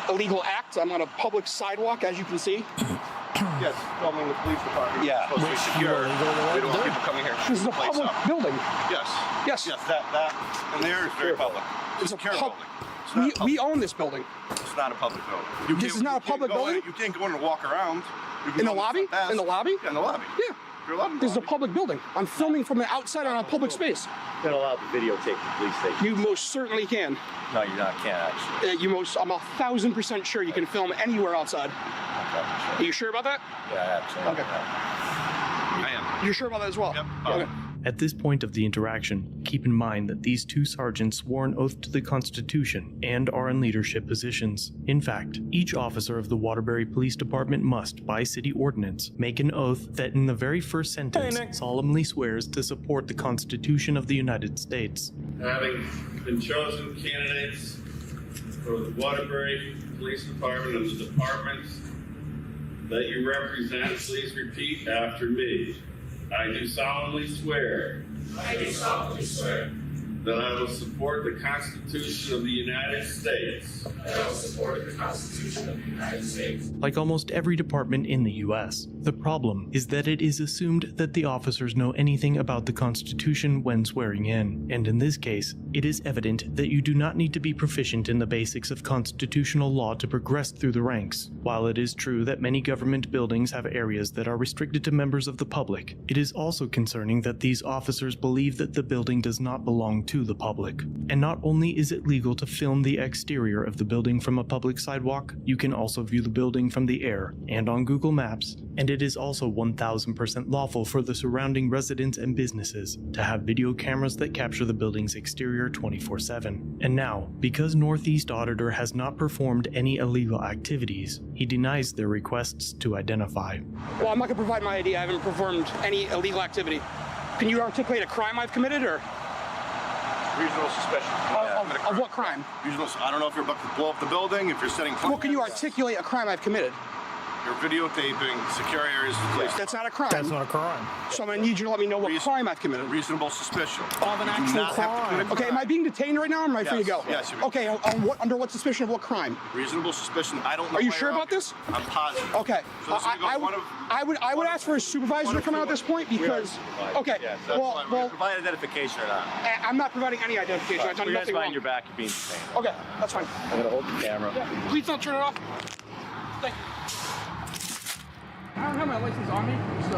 illegal acts. I'm on a public sidewalk, as you can see. Yes, filming the police department. Yeah. Supposed to be secure. We don't want people coming here. This is a Place public up. building. Yes. Yes. Yes, that and there is very public. It's a secure building. We own this building. It's not a public building. This is not a public building? You can't go in and walk around. In the lobby? In the lobby? Yeah, in the lobby. Yeah. You're allowed in the This is a lobby. public building. I'm filming from the outside on a public space. You're not allowed to videotape the police station. You most certainly can. No, you're not. Can't actually. I'm 1,000% sure you can film anywhere outside. Okay. Are you sure about that? Yeah, absolutely. Okay. I am. You're sure about that as well? Yep. Okay. At this point of the interaction, keep in mind that these two sergeants swore an oath to the Constitution and are in leadership positions. In fact, each officer of the Waterbury Police Department must, by city ordinance, make an oath that in the very first sentence solemnly swears to support the Constitution of the United States. Having been chosen candidates for the Waterbury Police Department and the departments that you represent, please repeat after me. I do solemnly swear. I do solemnly swear. That I will support the Constitution of the United States. That I will support the Constitution of the United States. Like almost every department in the US, the problem is that it is assumed that the officers know anything about the Constitution when swearing in, and in this case, it is evident that you do not need to be proficient in the basics of constitutional law to progress through the ranks. While it is true that many government buildings have areas that are restricted to members of the public, it is also concerning that these officers believe that the building does not belong to the public. And not only is it legal to film the exterior of the building from a public sidewalk, you can also view the building from the air and on Google Maps, and it is also 1000% lawful for the surrounding residents and businesses to have video cameras that capture the building's exterior 24/7. And now, because Northeast Auditor has not performed any illegal activities, he denies their requests to identify. Well, I'm not going to provide my ID. I haven't performed any illegal activity. Can you articulate a crime I've committed, or? Reasonable suspicion. Of what crime? I don't know if you're about to blow up the building, if you're setting. Well, can you articulate a crime I've committed? You're videotaping secure areas of the police. That's not a crime. That's not a crime. So I'm going to need you to let me know what crime I've committed. Reasonable suspicion. Of an actual crime. Okay, am I being detained right now, or am I free to go? Yes. Okay, under what suspicion of what crime? Reasonable suspicion. I don't know. Are you sure about this? I'm positive. Okay. So I would ask for a supervisor to come out at this point because. Okay. Yes, that's fine. We're gonna provide identification or not. I'm not providing any identification. I've done We're nothing behind wrong. your back. You're being detained. Okay, that's fine. I'm gonna hold the camera. Yeah, please don't turn it off. Thank you. I don't have my license on me, so.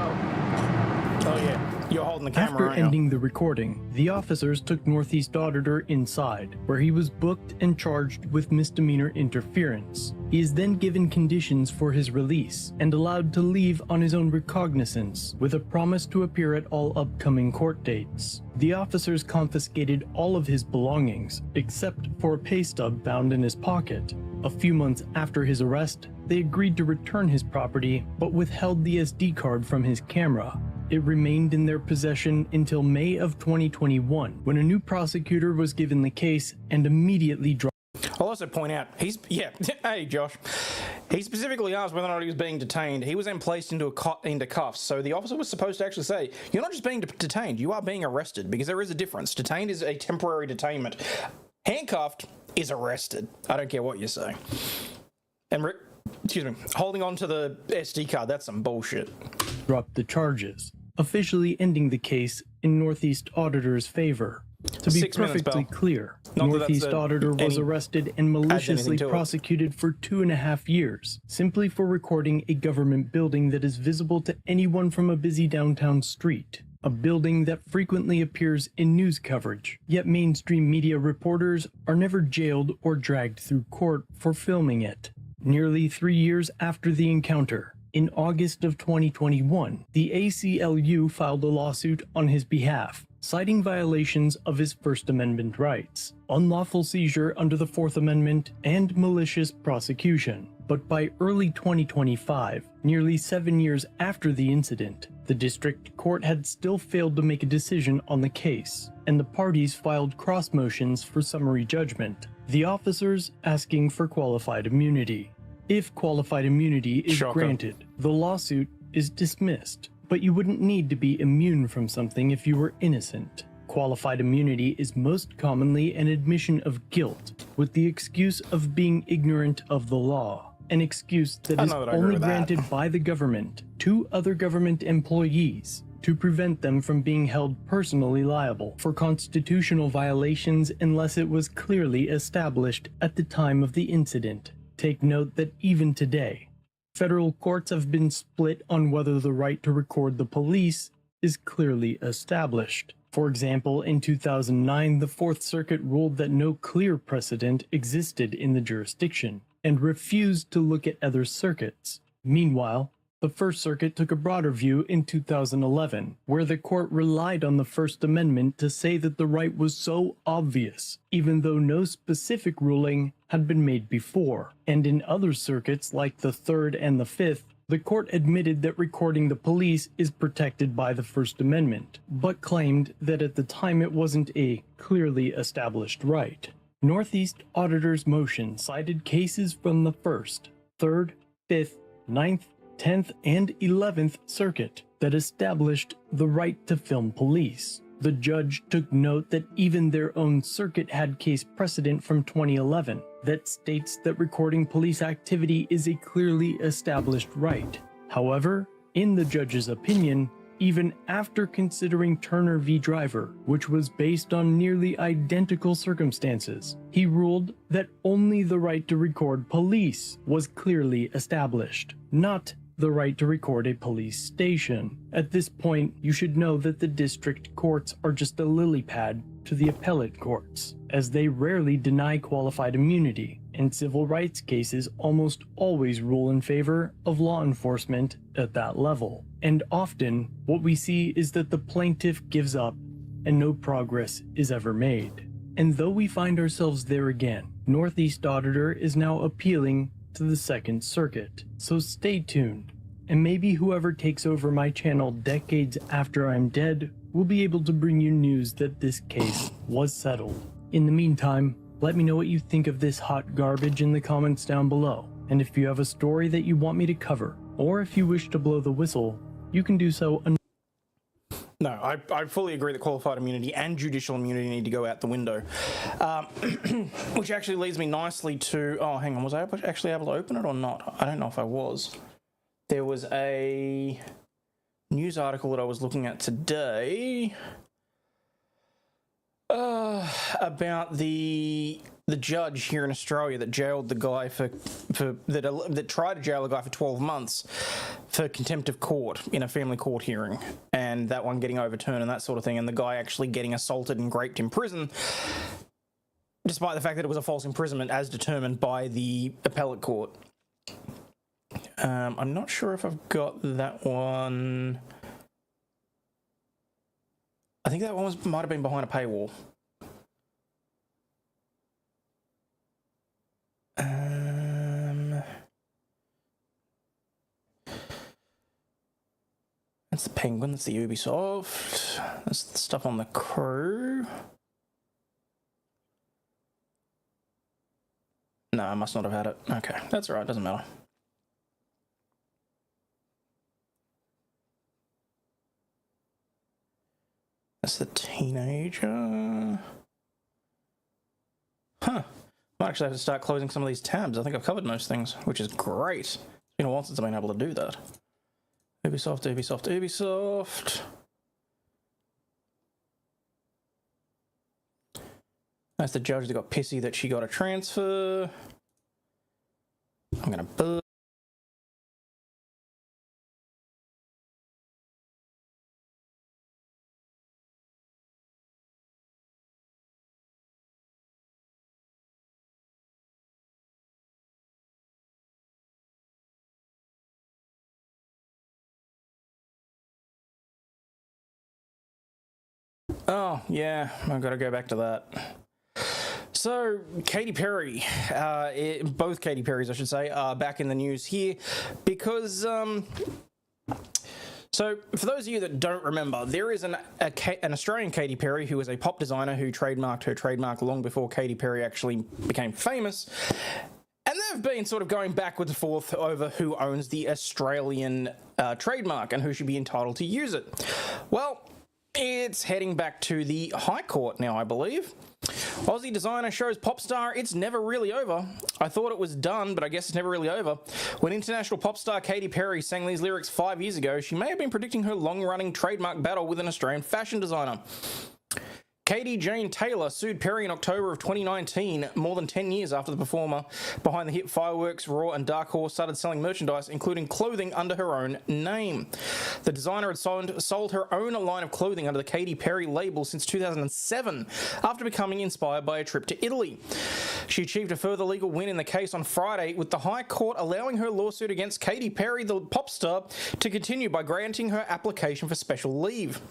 Oh yeah. You're holding the camera, After aren't you? ending the recording, the officers took Northeast Auditor inside, where he was booked and charged with misdemeanor interference. He is then given conditions for his release and allowed to leave on his own recognizance, with a promise to appear at all upcoming court dates. The officers confiscated all of his belongings, except for a pay stub found in his pocket. A few months after his arrest, they agreed to return his property, but withheld the SD card from his camera. It remained in their possession until May of 2021, when a new prosecutor was given the case and immediately dropped. I'll also point out, hey Josh, he specifically asked whether or not he was being detained. He was then placed into cuffs, so the officer was supposed to actually say, you're not just being detained, you are being arrested, because there is a difference. Detained is a temporary detainment. Handcuffed is arrested. I don't care what you say. And, holding on to the SD card, that's some bullshit. Dropped the charges, officially ending the case in Northeast Auditor's favor. To be perfectly clear, Northeast Auditor was arrested and maliciously prosecuted for 2.5 years, simply for recording a government building that is visible to anyone from a busy downtown street. A building that frequently appears in news coverage, yet mainstream media reporters are never jailed or dragged through court for filming it. Nearly 3 years after the encounter, in August of 2021, the ACLU filed a lawsuit on his behalf, citing violations of his First Amendment rights, unlawful seizure under the Fourth Amendment, and malicious prosecution. But by early 2025, nearly 7 years after the incident, the district court had still failed to make a decision on the case, and the parties filed cross motions for summary judgment, the officers asking for qualified immunity. If qualified immunity is granted, the lawsuit is dismissed, but you wouldn't need to be immune from something if you were innocent. Qualified immunity is most commonly an admission of guilt, with the excuse of being ignorant of the law, an excuse that is only granted by the government to other government employees to prevent them from being held personally liable for constitutional violations unless it was clearly established at the time of the incident. Take note that even today, federal courts have been split on whether the right to record the police is clearly established. For example, in 2009, the Fourth Circuit ruled that no clear precedent existed in the jurisdiction and refused to look at other circuits. Meanwhile, the First Circuit took a broader view in 2011, where the court relied on the First Amendment to say that the right was so obvious, even though no specific ruling had been made before. And in other circuits, like the Third and the Fifth, the court admitted that recording the police is protected by the First Amendment, but claimed that at the time it wasn't a clearly established right. Northeast Auditor's motion cited cases from the First, Third, Fifth, Ninth, 10th, and 11th Circuit that established the right to film police. The judge took note that even their own circuit had case precedent from 2011 that states that recording police activity is a clearly established right. However, in the judge's opinion, even after considering Turner v. Driver, which was based on nearly identical circumstances, he ruled that only the right to record police was clearly established, not the right to record a police station. At this point, you should know that the district courts are just a lily pad to the appellate courts, as they rarely deny qualified immunity, and civil rights cases almost always rule in favor of law enforcement at that level. And often, what we see is that the plaintiff gives up and no progress is ever made. And though we find ourselves there again, Northeast Auditor is now appealing to the Second Circuit. So stay tuned, and maybe whoever takes over my channel decades after I'm dead will be able to bring you news that this case was settled. In the meantime, let me know what you think of this hot garbage in the comments down below. And if you have a story that you want me to cover, or if you wish to blow the whistle, you can do so. No, I fully agree that qualified immunity and judicial immunity need to go out the window. Which actually leads me nicely to... Oh, hang on. Was I actually able to open it or not? I don't know if I was. There was a news article that I was looking at today. About the judge here in Australia that jailed the guy that tried to jail the guy for 12 months for contempt of court in a family court hearing, and that one getting overturned and that sort of thing, and the guy actually getting assaulted and raped in prison, despite the fact that it was a false imprisonment as determined by the appellate court. I'm not sure if I've got that one. I think that one might have been behind a paywall. That's the Penguin, that's the Ubisoft, that's the stuff on the Crew. No, I must not have had it. Okay, that's all right, doesn't matter. That's the Teenager. Huh. Might actually have to start closing some of these tabs. I think I've covered most things, which is great. It's been a while since I've been able to do that. Ubisoft, Ubisoft, Ubisoft. That's the judge that got pissy that she got a transfer. I'm gonna boo. Oh, yeah, I've got to go back to that. So, Katy Perry, both Katy Perrys, I should say, are back in the news here because, so for those of you that don't remember, there is an Australian Katy Perry who is a pop designer who trademarked her trademark long before Katy Perry actually became famous. And they've been sort of going backwards and forth over who owns the Australian trademark and who should be entitled to use it. Well, it's heading back to the High Court now, I believe. Aussie designer shows pop star it's never really over. I thought it was done, but I guess it's never really over. When international pop star Katy Perry sang these lyrics 5 years ago, she may have been predicting her long-running trademark battle with an Australian fashion designer. Katie Jane Taylor sued Perry in October of 2019, more than 10 years after the performer behind the hit Fireworks, Raw and Dark Horse started selling merchandise, including clothing under her own name. The designer had sold her own line of clothing under the Katy Perry label since 2007, after becoming inspired by a trip to Italy. She achieved a further legal win in the case on Friday, with the High Court allowing her lawsuit against Katy Perry, the pop star, to continue by granting her application for special leave.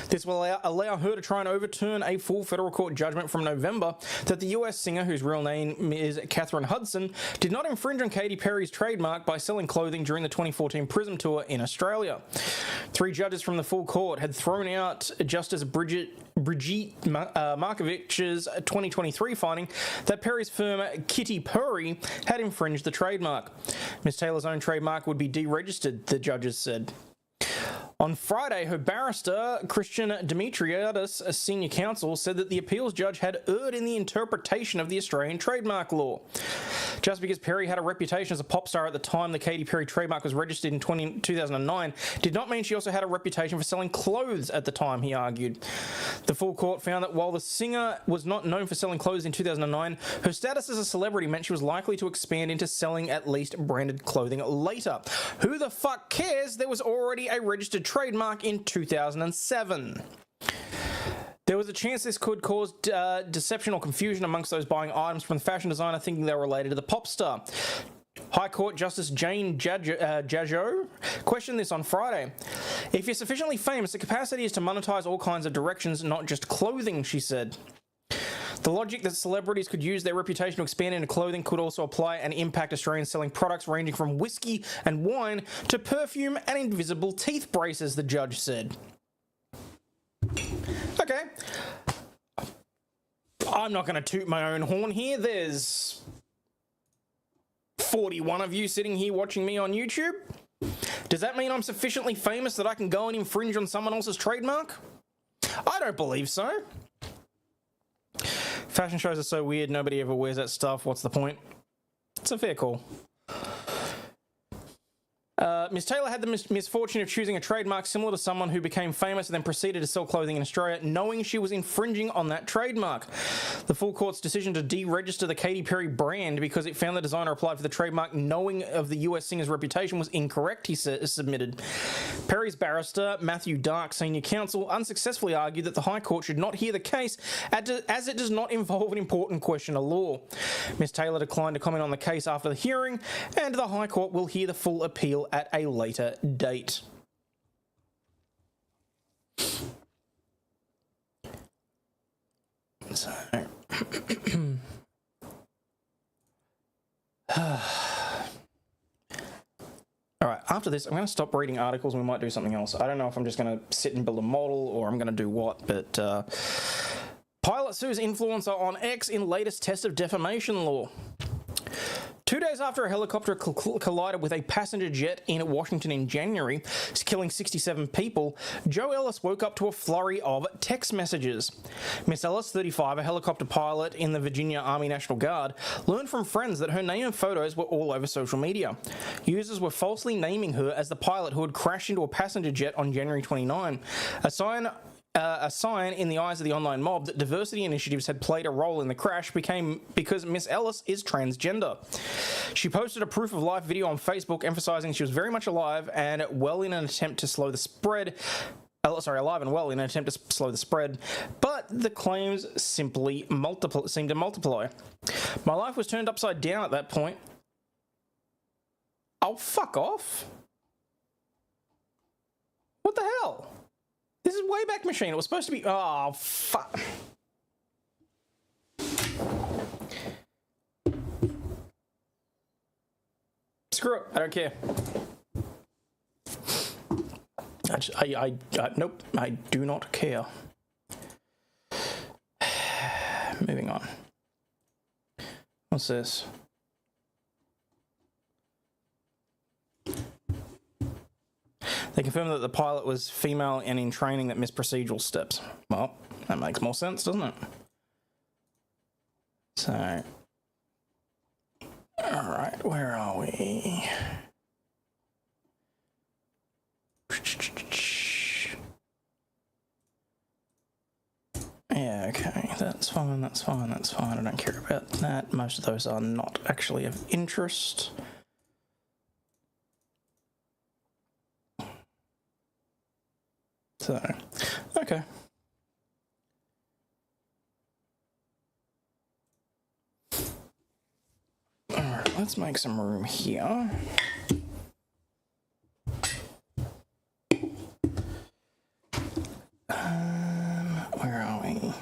This will allow her to try and overturn a full federal court judgment from November that the US singer, whose real name is Catherine Hudson, did not infringe on Katy Perry's trademark by selling clothing during the 2014 Prism Tour in Australia. 3 judges from the full court had thrown out Justice Brigitte Markovich's 2023 finding that Perry's firm Kitty Purry had infringed the trademark. Ms. Taylor's own trademark would be deregistered, the judges said. On Friday, her barrister, Christian Demetriadis, a senior counsel, said that the appeals judge had erred in the interpretation of the Australian trademark law. Just because Perry had a reputation as a pop star at the time the Katy Perry trademark was registered in 2009 did not mean she also had a reputation for selling clothes at the time, he argued. The full court found that while the singer was not known for selling clothes in 2009, her status as a celebrity meant she was likely to expand into selling at least branded clothing later. Who the fuck cares? There was already a registered trademark in 2007. There was a chance this could cause deception or confusion amongst those buying items from the fashion designer thinking they were related to the pop star. High Court Justice Jane Jajo questioned this on Friday. If you're sufficiently famous, the capacity is to monetize all kinds of directions, not just clothing, she said. The logic that celebrities could use their reputation to expand into clothing could also apply and impact Australians selling products ranging from whiskey and wine to perfume and invisible teeth braces, the judge said. Okay. I'm not going to toot my own horn here. There's 41 of you sitting here watching me on YouTube. Does that mean I'm sufficiently famous that I can go and infringe on someone else's trademark? I don't believe so. Fashion shows are so weird, nobody ever wears that stuff. What's the point? It's a fair call. Ms. Taylor had the misfortune of choosing a trademark similar to someone who became famous and then proceeded to sell clothing in Australia, knowing she was infringing on that trademark. The full court's decision to deregister the Katy Perry brand because it found the designer applied for the trademark knowing of the US singer's reputation was incorrect, he submitted. Perry's barrister, Matthew Dark, senior counsel, unsuccessfully argued that the High Court should not hear the case as it does not involve an important question of law. Ms. Taylor declined to comment on the case after the hearing, and the High Court will hear the full appeal at a later date. So, alright, after this, I'm going to stop reading articles and we might do something else. I don't know if I'm just going to sit and build a model or I'm going to do what, but pilot sues influencer on X in latest test of defamation law. 2 days after a helicopter collided with a passenger jet in Washington in January, killing 67 people, Joe Ellis woke up to a flurry of text messages. Miss Ellis, 35, a helicopter pilot in the Virginia Army National Guard, learned from friends that her name and photos were all over social media. Users were falsely naming her as the pilot who had crashed into a passenger jet on January 29. A sign in the eyes of the online mob that diversity initiatives had played a role in the crash became because Miss Ellis is transgender. She posted a proof of life video on Facebook emphasizing she was very much alive and well in an attempt to slow the spread. Alive and well in an attempt to slow the spread, but the claims simply seemed to multiply. My life was turned upside down at that point. Oh, fuck off. What the hell? This is Wayback Machine. It was supposed to be... Oh, fuck. Screw it. I don't care. Nope. I do not care. Moving on. What's this? They confirmed that the pilot was female and in training that missed procedural steps. Well, that makes more sense, doesn't it? So, alright, where are we? Yeah, okay, that's fine, that's fine, that's fine. I don't care about that. Most of those are not actually of interest. So, okay. Alright, let's make some room here. Where are we?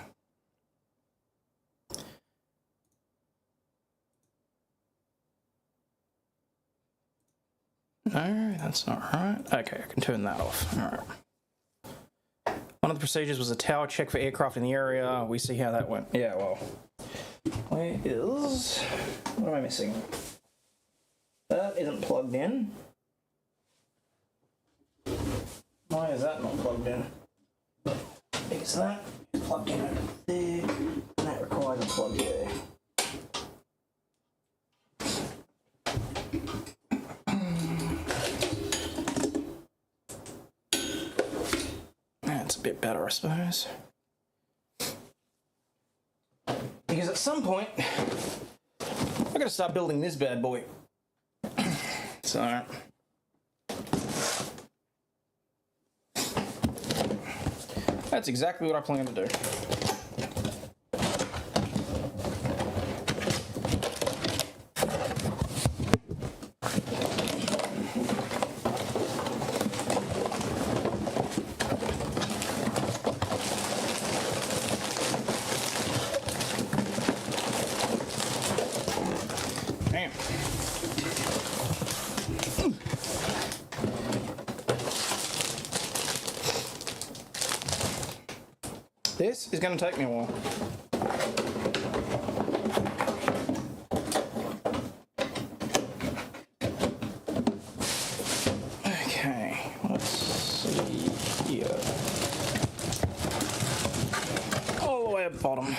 No, that's not right. Okay, I can turn that off. Alright. One of the procedures was a tower check for aircraft in the area. We see how that went. Yeah, well. Where is... What am I missing? That isn't plugged in. Why is that not plugged in? Because that is plugged in over there, and that requires a plug there. That's a bit better, I suppose. Because at some point, I've got to start building this bad boy. So... that's exactly what I plan to do. Damn. This is going to take me a while. Okay, let's see here. All the way at the bottom.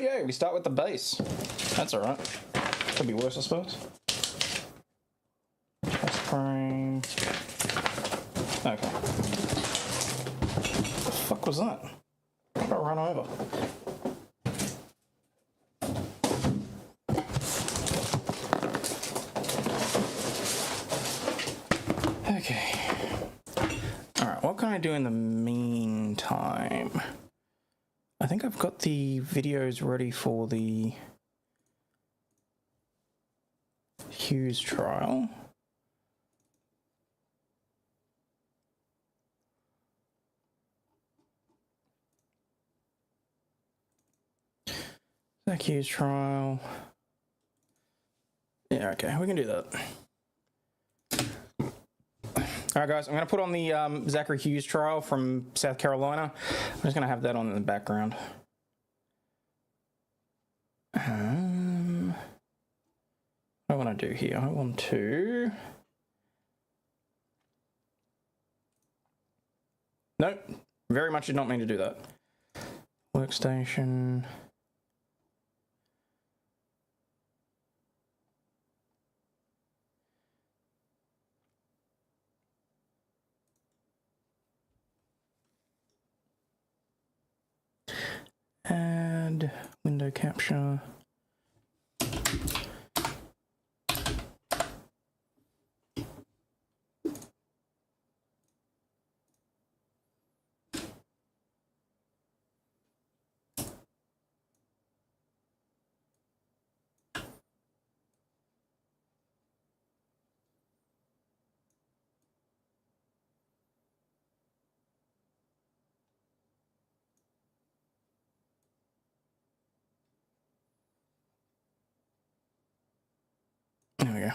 yeah, we start with the base. That's all right. Could be worse, I suppose. Test frame. Okay. What the fuck was that? I got run over. Okay. Alright, what can I do in the meantime? I think I've got the videos ready for the Hughes trial. Zach Hughes trial. Yeah, okay, we can do that. All right, guys, I'm going to put on the Zachary Hughes trial from South Carolina. I'm just going to have that on in the background. What do I want to do here? I want to... Nope, very much did not mean to do that. Workstation... Add window capture. There we go.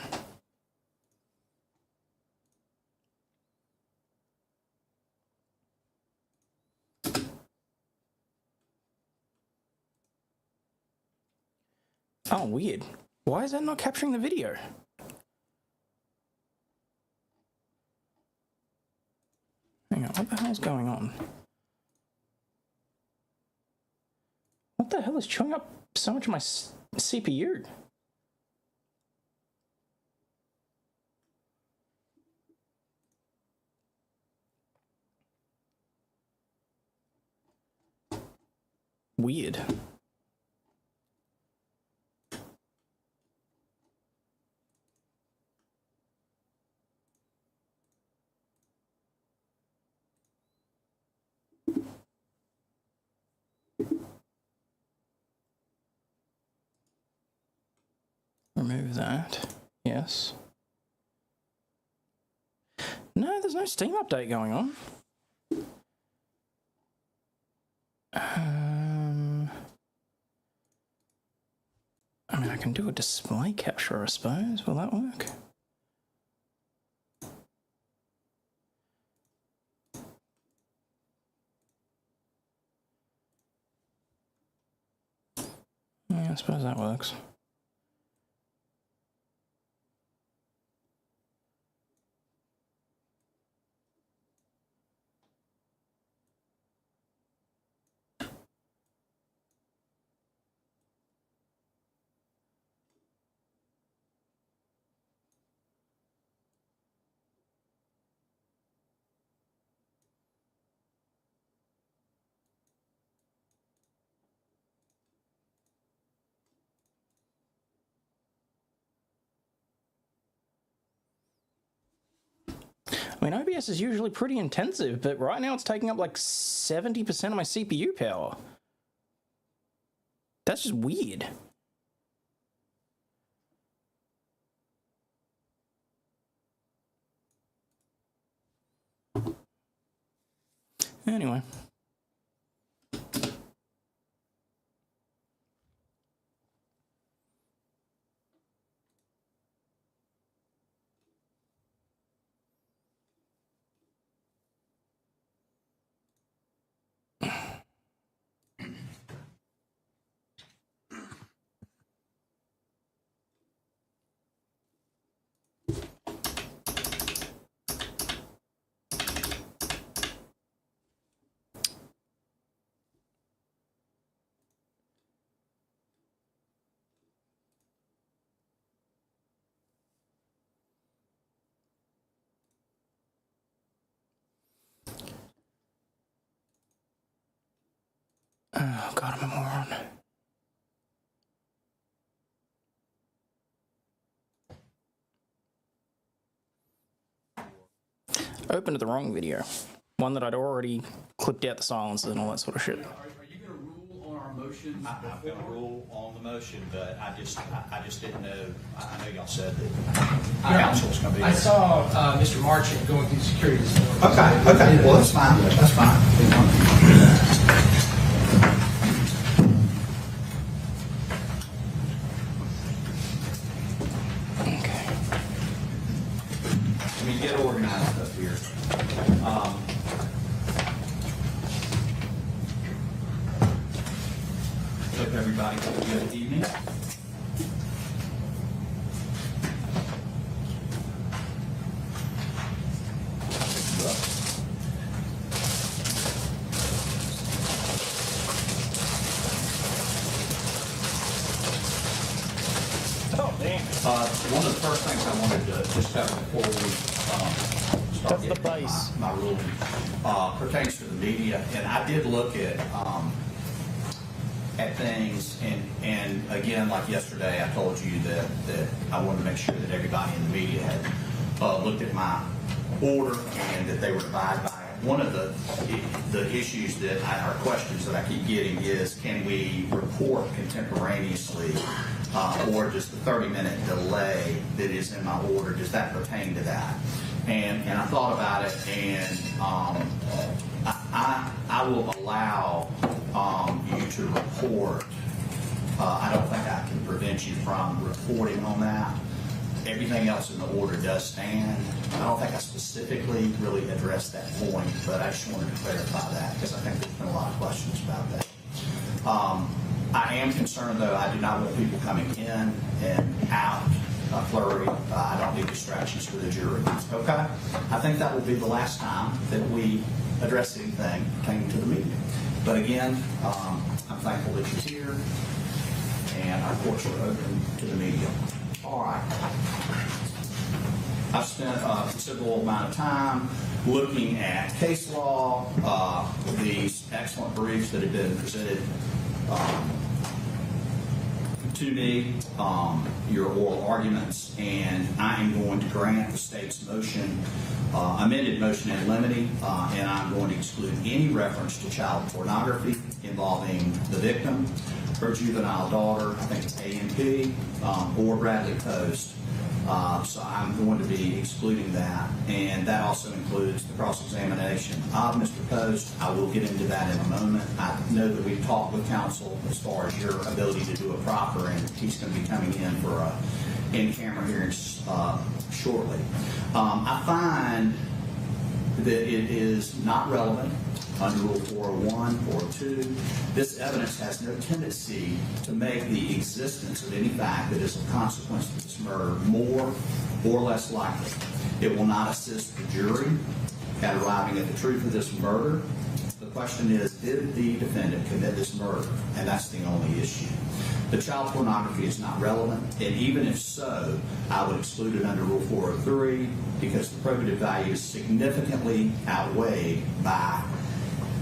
Oh, weird. Why is that not capturing the video? Hang on, what the hell's going on? What the hell is chewing up so much of my CPU? Weird. Remove that. Yes. No, there's no Steam update going on. I mean, I can do a display capture, I suppose. Will that work? Yeah, I suppose that works. I mean, OBS is usually pretty intensive, but right now it's taking up like 70% of my CPU power. That's just weird. Anyway. Oh, God, I'm a moron. I opened the wrong video. One that I'd already clipped out the silences and all that sort of shit. Are you going to rule on our motions? I'm going to rule on the motion, but I just didn't know. I know y'all said that council was going to be. I saw Mr. Marchant going through security this morning. Okay. Well, that's fine. That's fine. I mean, get organized up here. Hope everybody have a good evening. Oh, damn. One of the first things I wanted to just have before we start That's the base. My ruling pertains to the media, and I did look at things, and again, like yesterday, I told you that I wanted to make sure that everybody in the media had looked at my order and that they were abide by it. One of the issues that or questions that I keep getting is, can we report contemporaneously, or does the 30-minute delay that is in my order, does that pertain to that? And I thought about it, and I will allow you to report. I don't think I can prevent you from reporting on that. Everything else in the order does stand. I don't think I specifically really addressed that point, but I just wanted to clarify that because I think there's been a lot of questions about that. I am concerned, though, I do not want people coming in and out flurry. I don't need distractions for the jury. Okay? I think that will be the last time that we address anything pertaining to the media. But again, I'm thankful that you're here, and our courts are open to the media. All right. I've spent a considerable amount of time looking at case law, these excellent briefs that have been presented to me, your oral arguments, and I am going to grant the state's motion, amended motion in limine, and I'm going to exclude any reference to child pornography involving the victim, her juvenile daughter, I think it's AMP, or Bradley Post. So I'm going to be excluding that, and that also includes the cross-examination of Mr. Post. I will get into that in a moment. I know that we've talked with counsel as far as your ability to do a proper, and he's going to be coming in for a in-camera hearing shortly. I find that it is not relevant under Rule 401 or 2. This evidence has no tendency to make the existence of any fact that is a consequence of this murder more or less likely. It will not assist the jury at arriving at the truth of this murder. The question is, did the defendant commit this murder? And that's the only issue. The child pornography is not relevant, and even if so, I would exclude it under Rule 403 because the probative value is significantly outweighed by,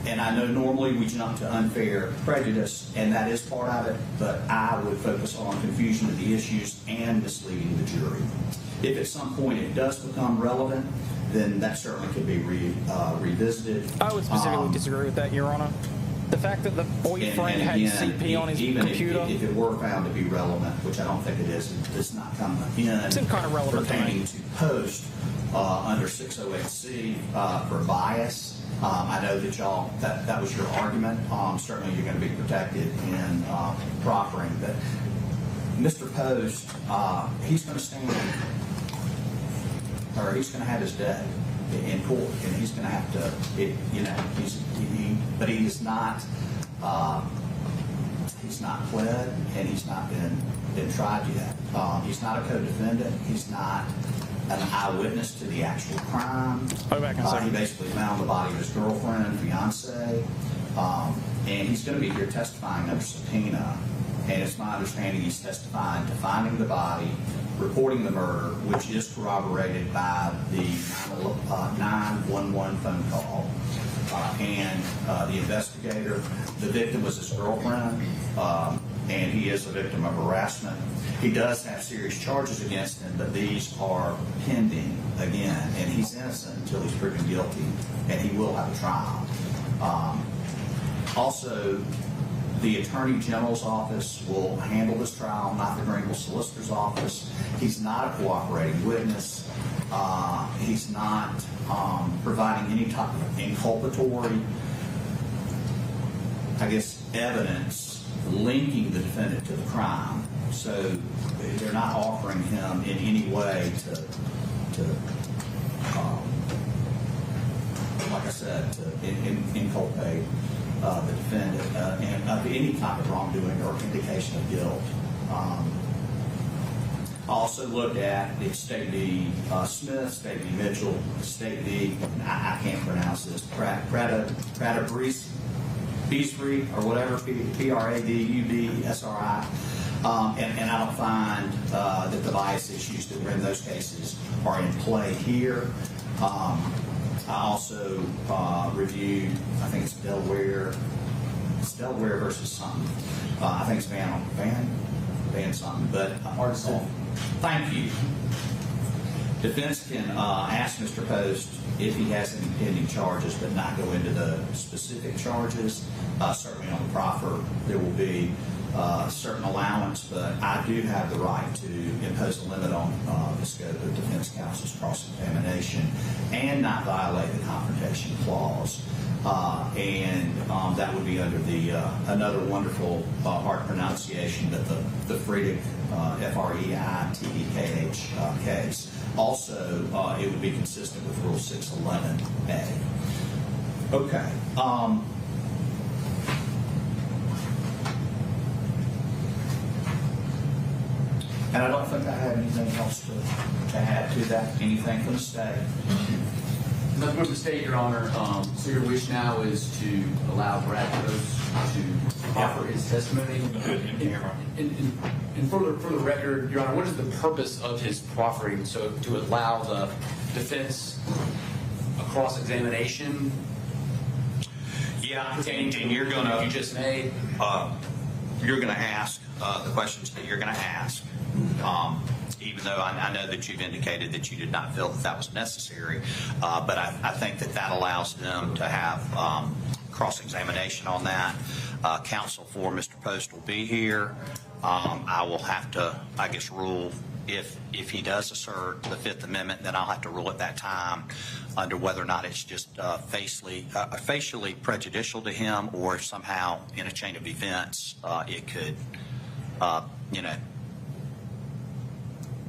and I know normally we jump to unfair prejudice, and that is part of it, but I would focus on confusion of the issues and misleading the jury. If at some point it does become relevant, then that certainly could be revisited. I would specifically disagree with that, Your Honor. The fact that the boyfriend had CP on his computer. If it were found to be relevant, which I don't think it is, it does not come in kind of relevant pertaining to Post under 608C for bias. I know that y'all, that was your argument. Certainly you're going to be protected in proffering. But Mr. Post, he's going to stand, or he's going to have his day in court, and he's going to have to, but he is not, he's not pled, and he's not been tried yet. He's not a co-defendant. He's not an eyewitness to the actual crime. He basically found the body of his girlfriend, fiance, and he's going to be here testifying under subpoena. And it's my understanding he's testifying to finding the body, reporting the murder, which is corroborated by the 911 phone call, and the investigator. The victim was his girlfriend, and he is a victim of harassment. He does have serious charges against him, but these are pending again, and he's innocent until he's proven guilty, and he will have a trial. Also, the Attorney General's office will handle this trial, not the Greenville Solicitor's office. He's not a cooperating witness. He's not providing any type of inculpatory, I guess, evidence linking the defendant to the crime. So they're not offering him in any way to like I said, to inculpate the defendant and of any type of wrongdoing or indication of guilt. I also looked at the State v. Smith, State v. Mitchell, State v. I can't pronounce this, Beesry or whatever, Pradubsri. And I don't find that the bias issues that were in those cases are in play here. I also reviewed, I think it's Delaware versus something. I think it's Van something, but thank you. Defense can ask Mr. Post if he has any pending charges, but not go into the specific charges. Certainly on the proffer, there will be certain allowance, but I do have the right to impose a limit on the scope of defense counsel's cross-examination and not violate the confrontation clause. And that would be under the another wonderful hard pronunciation, but the Friedrich, F-R-E-I-T-E-K-H case. Also, it would be consistent with Rule 611A. Okay. And I don't think I have anything else to add to that. Anything from the state? Nothing from the state, Your Honor. So your wish now is to allow Brad Post to offer his testimony? And for the record, Your Honor, what is the purpose of his proffering? So to allow the defense a cross-examination? Yeah, and you're going to, you just made. You're going to ask the questions that you're going to ask. Even though I know that you've indicated that you did not feel that was necessary, but I think that allows them to have cross-examination on that. Counsel for Mr. Post will be here. I will have to, I guess, rule if he does assert the Fifth Amendment, then I'll have to rule at that time under whether or not it's just facially prejudicial to him, or if somehow in a chain of events it could,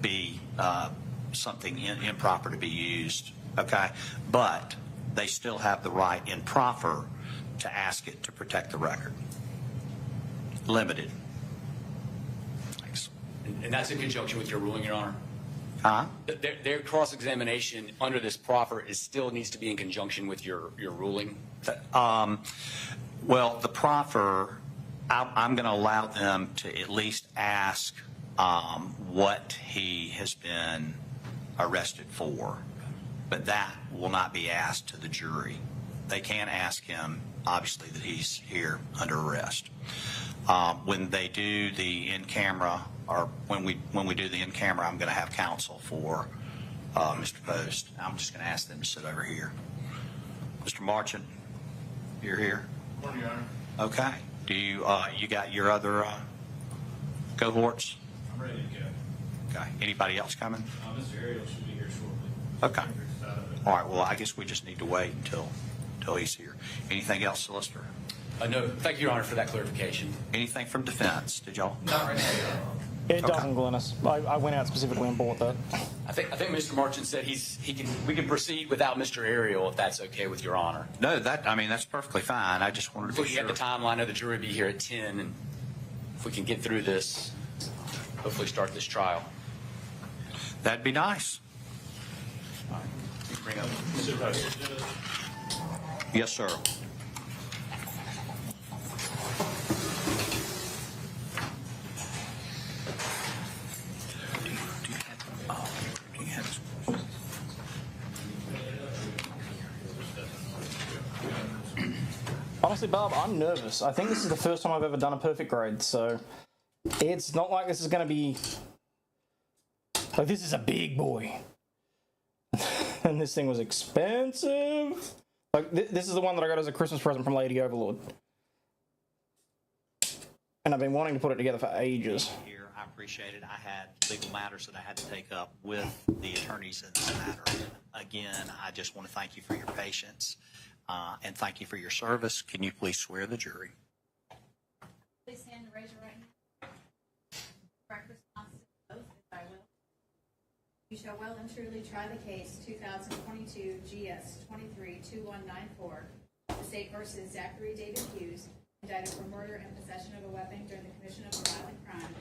be something improper to be used, okay? But they still have the right in proffer to ask it to protect the record. Limited. Thanks. And that's in conjunction with your ruling, Your Honor? Huh? Their cross-examination under this proffer still needs to be in conjunction with your ruling? Well, the proffer, I'm going to allow them to at least ask what he has been arrested for, but that will not be asked to the jury. They can't ask him, obviously, that he's here under arrest. When they do the in-camera, or when we do the in-camera, I'm going to have counsel for Mr. Post. I'm just going to ask them to sit over here. Mr. Marchant, you're here. Morning, Your Honor. Okay. Do you you got your other cohorts? I'm ready to go. Okay. Anybody else coming? Mr. Ariel should be here shortly. Okay. All right. Well, I guess we just need to wait until he's here. Anything else, Solicitor? No. Thank you, Your Honor, for that clarification. Anything from defense? Did y'all? Not right now, Your Honor. It doesn't, Glennis. I went out specifically and bought that. I think Mr. Marchant said we can proceed without Mr. Ariel if that's okay with Your Honor. No, that's perfectly fine. I just wanted to be sure. Looking at the timeline of the jury be here at 10, and if we can get through this, hopefully start this trial. That'd be nice. All right. Bring up. Mr. Post. Yes, sir. Honestly, Barb, I'm nervous. I think this is the first time I've ever done a perfect grade, so it's not like this is going to be... Like, this is a big boy. And this thing was expensive. Like, this is the one that I got as a Christmas present from Lady Overlaw'd. And I've been wanting to put it together for ages. Here, I appreciate it. I had legal matters that I had to take up with the attorneys in this matter. Again, I just want to thank you for your patience and thank you for your service. Can you please swear the jury? Please stand and raise your right hand. Correct response to the oath, if I will. You shall well and truly try the case 2022 GS 232194, the state versus Zachary David Hughes, indicted for murder and possession of a weapon during the commission of a violent crime.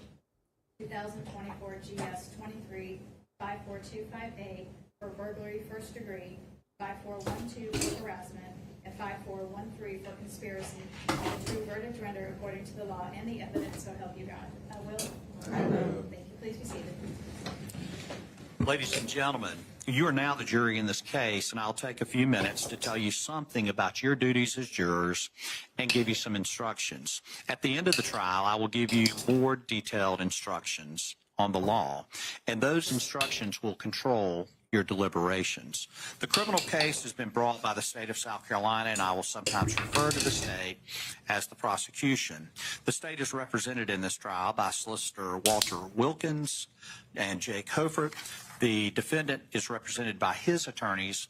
2024 GS 235425A for burglary first degree, 5412 for harassment, and 5413 for conspiracy. The true verdict rendered according to the law and the evidence, so help you God. I will. I will. Thank you. Please be seated. Ladies and gentlemen, you are now the jury in this case, and I'll take a few minutes to tell you something about your duties as jurors and give you some instructions. At the end of the trial, I will give you more detailed instructions on the law, and those instructions will control your deliberations. The criminal case has been brought by the state of South Carolina, and I will sometimes refer to the state as the prosecution. The state is represented in this trial by Solicitor Walter Wilkins and Jake Hofert. The defendant is represented by his attorneys,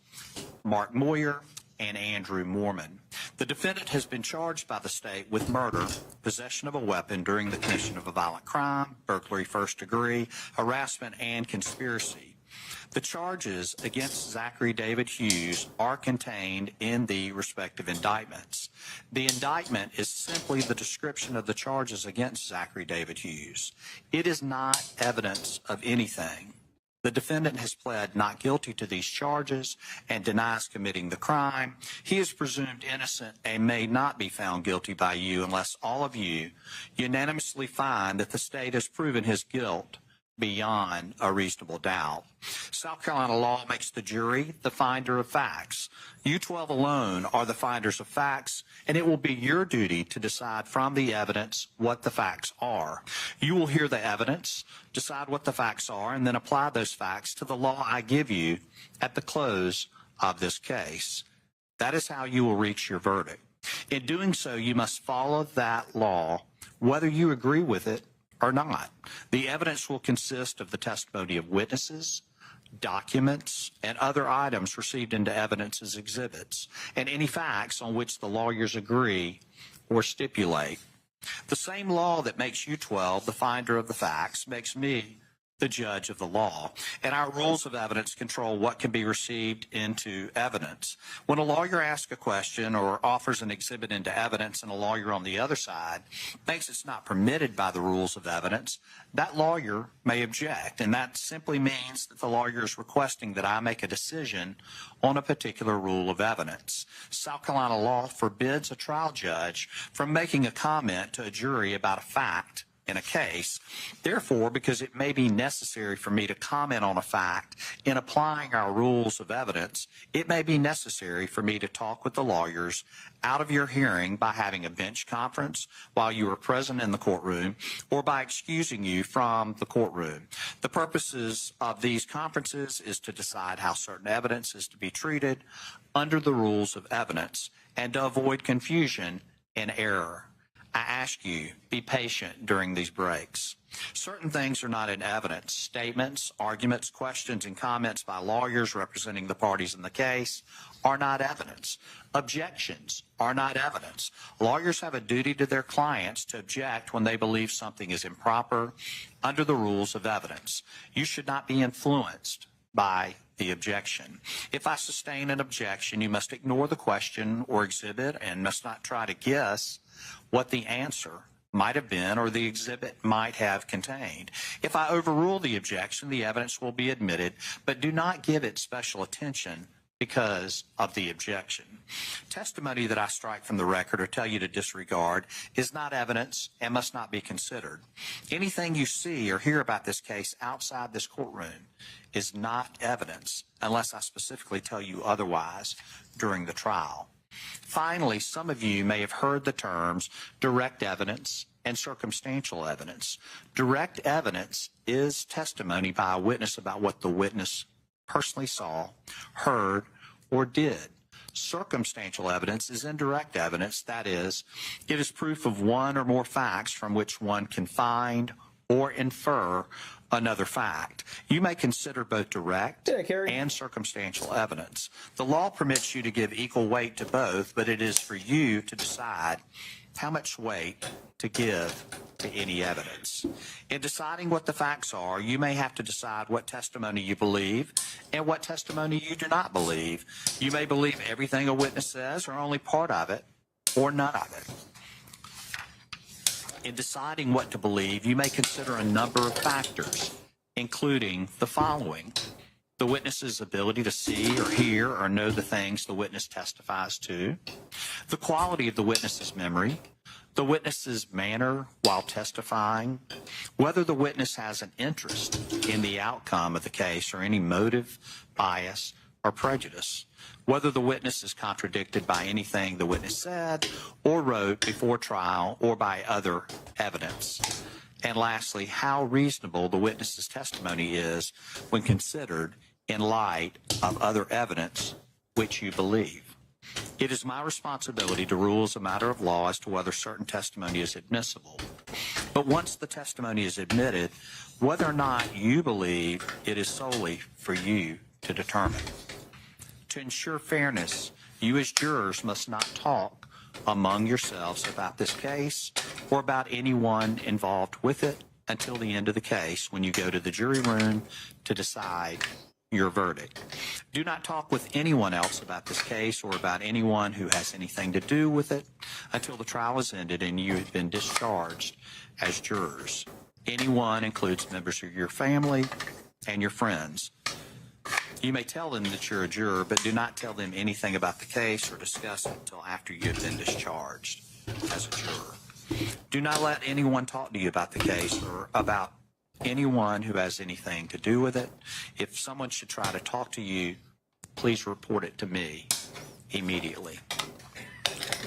Mark Moyer and Andrew Moorman. The defendant has been charged by the state with murder, possession of a weapon during the commission of a violent crime, burglary first degree, harassment, and conspiracy. The charges against Zachary David Hughes are contained in the respective indictments. The indictment is simply the description of the charges against Zachary David Hughes. It is not evidence of anything. The defendant has pled not guilty to these charges and denies committing the crime. He is presumed innocent and may not be found guilty by you unless all of you unanimously find that the state has proven his guilt beyond a reasonable doubt. South Carolina law makes the jury the finder of facts. You 12 alone are the finders of facts, and it will be your duty to decide from the evidence what the facts are. You will hear the evidence, decide what the facts are, and then apply those facts to the law I give you at the close of this case. That is how you will reach your verdict. In doing so, you must follow that law, whether you agree with it or not. The evidence will consist of the testimony of witnesses, documents, and other items received into evidence as exhibits, and any facts on which the lawyers agree or stipulate. The same law that makes you 12 the finder of the facts makes me the judge of the law, and our rules of evidence control what can be received into evidence. When a lawyer asks a question or offers an exhibit into evidence and a lawyer on the other side thinks it's not permitted by the rules of evidence, that lawyer may object, and that simply means that the lawyer is requesting that I make a decision on a particular rule of evidence. South Carolina law forbids a trial judge from making a comment to a jury about a fact in a case. Therefore, because it may be necessary for me to comment on a fact in applying our rules of evidence, it may be necessary for me to talk with the lawyers out of your hearing by having a bench conference while you are present in the courtroom or by excusing you from the courtroom. The purposes of these conferences is to decide how certain evidence is to be treated under the rules of evidence and to avoid confusion and error. I ask you, be patient during these breaks. Certain things are not in evidence. Statements, arguments, questions, and comments by lawyers representing the parties in the case are not evidence. Objections are not evidence. Lawyers have a duty to their clients to object when they believe something is improper under the rules of evidence. You should not be influenced by the objection. If I sustain an objection, you must ignore the question or exhibit and must not try to guess what the answer might have been or the exhibit might have contained. If I overrule the objection, the evidence will be admitted, but do not give it special attention because of the objection. Testimony that I strike from the record or tell you to disregard is not evidence and must not be considered. Anything you see or hear about this case outside this courtroom is not evidence unless I specifically tell you otherwise during the trial. Finally, some of you may have heard the terms direct evidence and circumstantial evidence. Direct evidence is testimony by a witness about what the witness personally saw, heard, or did. Circumstantial evidence is indirect evidence. That is, it is proof of one or more facts from which one can find or infer another fact. You may consider both direct and circumstantial evidence. The law permits you to give equal weight to both, but it is for you to decide how much weight to give to any evidence. In deciding what the facts are, you may have to decide what testimony you believe and what testimony you do not believe. You may believe everything a witness says or only part of it or none of it. In deciding what to believe, you may consider a number of factors, including the following: the witness's ability to see or hear or know the things the witness testifies to, the quality of the witness's memory, the witness's manner while testifying, whether the witness has an interest in the outcome of the case or any motive, bias, or prejudice, whether the witness is contradicted by anything the witness said or wrote before trial or by other evidence, and lastly, how reasonable the witness's testimony is when considered in light of other evidence which you believe. It is my responsibility to rule as a matter of law as to whether certain testimony is admissible. But once the testimony is admitted, whether or not you believe it is solely for you to determine. To ensure fairness, you as jurors must not talk among yourselves about this case or about anyone involved with it until the end of the case when you go to the jury room to decide your verdict. Do not talk with anyone else about this case or about anyone who has anything to do with it until the trial is ended and you have been discharged as jurors. Anyone includes members of your family and your friends. You may tell them that you're a juror, but do not tell them anything about the case or discuss it until after you have been discharged as a juror. Do not let anyone talk to you about the case or about anyone who has anything to do with it. If someone should try to talk to you, please report it to me immediately.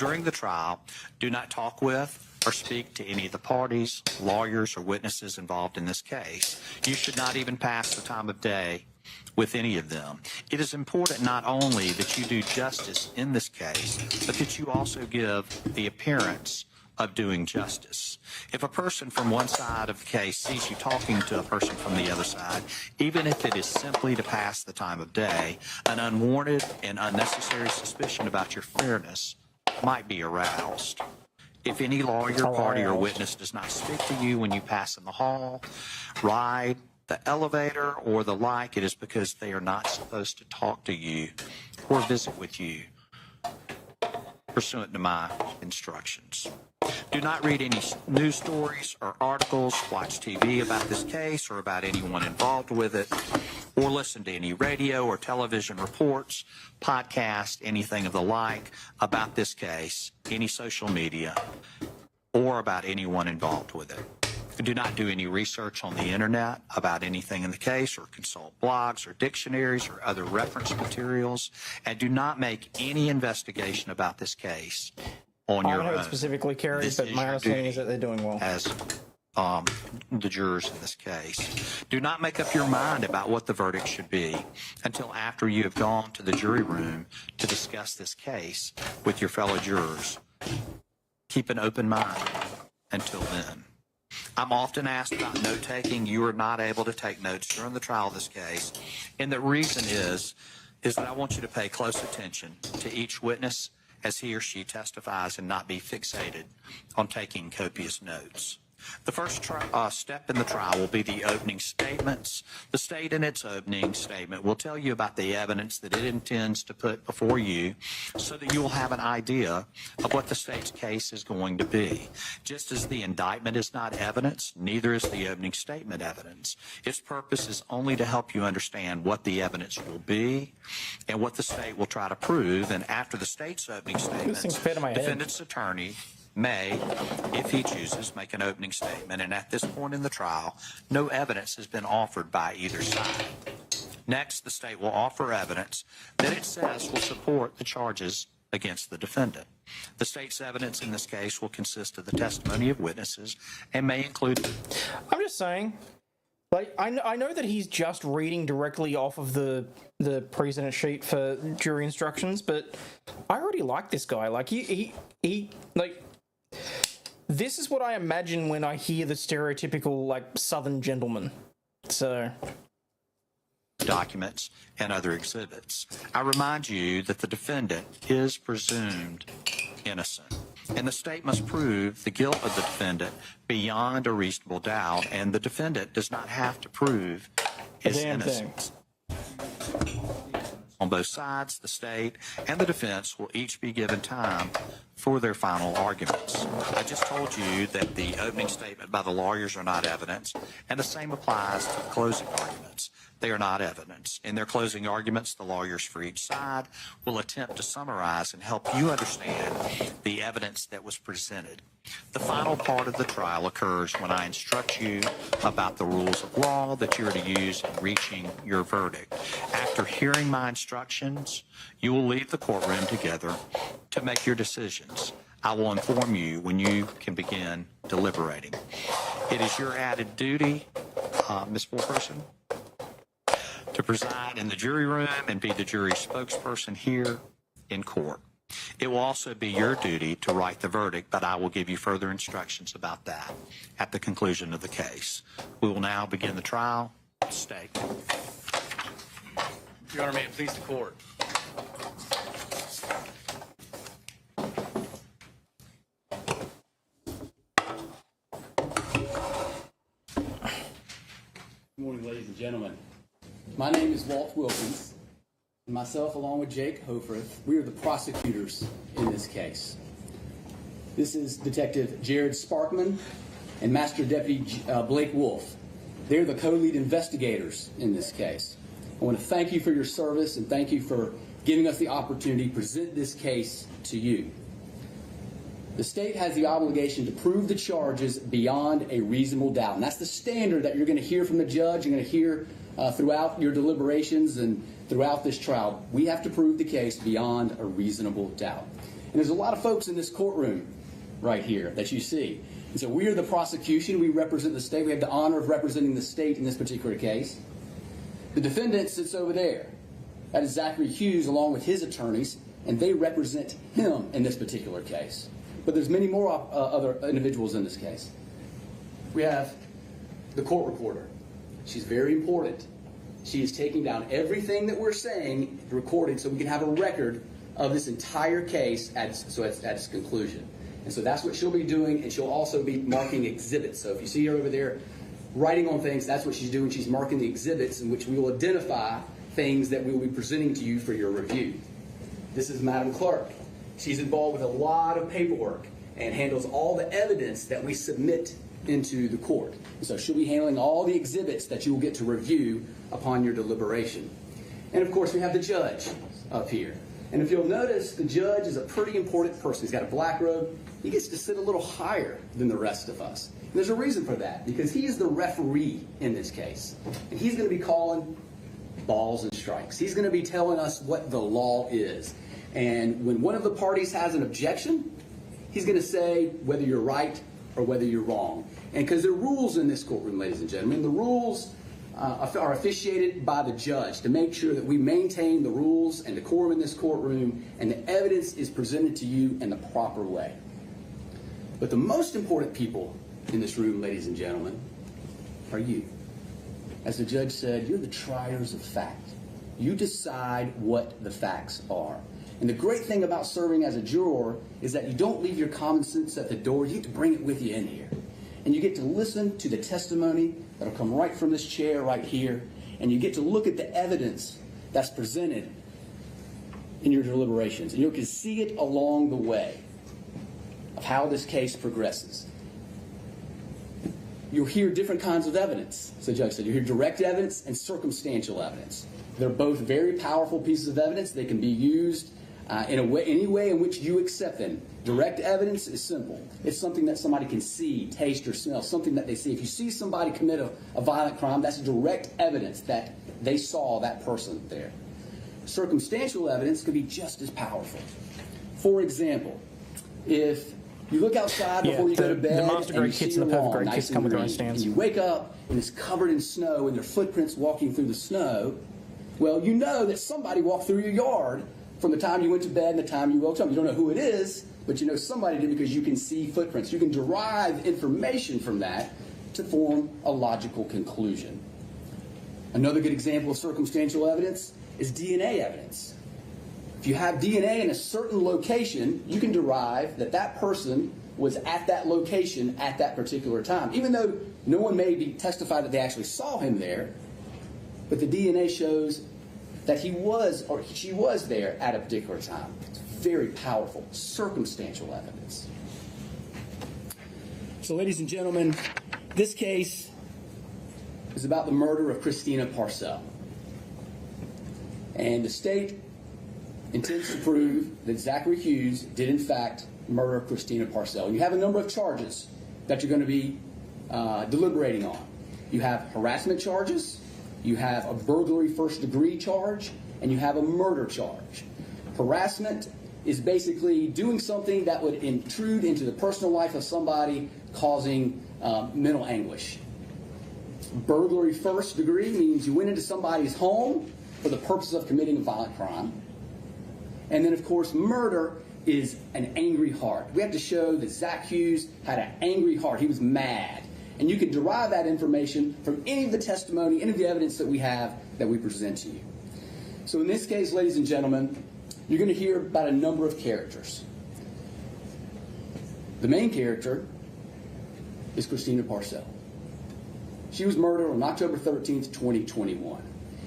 During the trial, do not talk with or speak to any of the parties, lawyers, or witnesses involved in this case. You should not even pass the time of day with any of them. It is important not only that you do justice in this case, but that you also give the appearance of doing justice. If a person from one side of the case sees you talking to a person from the other side, even if it is simply to pass the time of day, an unwarranted and unnecessary suspicion about your fairness might be aroused. If any lawyer, party, or witness does not speak to you when you pass in the hall, ride, the elevator, or the like, it is because they are not supposed to talk to you or visit with you pursuant to my instructions. Do not read any news stories or articles, watch TV about this case or about anyone involved with it, or listen to any radio or television reports, podcast, anything of the like about this case, any social media, or about anyone involved with it. Do not do any research on the internet about anything in the case or consult blogs or dictionaries or other reference materials, and do not make any investigation about this case on your own. I don't know it specifically, Kerry, but my understanding is that they're doing well. As the jurors in this case. Do not make up your mind about what the verdict should be until after you have gone to the jury room to discuss this case with your fellow jurors. Keep an open mind until then. I'm often asked about note-taking. You are not able to take notes during the trial of this case, and the reason is that I want you to pay close attention to each witness as he or she testifies and not be fixated on taking copious notes. The first step in the trial will be the opening statements. The state in its opening statement will tell you about the evidence that it intends to put before you so that you will have an idea of what the state's case is going to be. Just as the indictment is not evidence, neither is the opening statement evidence. Its purpose is only to help you understand what the evidence will be and what the state will try to prove. And after the state's opening statements, defendant's attorney may, if he chooses, make an opening statement, and at this point in the trial, no evidence has been offered by either side. Next, the state will offer evidence that it says will support the charges against the defendant. The state's evidence in this case will consist of the testimony of witnesses and may include... I'm just saying, like, I know that he's just reading directly off of the precedent sheet for jury instructions, but I already like this guy. Like, he like, this is what I imagine when I hear the stereotypical, like, Southern gentleman. So... documents and other exhibits. I remind you that the defendant is presumed innocent, and the state must prove the guilt of the defendant beyond a reasonable doubt, and the defendant does not have to prove his innocence. On both sides, the state and the defense will each be given time for their final arguments. I just told you that the opening statement by the lawyers are not evidence, and the same applies to the closing arguments. They are not evidence. In their closing arguments, the lawyers for each side will attempt to summarize and help you understand the evidence that was presented. The final part of the trial occurs when I instruct you about the rules of law that you are to use in reaching your verdict. After hearing my instructions, you will leave the courtroom together to make your decisions. I will inform you when you can begin deliberating. It is your added duty, Ms. Foreperson, to preside in the jury room and be the jury spokesperson here in court. It will also be your duty to write the verdict, but I will give you further instructions about that at the conclusion of the case. We will now begin the trial. State. Your Honor, may it please the court. Good morning, ladies and gentlemen. My name is Walt Wilkins, and myself, along with Jake Hofreth, we are the prosecutors in this case. This is Detective Jared Sparkman and Master Deputy Blake Wolf. They're the co-lead investigators in this case. I want to thank you for your service and thank you for giving us the opportunity to present this case to you. The state has the obligation to prove the charges beyond a reasonable doubt, and that's the standard that you're going to hear from the judge, you're going to hear throughout your deliberations and throughout this trial. We have to prove the case beyond a reasonable doubt. And there's a lot of folks in this courtroom right here that you see. And so we are the prosecution. We represent the state. We have the honor of representing the state in this particular case. The defendant sits over there. That is Zachary Hughes along with his attorneys, and they represent him in this particular case. But there's many more other individuals in this case. We have the court reporter. She's very important. She is taking down everything that we're saying, recording, so we can have a record of this entire case at its conclusion. And so that's what she'll be doing, and she'll also be marking exhibits. So if you see her over there writing on things, that's what she's doing. She's marking the exhibits in which we will identify things that we will be presenting to you for your review. This is Madam Clerk. She's involved with a lot of paperwork and handles all the evidence that we submit into the court. And so she'll be handling all the exhibits that you will get to review upon your deliberation. And of course, we have the judge up here. And if you'll notice, the judge is a pretty important person. He's got a black robe. He gets to sit a little higher than the rest of us. And there's a reason for that, because he is the referee in this case. And he's going to be calling balls and strikes. He's going to be telling us what the law is. And when one of the parties has an objection, he's going to say whether you're right or whether you're wrong. And because there are rules in this courtroom, ladies and gentlemen, the rules are officiated by the judge to make sure that we maintain the rules and decorum in this courtroom and the evidence is presented to you in the proper way. But the most important people in this room, ladies and gentlemen, are you. As the judge said, you're the triers of fact. You decide what the facts are. And the great thing about serving as a juror is that you don't leave your common sense at the door. You get to bring it with you in here. And you get to listen to the testimony that'll come right from this chair right here. And you get to look at the evidence that's presented in your deliberations. And you can see it along the way of how this case progresses. You'll hear different kinds of evidence, as the judge said. You'll hear direct evidence and circumstantial evidence. They're both very powerful pieces of evidence. They can be used in any way in which you accept them. Direct evidence is simple. It's something that somebody can see, taste, or smell, something that they see. If you see somebody commit a violent crime, that's direct evidence that they saw that person there. Circumstantial evidence could be just as powerful. For example, if you look outside before you go to bed, the master grade kits and the perfect grade kits come with their own stands. And you wake up and it's covered in snow and there are footprints walking through the snow, well, you know that somebody walked through your yard from the time you went to bed and the time you woke up. You don't know who it is, but you know somebody did because you can see footprints. You can derive information from that to form a logical conclusion. Another good example of circumstantial evidence is DNA evidence. If you have DNA in a certain location, you can derive that that person was at that location at that particular time. Even though no one may be testified that they actually saw him there, but the DNA shows that he was or she was there at a particular time. It's very powerful circumstantial evidence. So, ladies and gentlemen, this case is about the murder of Christina Parcell. And the state intends to prove that Zachary Hughes did in fact murder Christina Parcell. You have a number of charges that you're going to be deliberating on. You have harassment charges, you have a burglary first degree charge, and you have a murder charge. Harassment is basically doing something that would intrude into the personal life of somebody, causing mental anguish. Burglary first degree means you went into somebody's home for the purpose of committing a violent crime. And then, of course, murder is an angry heart. We have to show that Zach Hughes had an angry heart. He was mad. And you can derive that information from any of the testimony, any of the evidence that we have that we present to you. So in this case, ladies and gentlemen, you're going to hear about a number of characters. The main character is Christina Parcell. She was murdered on October 13th, 2021.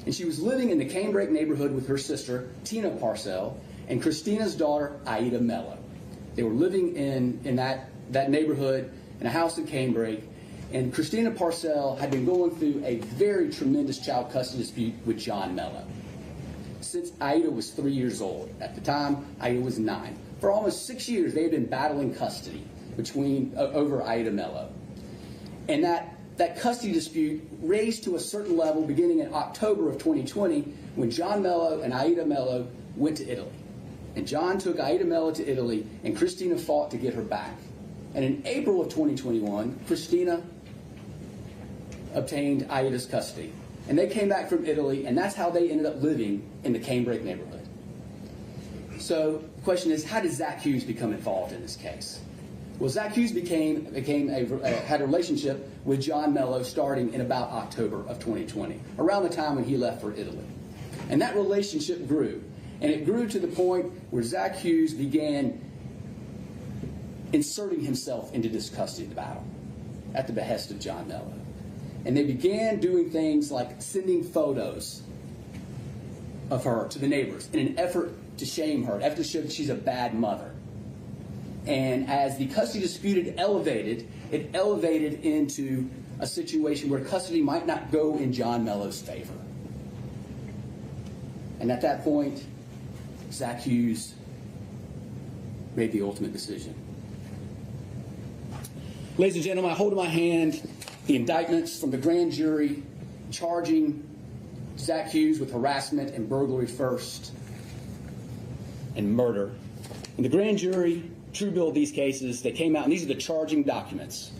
And she was living in the Canebrake neighborhood with her sister, Tina Parcell, and Christina's daughter, Aida Mello. They were living in that neighborhood in a house in Canebrake, and Christina Parcell had been going through a very tremendous child custody dispute with John Mello since Aida was 3 years old. At the time, Aida was 9. For almost 6 years, they had been battling custody over Aida Mello. And that custody dispute raised to a certain level beginning in October of 2020 when John Mello and Aida Mello went to Italy. And John took Aida Mello to Italy, and Christina fought to get her back. And in April of 2021, Christina obtained Aida's custody. And they came back from Italy, and that's how they ended up living in the Canebrake neighborhood. So the question is, how did Zach Hughes become involved in this case? Well, Zach Hughes had a relationship with John Mello starting in about October of 2020, around the time when he left for Italy. And that relationship grew. And it grew to the point where Zach Hughes began inserting himself into this custody battle at the behest of John Mello. And they began doing things like sending photos of her to the neighbors in an effort to shame her, an effort to show that she's a bad mother. And as the custody dispute it elevated into a situation where custody might not go in John Mello's favor. And at that point, Zach Hughes made the ultimate decision. Ladies and gentlemen, I hold in my hand the indictments from the grand jury charging Zach Hughes with harassment and burglary first and murder. And the grand jury, true bill of these cases, they came out, and these are the charging documents.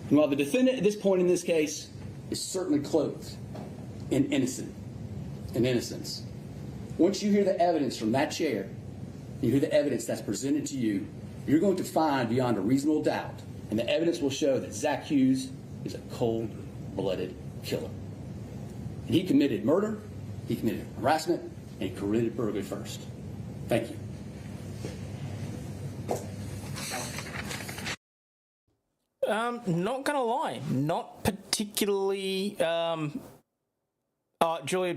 And while the defendant at this point in this case is certainly clothed in innocence, once you hear the evidence from that chair, you hear the evidence that's presented to you, you're going to find beyond a reasonable doubt, and the evidence will show that Zach Hughes is a cold-blooded killer. And he committed murder, he committed harassment, and he committed burglary first. Thank you. Not gonna lie, not particularly. Julia,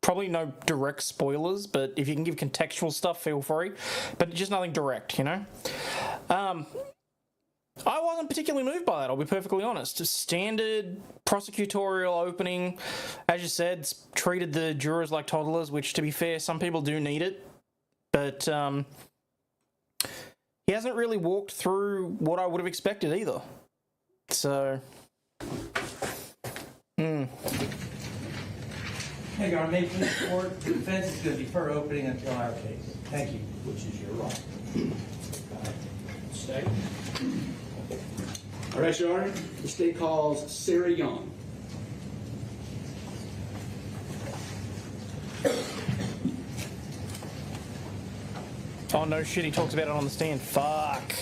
probably no direct spoilers, but if you can give contextual stuff, feel free. But just nothing direct, you know. I wasn't particularly moved by that, I'll be perfectly honest. Just standard prosecutorial opening, as you said, treated the jurors like toddlers, which, to be fair, some people do need it. But he hasn't really walked through what I would have expected either. So, Hey, Your Honor, may it please the court, the defense is going to defer opening until our case. Thank you. Which is your right. State. All right, Your Honor. The state calls Sarah Young. Oh no shit, he talks about it on the stand. Fuck.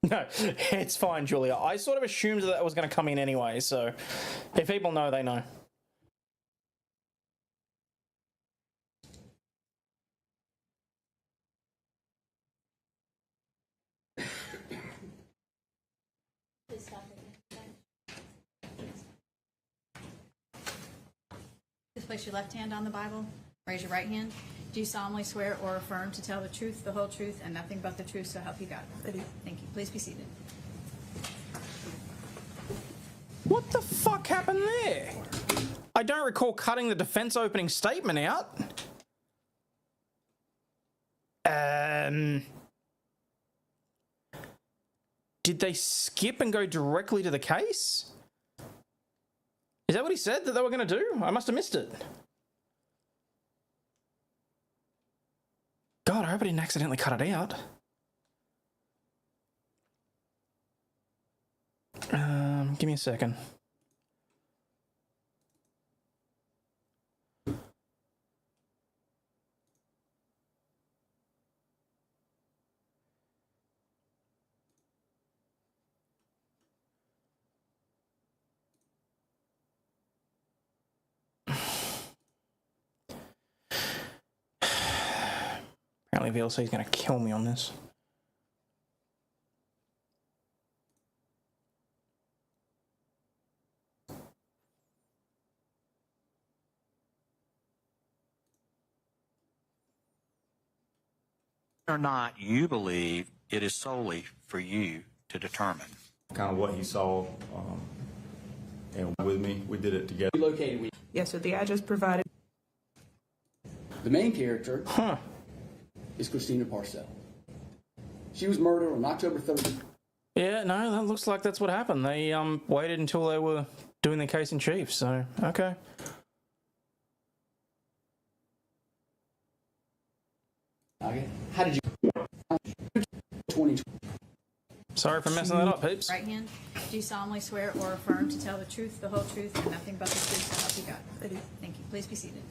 No, it's fine, Julia. I sort of assumed that was going to come in anyway, so if people know, they know. Please place your left hand on the Bible. Raise your right hand. Do you solemnly swear or affirm to tell the truth, the whole truth, and nothing but the truth, so help you God? I do. Thank you. Please be seated. What the fuck happened there? I don't recall cutting the defense opening statement out. Did they skip and go directly to the case? Is that what he said that they were going to do? I must have missed it. God, I hope I didn't accidentally cut it out. Give me a second. Apparently VLC is going to kill me on this. Or not you believe, it is solely for you to determine. Kind of what he saw, and with me, we did it together. Located. Yes, sir. The address provided. The main character is Christina Parcell. She was murdered on October 30th. Yeah, no, that looks like that's what happened. They waited until they were doing the case in chief, so okay. Okay. How did you? 2020. Sorry for messing that up, peeps. Right hand. Do you solemnly swear or affirm to tell the truth, the whole truth, and nothing but the truth, so help you God? I do. Thank you. Please be seated.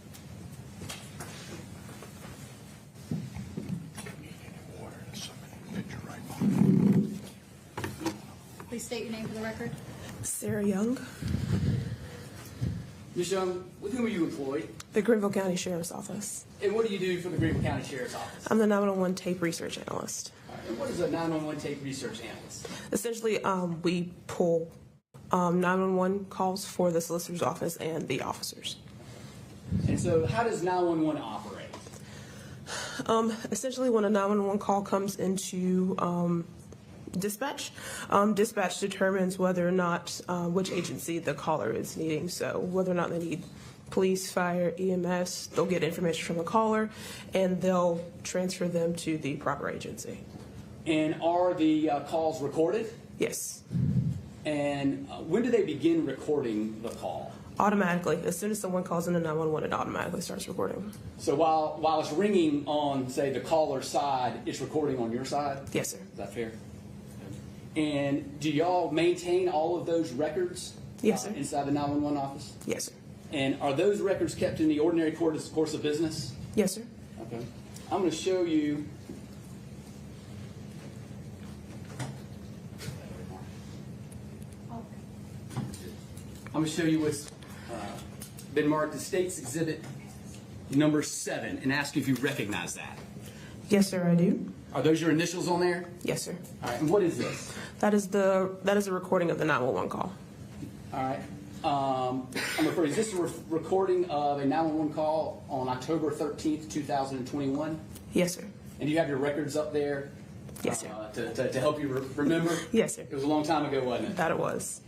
Please state your name for the record. Sarah Young, Ms. Young, with whom are you employed? the Greenville County Sheriff's Office. And what do you do for the Greenville County Sheriff's Office? I'm the 911 tape research analyst. All right. And what is a 911 tape research analyst? Essentially, we pull 911 calls for the solicitor's office and the officers. And so how does 911 operate? Essentially, when a 911 call comes into dispatch, dispatch determines whether or not which agency the caller is needing. So whether or not they need police, fire, EMS, they'll get information from the caller and they'll transfer them to the proper agency. And are the calls recorded? Yes. And when do they begin recording the call? Automatically. As soon as someone calls in a 911, it automatically starts recording. So while it's ringing on, say, the caller's side, it's recording on your side? Yes, sir. Is that fair? And do y'all maintain all of those records? Yes, sir. Inside the 911 office? Yes, sir. And are those records kept in the ordinary course of business? Yes, sir. Okay. I'm going to show you. I'm going to show you what's been marked as State's Exhibit number 7 and ask you if you recognize that. Yes, sir, I do. Are those your initials on there? Yes, sir. All right. And what is this? That is a recording of the 911 call. All right. I'm referring, is this a recording of a 911 call on October 13th, 2021? Yes, sir. And you have your records up there? Yes, sir. To help you remember? Yes, sir. It was a long time ago, wasn't it? That it was.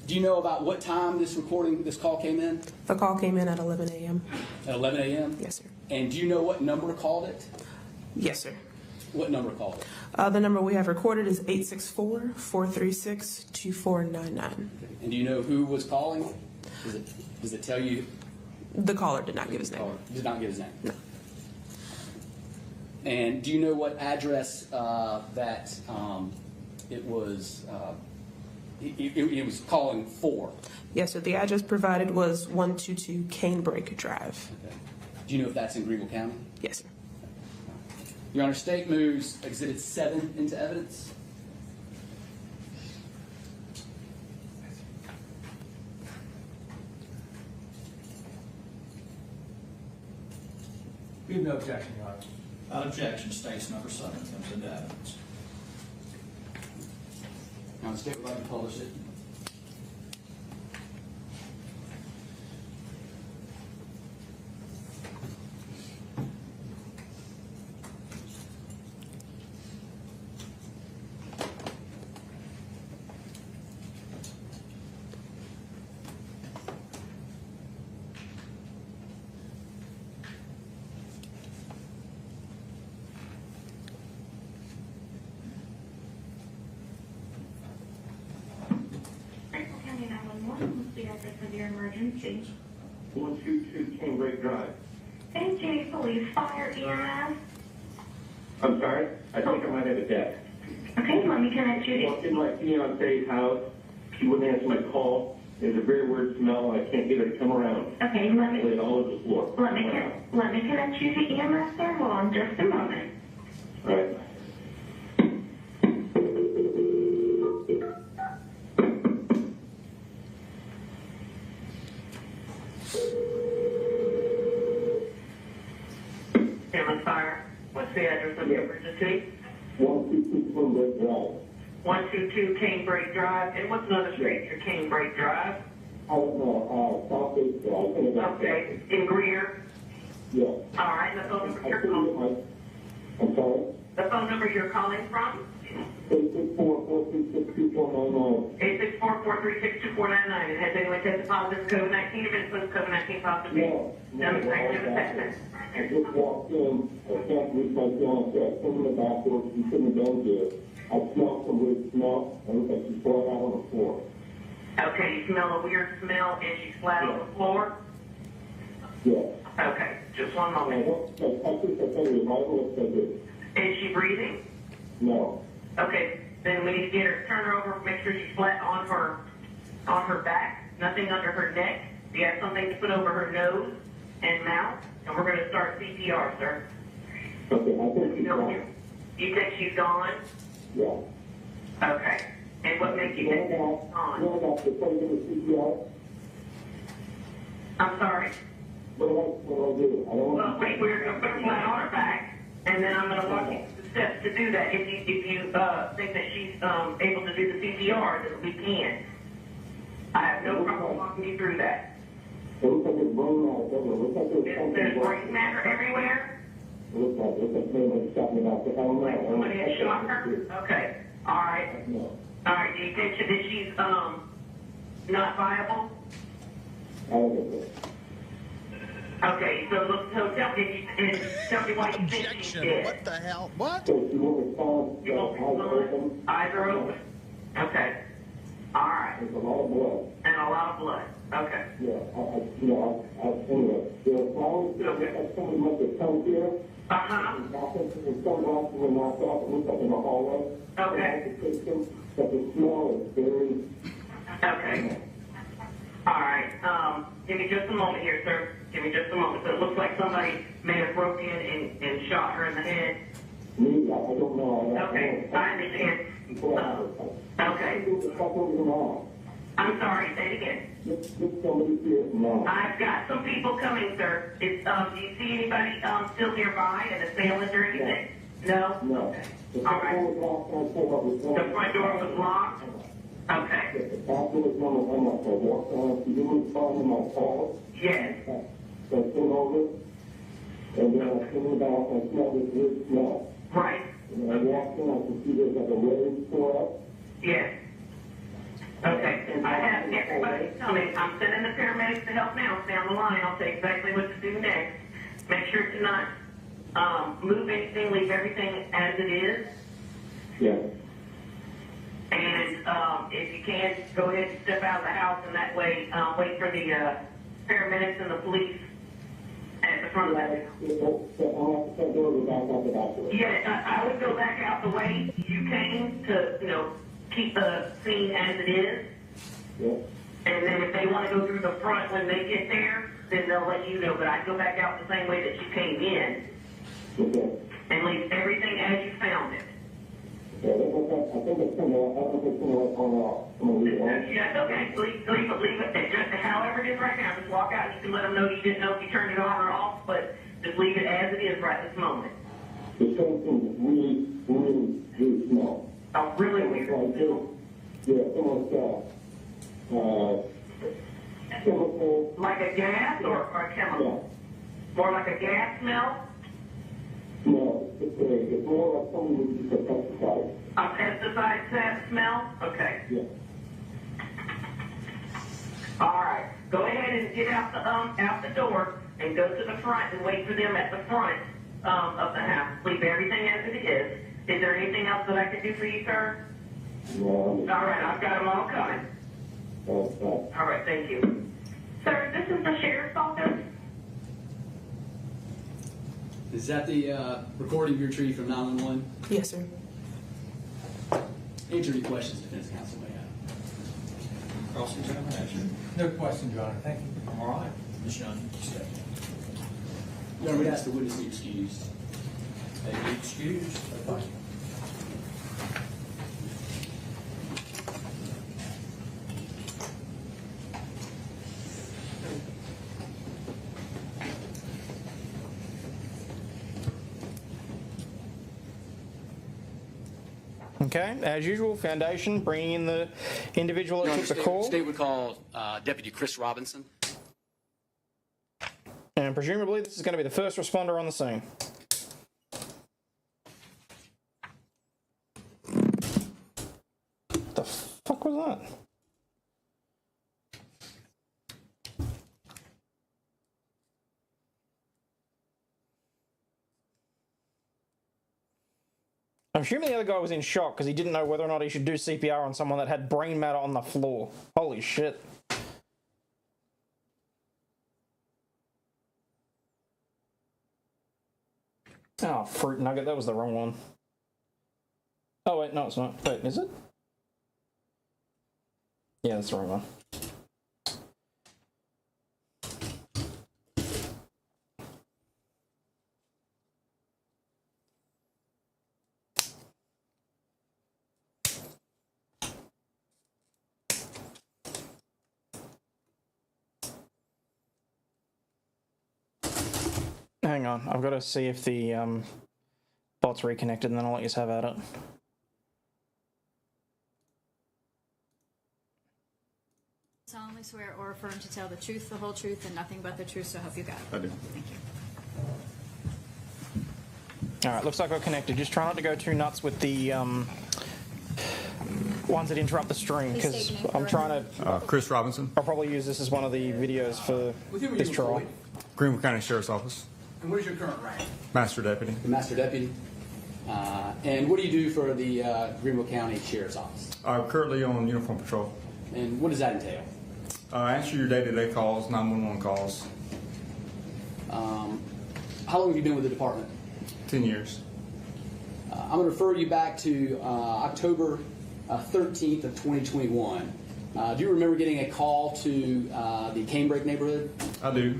Do you know about what time this call came in? The call came in at 11 a.m. At 11 a.m.? Yes, sir. And do you know what number called it? Yes, sir. What number called it? The number we have recorded is 864-436-2499. And do you know who was calling? Does it tell you? The caller did not give his name. Did not give his name? No. And do you know what address that it was calling for? Yes, sir. The address provided was 122 Canebrake Drive. Okay. Do you know if that's in Greenville County? Yes, sir. Your Honor, State moves Exhibit 7 into evidence. We have no objection, Your Honor. Without objection, State's number 7 comes into evidence. Now, the State would like to publish it. Emergency. 122 Canebrake Drive. NJ Police Fire EMS. I'm sorry? I think I might have a death. Okay, let me connect you. I walked in my fiance's house. She wouldn't answer my call. There's a very weird smell. I can't get her to come around. Okay, let me. It's all over the floor. Let me connect you to EMS, sir. Hold on just a moment. All right. Fire. What's the address of the emergency? 122 Canebrake Drive. 122 Canebrake Drive. And what's another street? Your Canebrake Drive? I don't know. Southeast Drive. Okay. In Greer? Yes. All right. The phone number you're calling. I'm sorry? The phone number you're calling from? 864-436-2499. 864-436-2499. And has anyone tested positive COVID-19 or been exposed to COVID-19 positive? No. No negative assessment. I just walked in. I can't reach my fiance. I came in the back door. She shouldn't have been here. I smelled some weird smell. I looked like she flat out on the floor. Okay, you smell a weird smell and she's flat on the floor? Yes. Okay, just one moment. Is she breathing? No. Okay, then we need to get her, turn her over, make sure she's flat on her back, nothing under her neck. You have something to put over her nose and mouth, and we're going to start CPR, sir. Okay, I think she's gone. You think she's gone? Yeah. Okay. And what makes you think she's gone? I'm sorry? What do I do? Well, wait, we're going to put her flat on her back, and then I'm going to walk you through the steps to do that. If you think that she's able to do the CPR, then we can. I have no problem walking you through that. It looks like there's brain matter everywhere. There's brain matter everywhere? It looks like somebody has shot her? Okay. All right. All right. Do you think that she's not viable? I don't think so. Okay, so tell me why you think she's dead. What the hell? What? You won't respond. Eyes are open. Okay. All right. There's a lot of blood. And a lot of blood. Okay. Yeah. Anyway, the flowers that somebody must have come here. Uh-huh. And some glasses were knocked off. It looks like in the hallway. Okay. But the smell is very. Okay. All right. Give me just a moment here, sir. Give me just a moment. So it looks like somebody may have broke in and shot her in the head. Me? I don't know. Okay, I understand. Okay. I'm sorry, say it again. I've got some people coming, sir. Do you see anybody still nearby, an assailant or anything? No? No. Okay. All right. The front door was locked? Okay. Yes. So I came over, and then I came back and smelled this weird smell. Right. And I walked in, I could see there's like a raised floor. Yes. Okay, I have everybody coming. I'm sending the paramedics to help now. Stay on the line. I'll say exactly what to do next. Make sure to not move anything, leave everything as it is. Yeah. And if you can, go ahead and step out of the house, and that way, wait for the paramedics and the police at the front of the house. Yeah, I would go back out the way you came to, keep the scene as it is. Yeah. And then if they want to go through the front when they get there, then they'll let you know. But I'd go back out the same way that you came in. Okay. And leave everything as you found it. Yeah, I think it's going to on off. Yeah, okay. Leave it. Just however it is right now. Just walk out. You can let them know you didn't know if you turned it on or off, but just leave it as it is right this moment. The same thing is really, really, really small. Oh, really weird. Yeah, almost chemical. Like a gas or a chemical? Yeah. More like a gas smell? No, it's more like something with just a pesticide. A pesticide smell? Okay. Yeah. All right. Go ahead and get out the door and go to the front and wait for them at the front of the house. Leave everything as it is. Is there anything else that I can do for you, sir? No. All right. I've got them all coming. All right. Thank you. Sir, this is the sheriff's office. Is that the recording of your tree from 911? Yes, sir. Answer any questions defense counsel may have. Cross-examination. No question, Your Honor. Thank you. All right. Ms. Young, you stay. Your Honor, we'd ask the witness to be excused. They be excused. Thank you. Okay, as usual, Foundation bringing in the individual that took the call. State would call Deputy Chris Robinson. And presumably this is going to be the first responder on the scene. What the fuck was that? I'm assuming the other guy was in shock because he didn't know whether or not he should do CPR on someone that had brain matter on the floor. Holy shit. Oh, fruit nugget, that was the wrong one. Oh wait, no it's not. Wait, is it? Yeah, that's the wrong one. Hang on, I've got to see if the bot's reconnected and then I'll let you have at it. Solemnly swear or affirm to tell the truth, the whole truth, and nothing but the truth, so help you God. I do. Thank you. Alright, looks like we're connected. Just try not to go too nuts with the ones that interrupt the stream, because I'm trying to... Chris Robinson. I'll probably use this as one of the videos for this trial. Greenwood County Sheriff's Office. And what is your current rank? Master Deputy. The Master Deputy. And what do you do for the Greenville County Sheriff's Office? I'm currently on uniform patrol. And what does that entail? Answer your day-to-day calls, 911 calls. How long have you been with the department? 10 years. I'm going to refer you back to October 13th of 2021. Do you remember getting a call to the Canebrake neighborhood? I do.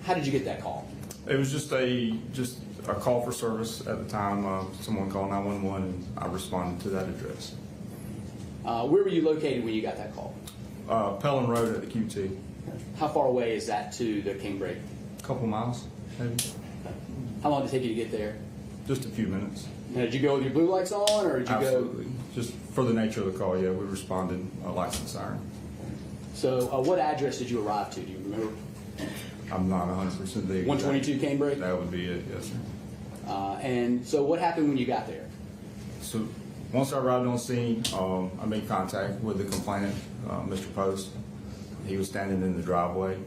How did you get that call? It was just a call for service at the time. Someone called 911 and I responded to that address. Where were you located when you got that call? Pelham Road at the QT. How far away is that to the Canebrake? A couple miles, maybe. How long did it take you to get there? Just a few minutes. Now, did you go with your blue lights on, or did you Absolutely. Just for the nature of the call, yeah, we responded, lights and siren. So, what address did you arrive to? Do you remember? I'm not 100% the 122 Canebrake? That would be it, yes, sir. And so what happened when you got there? So once I arrived on scene, I made contact with the complainant, Mr. Post. He was standing in the driveway.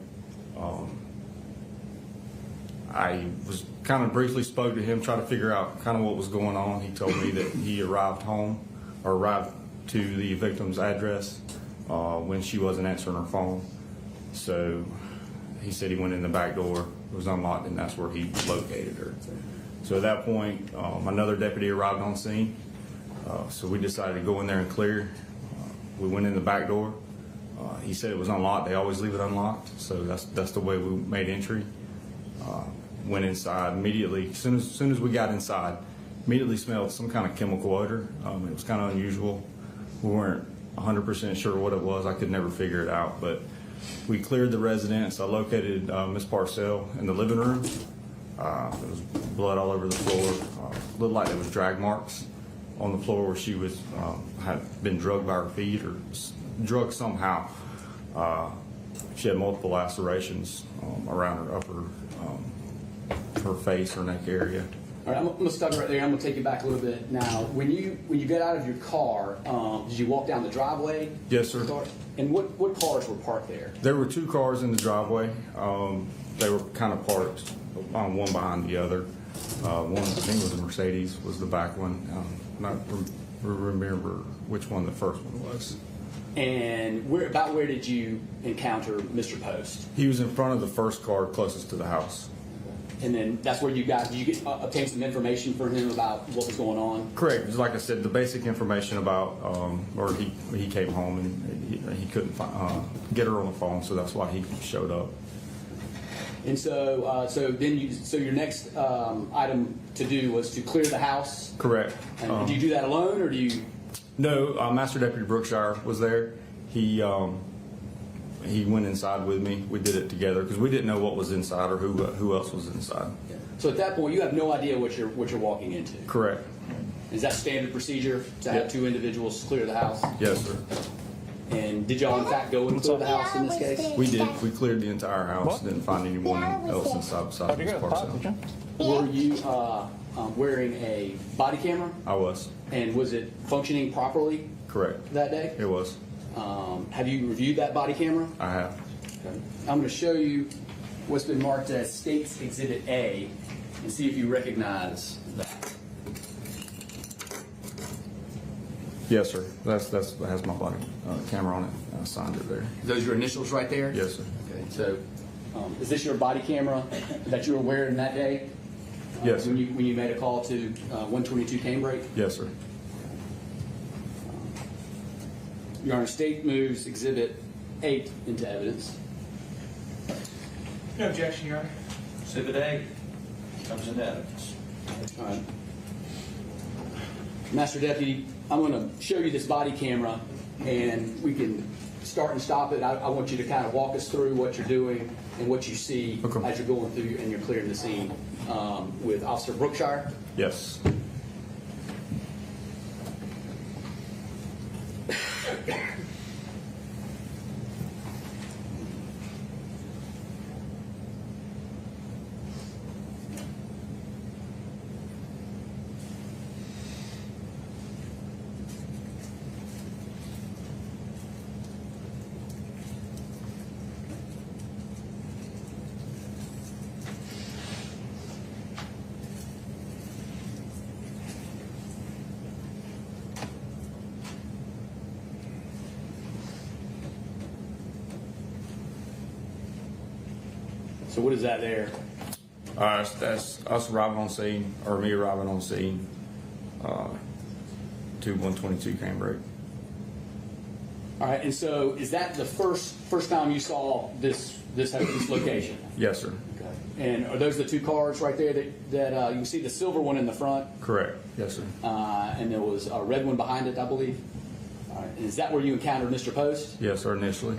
I was kind of briefly spoke to him, tried to figure out kind of what was going on. He told me that he arrived to the victim's address when she wasn't answering her phone. So he said he went in the back door, it was unlocked, and that's where he located her. So at that point, another deputy arrived on scene. So we decided to go in there and clear. We went in the back door. He said it was unlocked. They always leave it unlocked. So that's the way we made entry. Went inside immediately. As soon as we got inside, immediately smelled some kind of chemical odor. It was kind of unusual. We weren't 100% sure what it was. I could never figure it out. But we cleared the residence. I located Miss Parcell in the living room. There was blood all over the floor. Looked like there was drag marks on the floor where she was had been drugged by her feet or drugged somehow. She had multiple lacerations around her upper, her face, her neck area. All right, I'm going to stop right there. I'm going to take you back a little bit. Now, when you get out of your car, did you walk down the driveway? Yes, sir. And what cars were parked there? There were two cars in the driveway. They were kind of parked one behind the other. One, I think it was a Mercedes, was the back one. Not remember which one the first one was. And where did you encounter Mr. Post? He was in front of the first car closest to the house. And then that's where did you obtain some information from him about what was going on? Correct. Like I said, the basic information about, or he came home and he couldn't get her on the phone, so that's why he showed up. And so, your next item to do was to clear the house. Correct. And did you do that alone, or do you? No, Master Deputy Brookshire was there. He went inside with me. We did it together because we didn't know what was inside or who else was inside. So at that point, you have no idea what you're walking into. Correct. Is that standard procedure to have two individuals clear the house? Yes, sir. And did y'all in fact go and clear the house in this case? We did. We cleared the entire house. Didn't find anyone else inside besides Miss Parcell. Were you wearing a body camera? I was. And was it functioning properly? Correct. That day? It was. Have you reviewed that body camera? I have. Okay. I'm going to show you what's been marked as State's Exhibit A and see if you recognize that. Yes, sir. That has my body camera on it. I signed it there. Those your initials right there? Yes, sir. Okay. So, is this your body camera that you were wearing that day? Yes, sir. When you made a call to 122 Cambridge? Yes, sir. Your Honor, State moves Exhibit 8 into evidence. No objection, Your Honor. Exhibit A comes into evidence. All right. Master Deputy, I'm going to show you this body camera, and we can start and stop it. I want you to kind of walk us through what you're doing and what you see as you're going through and you're clearing the scene with Officer Brookshire. Yes. So what is that there? That's us arriving on scene, or me arriving on scene, to 122 Cambridge. All right, and so is that the first time you saw this location? Yes, sir. Okay. And are those the two cars right there that you can see the silver one in the front? Correct. Yes, sir. And there was a red one behind it, I believe. All right. And is that where you encountered Mr. Post? Yes, sir, initially.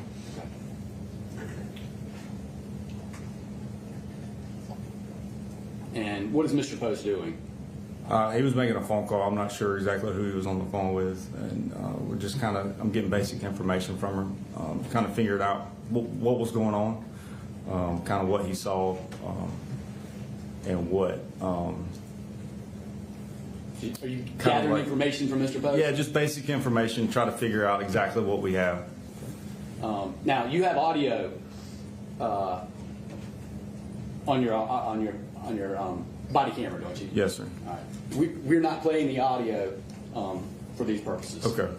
And what is Mr. Post doing? He was making a phone call. I'm not sure exactly who he was on the phone with, and we're just I'm getting basic information from him, kind of figured out what was going on, kind of what he saw, and what Are you gathering information from Mr. Post? Yeah, just basic information, try to figure out exactly what we have. Now, you have audio on your body camera, don't you? Yes, sir. All right. We're not playing the audio for these purposes. Okay.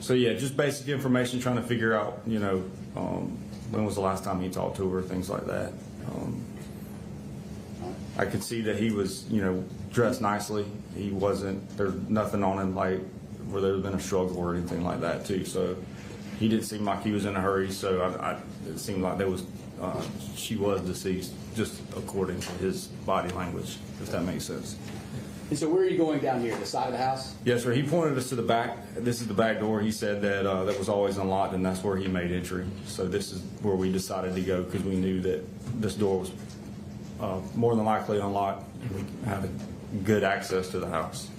So yeah, just basic information, trying to figure out, you know, when was the last time he talked to her, things like that. I could see that he was, you know, dressed nicely. He wasn't, there's nothing on him like where there's been a struggle or anything like that too. So he didn't seem like he was in a hurry. So it seemed like there was, she was deceased just according to his body language, if that makes sense. And so where are you going down here, the side of the house? Yes, sir. He pointed us to the back. This is the back door. He said that that was always unlocked, and that's where he made entry. So this is where we decided to go because we knew that this door was more than likely unlocked. We had good access to the house.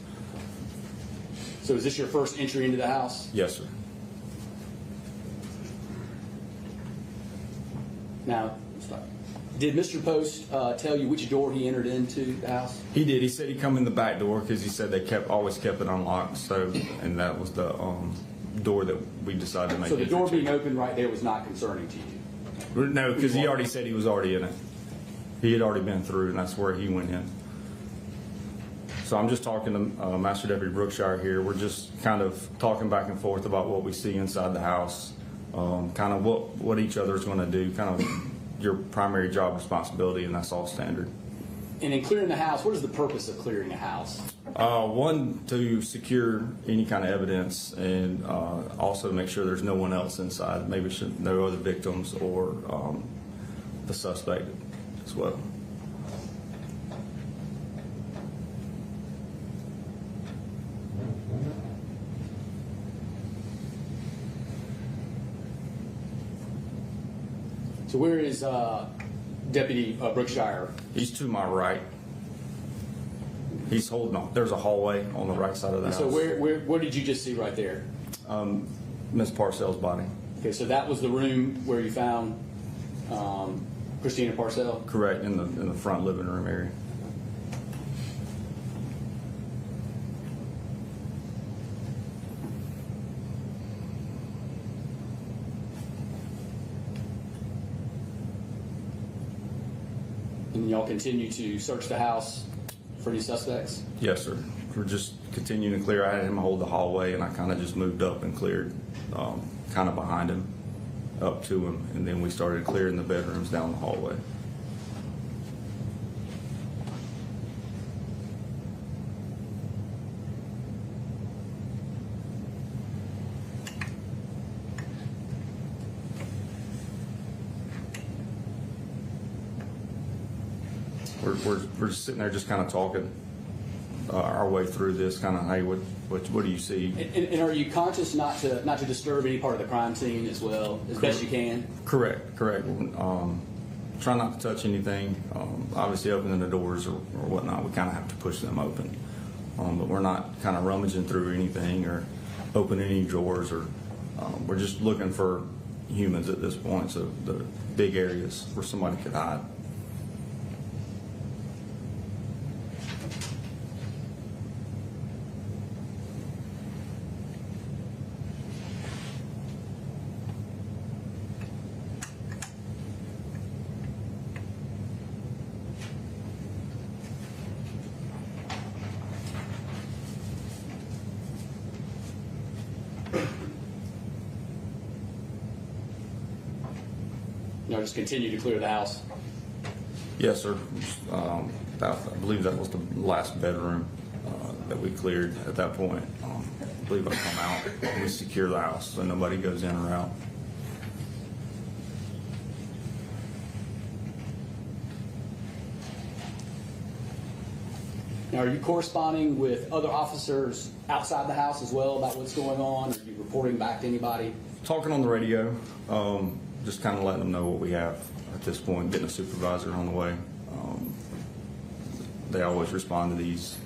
So is this your first entry into the house? Yes, sir. Now, did Mr. Post tell you which door he entered into the house? He did. He said he'd come in the back door because he said they always kept it unlocked. So, and that was the door that we decided to make. So the door being open right there was not concerning to you? No, because he already said he was already in it. He had already been through, and that's where he went in. So I'm just talking to Master Deputy Brookshire here. We're just kind of talking back and forth about what we see inside the house, kind of what each other is going to do, kind of your primary job responsibility, and that's all standard. And in clearing the house, what is the purpose of clearing the house? One, to secure any kind of evidence, and also to make sure there's no one else inside, maybe no other victims or the suspect as well. So where is Deputy Brookshire? He's to my right. He's holding on. There's a hallway on the right side of the house. So where did you just see right there? Miss Parcell's body. Okay, so that was the room where you found Christina Parcell? Correct, in the front living room area. And y'all continue to search the house for any suspects? Yes, sir. We're just continuing to clear. I had him hold the hallway, and I kind of just moved up and cleared kind of behind him up to him, and then we started clearing the bedrooms down the hallway. We're just sitting there just kind of talking our way through this, kind of, hey, what do you see? And are you conscious not to disturb any part of the crime scene as well, as best you can? Correct. Try not to touch anything. Obviously, opening the doors or whatnot, we kind of have to push them open. But we're not kind of rummaging through anything or opening any drawers, or we're just looking for humans at this point, so the big areas where somebody could hide. Just continue to clear the house? Yes, sir. I believe that was the last bedroom that we cleared at that point. I believe I come out and we secure the house so nobody goes in or out. Now, are you corresponding with other officers outside the house as well about what's going on? Are you reporting back to anybody? Talking on the radio, just kind of letting them know what we have at this point, getting a supervisor on the way. They always respond to these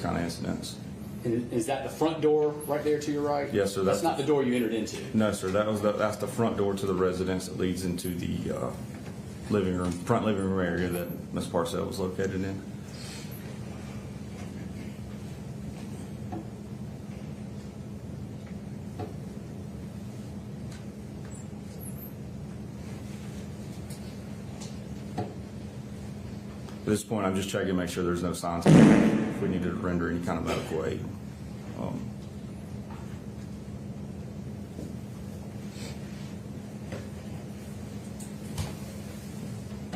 kind of incidents. And is that the front door right there to your right? Yes, sir. That's not the door you entered into? No, sir. That's the front door to the residence that leads into the front living room area that Ms. Parcell was located in. this point, I'm just checking to make sure there's no signs if we need to render any kind of medical aid.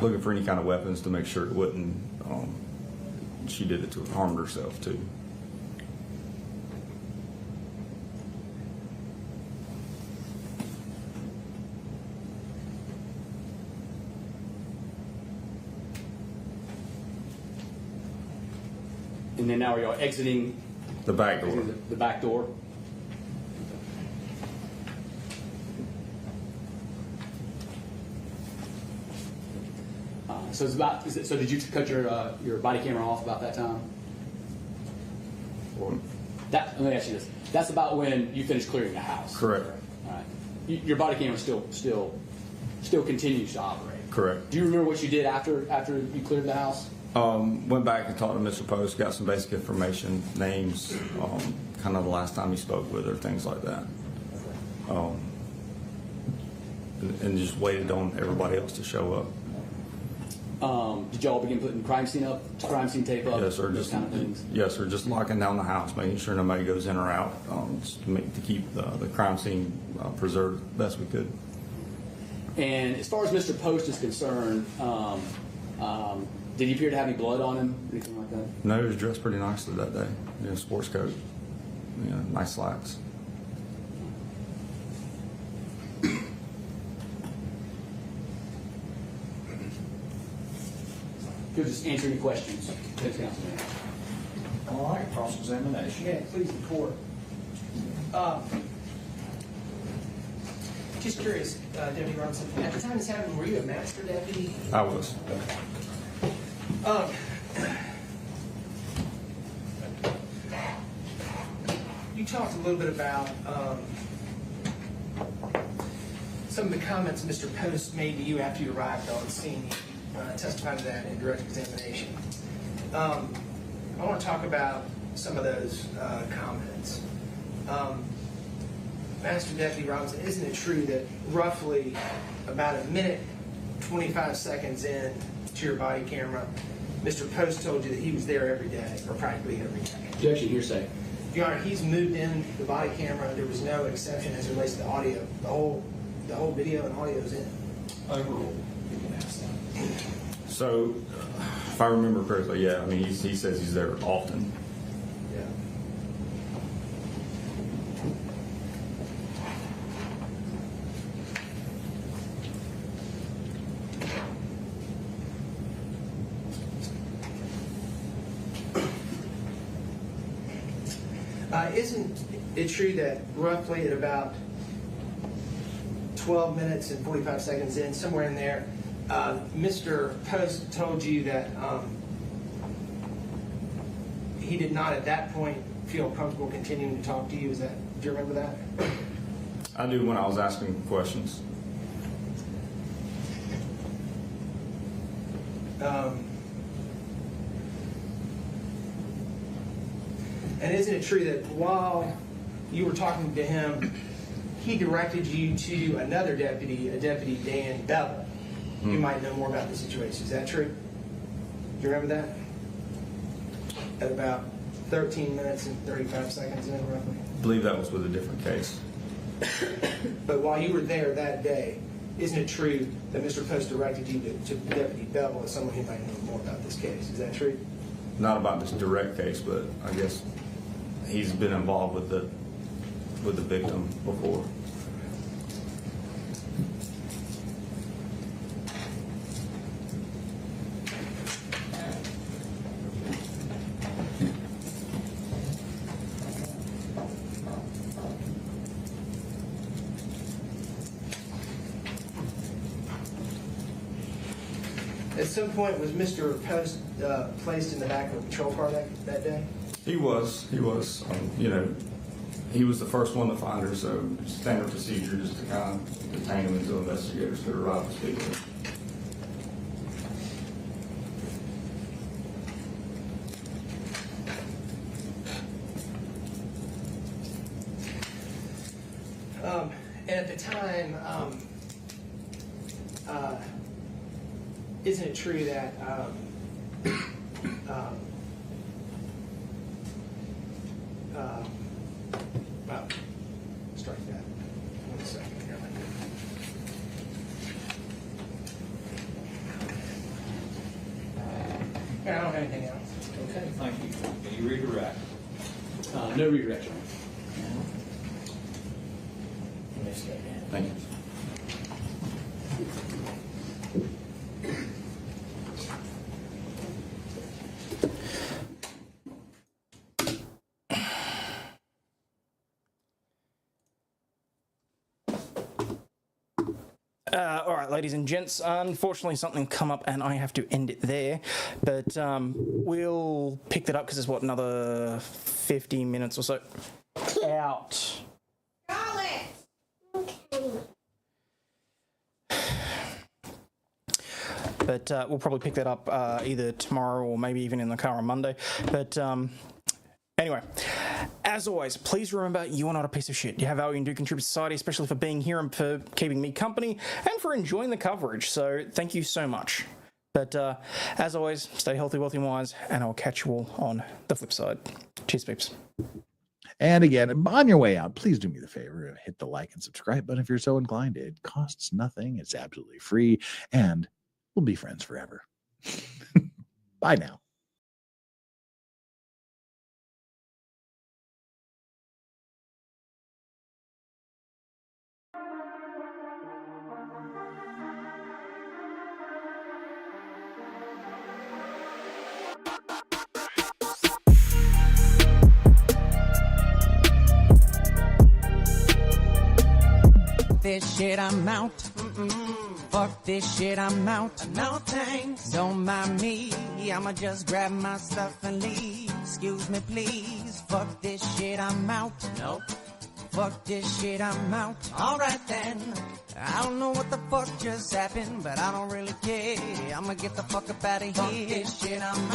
Looking for any kind of weapons to make sure it wouldn't, she did it to harm herself too. And then now are y'all exiting the back door? The back door. So it's about. So did you cut your body camera off about that time? Or let me ask you this. That's about when you finished clearing the house. Correct. All right. Your body camera still continues to operate. Correct. Do you remember what you did after you cleared the house? Went back and talked to Mr. Post, got some basic information, names, kind of the last time he spoke with her, things like that. And just waited on everybody else to show up. Did y'all begin putting crime scene tape up? Yes, sir. Those kind of things. Yes, sir. Just locking down the house, making sure nobody goes in or out, just to keep the crime scene preserved the best we could. And as far as Mr. Post is concerned, did he appear to have any blood on him, anything like that? No, he was dressed pretty nicely that day. Sports coat, nice slacks. Could just answer any questions. All right, cross-examination. Yeah, please, the court. Just curious, Deputy Robinson, at the time this happened, were you a master deputy? I was. You talked a little bit about some of the comments Mr. Post made to you after you arrived on the scene. Testified to that in direct examination. I want to talk about some of those comments. Master Deputy Robinson, isn't it true that roughly about a minute, 25 seconds in to your body camera, Mr. Post told you that he was there every day, or practically every day? Objection, hearsay. Your Honor, he's moved in the body camera. There was no exception as it relates to the audio. The whole video and audio is in. Overruled. So, if I remember correctly, yeah, I mean, he says he's there often. Isn't it true that roughly at about 12 minutes and 45 seconds in, somewhere in there, Mr. Post told you that he did not at that point feel comfortable continuing to talk to you? Do you remember that? I do when I was asking questions. And isn't it true that while you were talking to him, he directed you to another deputy, a Deputy Dan Bevel? You might know more about the situation. Is that true? Do you remember that? At about 13 minutes and 35 seconds in, roughly? I believe that was with a different case. But while you were there that day, isn't it true that Mr. Post directed you to Deputy Bevel as someone who might know more about this case? Is that true? Not about this direct case, but I guess he's been involved with the victim before. At some point, was Mr. Post placed in the back of a patrol car that day? He was. He was the first one to find her, so standard procedure just to kind of detain him until investigators could arrive to speak with him. And at the time, isn't it true that Well, strike that. 1 second here. Yeah, I don't have anything else. Okay, thank you. Can you redirect? No redirection. Thank you. All right, ladies and gents, unfortunately something come up and I have to end it there, but we'll pick that up because it's, what, another 50 minutes or so out. But we'll probably pick that up either tomorrow or maybe even in the car on Monday. But anyway, as always, please remember you are not a piece of shit. You have value and do contribute to society, especially for being here and for keeping me company and for enjoying the coverage. So thank you so much. But as always, stay healthy, wealthy, and wise, and I'll catch you all on the flip side. Cheers, peeps. And again, on your way out, please do me the favor of hit the like and subscribe button if you're so inclined. It costs nothing. It's absolutely free. And we'll be friends forever. Bye now. This shit, I'm out. Fuck this shit, I'm out. No thanks. Don't mind me. I'ma just grab my stuff and leave. Excuse me, please. Fuck this shit, I'm out. Nope. Fuck this shit, I'm out. Alright then. I don't know what the fuck just happened, but I don't really care. I'ma get the fuck up out of here. Fuck this shit, I'm out.